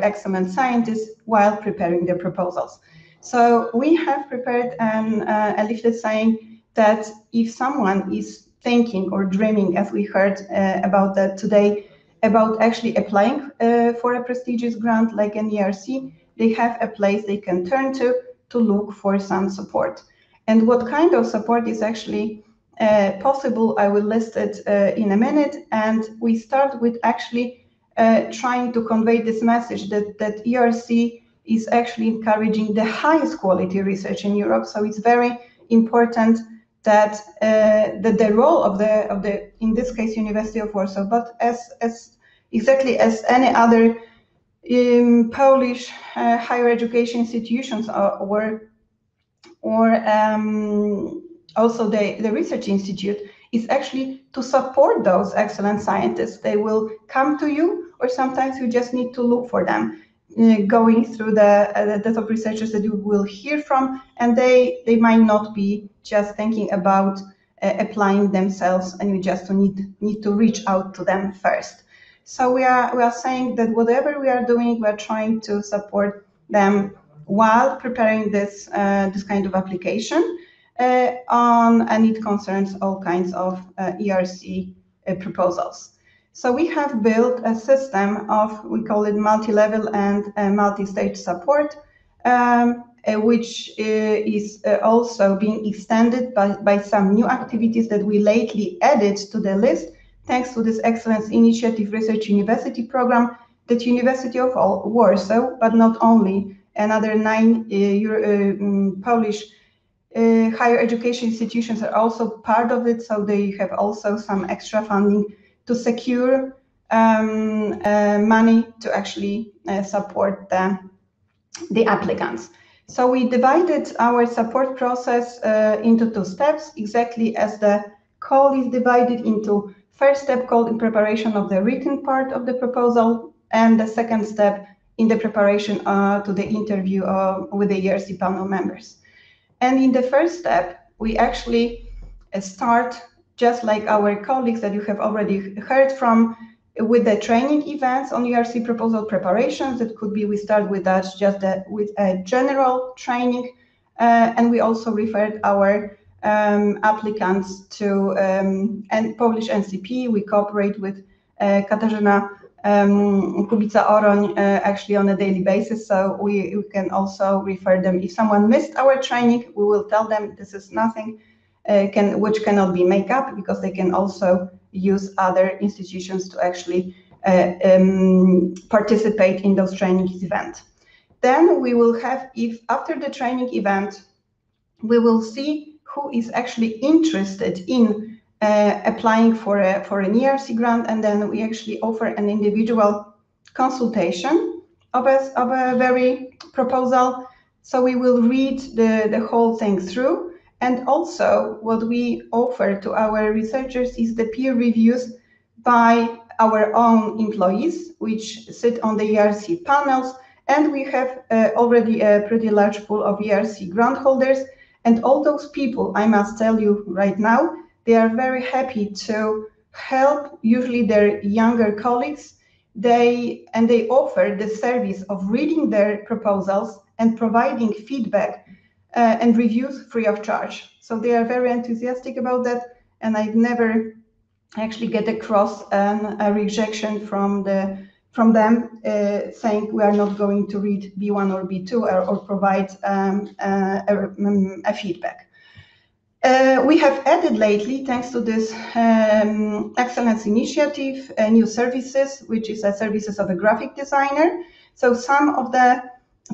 excellent scientists while preparing their proposals. So we have prepared a leaflet saying that if someone is thinking or dreaming, as we heard about that today, about actually applying for a prestigious grant like an ERC, they have a place they can turn to look for some support. And what kind of support is actually possible, I will list it in a minute. And we start with actually trying to convey this message that ERC is actually encouraging the highest quality research in Europe. So it's very important that the role of the in this case University of Warsaw, but as exactly as any other Polish higher education institutions or also the research institute, is actually to support those excellent scientists. They will come to you, or sometimes you just need to look for them, going through the top researchers that you will hear from, and they might not be just thinking about applying themselves, and you just need to reach out to them first. So we are saying that whatever we are doing, we are trying to support them while preparing this kind of application, and it concerns all kinds of ERC proposals. So we have built a system of, we call it multi-level and multi-stage support, which is also being extended by some new activities that we lately added to the list, thanks to this Excellence Initiative Research University program that University of Warsaw, but not only, another 9 Polish higher education institutions are also part of it, so they have also some extra funding to secure money to actually support the applicants. So we divided our support process into 2 steps, exactly as the call is divided into first step called in preparation of the written part of the proposal, and the second step in the preparation to the interview with the ERC panel members. And in the first step, we actually start, just like our colleagues that you have already heard from, with the training events on ERC proposal preparations. It could be we start with that, just with a general training, and we also referred our applicants to and Polish NCP. We cooperate with Katarzyna Kubica-Oroń actually on a daily basis, so we can also refer them. If someone missed our training, we will tell them this is nothing which cannot be made up, because they can also use other institutions to actually participate in those training events. Then we will have, if after the training event, we will see who is actually interested in applying for an ERC grant, and then we actually offer an individual consultation of a very proposal. So we will read the whole thing through, and also what we offer to our researchers is the peer reviews by our own employees, which sit on the ERC panels, and we have already a pretty large pool of ERC grant holders, and all those people, I must tell you right now, they are very happy to help usually their younger colleagues. They offer the service of reading their proposals and providing feedback and reviews free of charge. So they are very enthusiastic about that, and I've never actually get across a rejection from them saying we are not going to read B1 or B2 or provide a feedback. We have added lately, thanks to this excellence initiative, new services, which is a services of a graphic designer. So some of the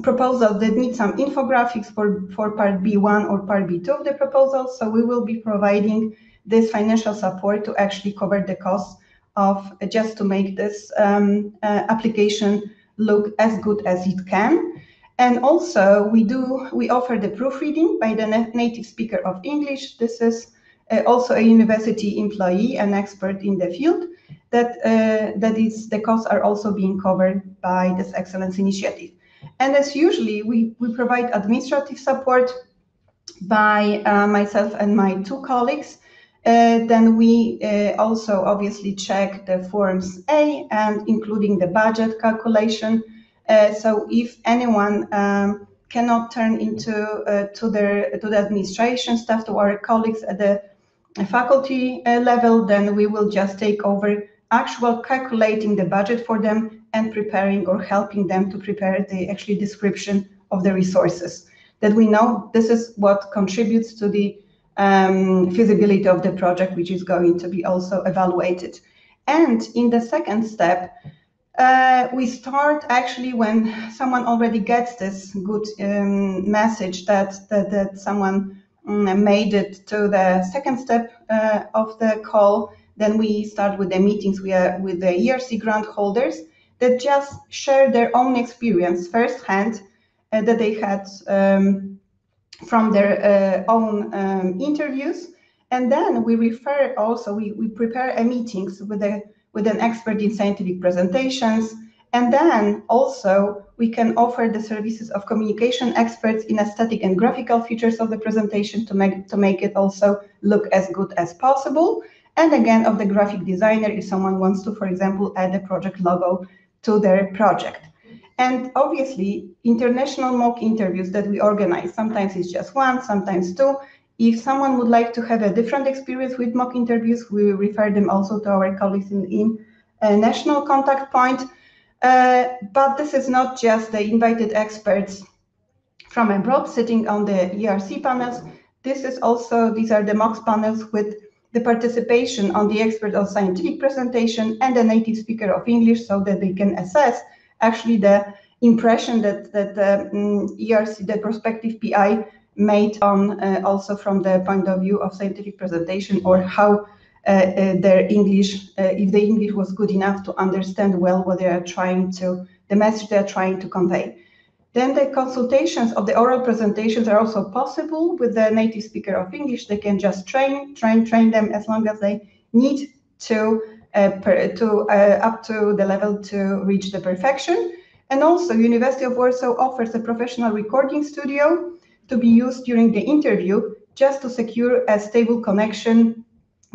proposals that need some infographics for part B1 or part B2 of the proposal. So we will be providing this financial support to actually cover the cost of just to make this application look as good as it can. And also we offer the proofreading by the native speaker of English. This is also a university employee, an expert in the field, the costs are also being covered by this excellence initiative. And as usually, we provide administrative support by myself and my two colleagues. Then we also obviously check the forms A and including the budget calculation. So if anyone cannot turn into to the administration staff, to our colleagues at the faculty level, then we will just take over actual calculating the budget for them and preparing or helping them to prepare the actually description of the resources that we know this is what contributes to the feasibility of the project, which is going to be also evaluated. And in the second step, we start actually when someone already gets this good message that someone made it to the second step of the call. Then we start with the meetings with the ERC grant holders that just share their own experience firsthand that they had from their own interviews. And then we refer also, we prepare meetings with an expert in scientific presentations. And then also we can offer the services of communication experts in aesthetic and graphical features of the presentation to make it also look as good as possible. And again, of the graphic designer, if someone wants to, for example, add the project logo to their project. And obviously, international mock interviews that we organize, sometimes it's just one, sometimes two. If someone would like to have a different experience with mock interviews, we refer them also to our colleagues in a national contact point. But this is not just the invited experts from abroad sitting on the ERC panels. This is also, these are the mock panels with the participation on the expert of scientific presentation and a native speaker of English, so that they can assess actually the impression that ERC, the prospective PI, made on also from the point of view of scientific presentation, or how their English, if the English was good enough to understand well what they are trying to, the message they are trying to convey. Then the consultations of the oral presentations are also possible with the native speaker of English. They can just train them as long as they need to up to the level to reach the perfection. And also University of Warsaw offers a professional recording studio to be used during the interview, just to secure a stable connection,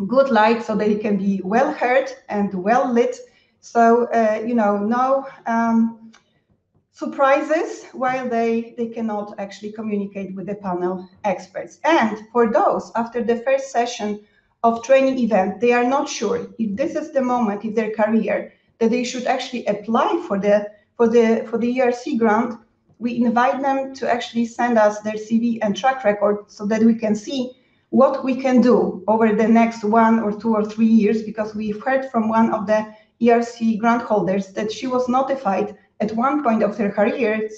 good light, so that it can be well heard and well lit. So, no surprises while they cannot actually communicate with the panel experts. And for those, after the first session of training event, they are not sure if this is the moment in their career that they should actually apply for the ERC grant. We invite them to actually send us their CV and track record so that we can see what we can do over the next 1 or 2 or 3 years, because we've heard from one of the ERC grant holders that she was notified at one point of her career,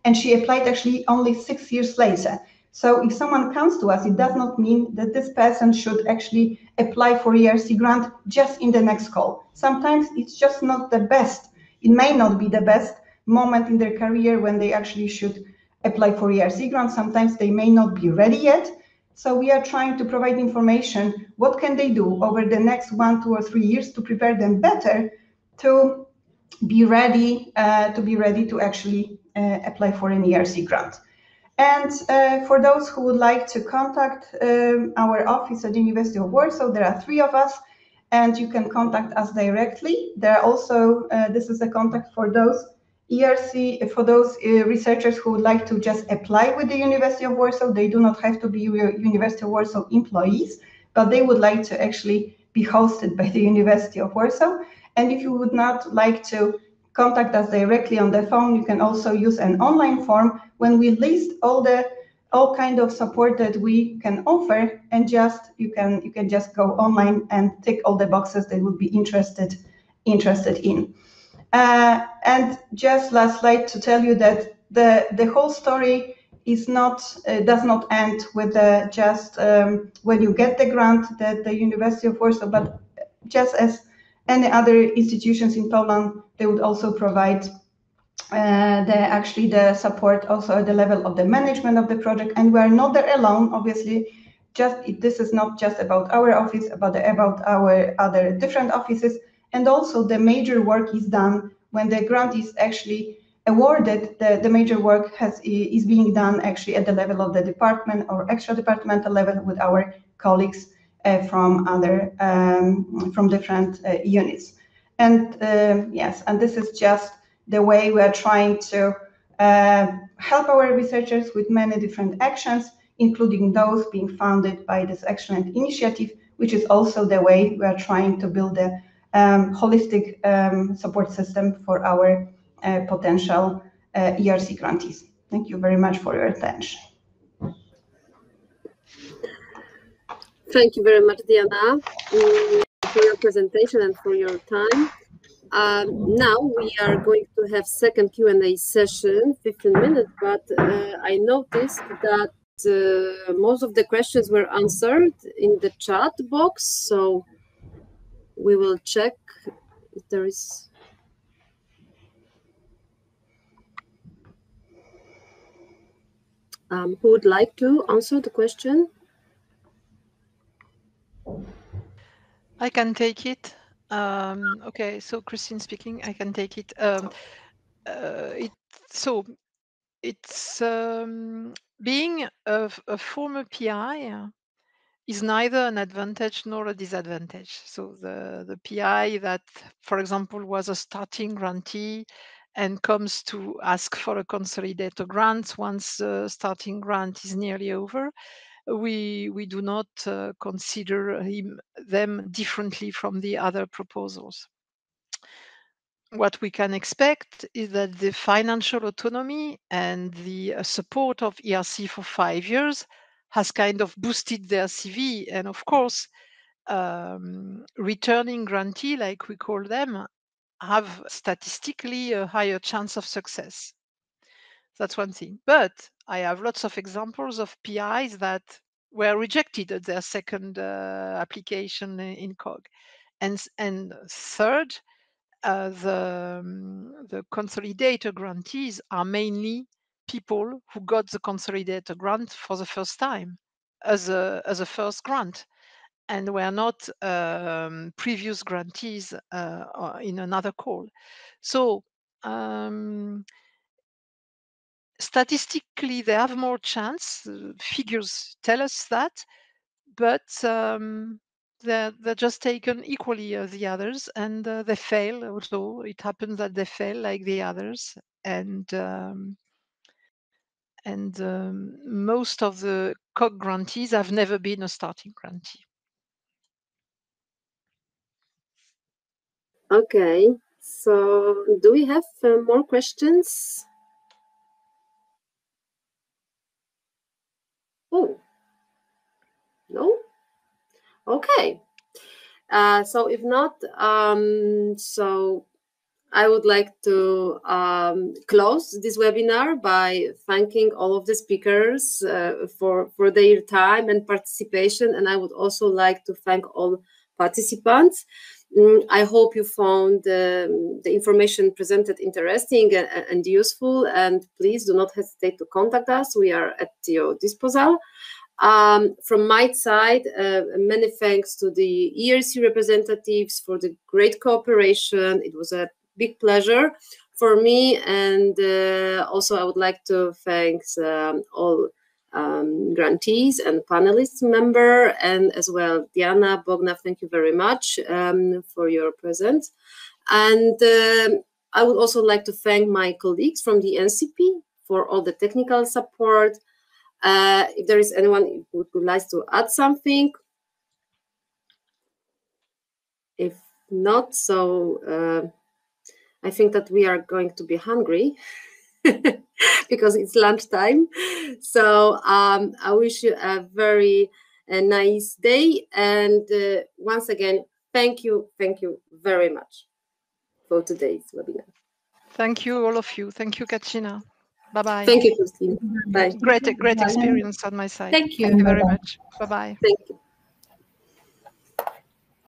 and she applied actually only 6 years later. So if someone comes to us, it does not mean that this person should actually apply for ERC grant just in the next call. Sometimes it's just not the best. It may not be the best moment in their career when they actually should apply for ERC grant. Sometimes they may not be ready yet. So we are trying to provide information. What can they do over the next 1, 2, or 3 years to prepare them better to be ready to actually apply for an ERC grant. And for those who would like to contact our office at the University of Warsaw, there are 3 of us, and you can contact us directly. There are also, this is a contact for those ERC, for those researchers who would like to just apply with the University of Warsaw. They do not have to be University of Warsaw employees, but they would like to actually be hosted by the University of Warsaw. And if you would not like to contact us directly on the phone, you can also use an online form when we list all kind of support that we can offer, and just you can just go online and tick all the boxes that would be interested in. And just last slide to tell you that the whole story is not does not end with just when you get the grant that the University of Warsaw, but just as any other institutions in Poland, they would also provide the support also at the level of the management of the project. And we are not there alone, obviously. This is not just about our office, about our other different offices. And also the major work is done when the grant is actually awarded. The major work is being done actually at the level of the department or extra departmental level with our colleagues from different units. And yes, and this is just the way we are trying to help our researchers with many different actions, including those being funded by this excellent initiative, which is also the way we are trying to build a holistic support system for our potential ERC grantees. Thank you very much for your attention. Thank you very much, Diana, for your presentation and for your time. Now we are going to have second Q&A session, 15 minutes, but I noticed that most of the questions were answered in the chat box, so we will check if there is... who would like to answer the question? I can take it. Okay, so Christine speaking, I can take it. Being a former PI is neither an advantage nor a disadvantage. So the PI that, for example, was a starting grantee and comes to ask for a consolidator grant once the starting grant is nearly over, we do not consider them differently from the other proposals. What we can expect is that the financial autonomy and the support of ERC for 5 years has kind of boosted their CV. And of course, returning grantee, like we call them, have statistically a higher chance of success. That's one thing. But I have lots of examples of PIs that were rejected at their second application in COG. And third, the consolidator grantees are mainly people who got the consolidator grant for the first time as a first grant, and were not previous grantees in another call. So statistically, they have more chance. Figures tell us that, but they're just taken equally as the others, and they fail. Also, it happens that they fail like the others, and most of the COG grantees have never been a starting grantee. Okay, so do we have more questions? Oh, no? Okay. So if not, so I would like to close this webinar by thanking all of the speakers for their time and participation. And I would also like to thank all participants. I hope you found the information presented interesting and useful, and please do not hesitate to contact us. We are at your disposal. From my side, many thanks to the ERC representatives for the great cooperation. It was a big pleasure. for me. And also I would like to thank all grantees and panelists member, and as well Diana, Bogna, thank you very much for your presence. And I would also like to thank my colleagues from the NCP for all the technical support. If there is anyone who would like to add something. If not, so I think that we are going to be hungry because it's lunchtime. So I wish you a very nice day. And once again, thank you very much for today's webinar. Thank you, all of you. Thank you, Katrina. Bye-bye. Thank you, Christine. Bye. Great experience on my side. Thank you. Thank you very much. Bye-bye. Thank you.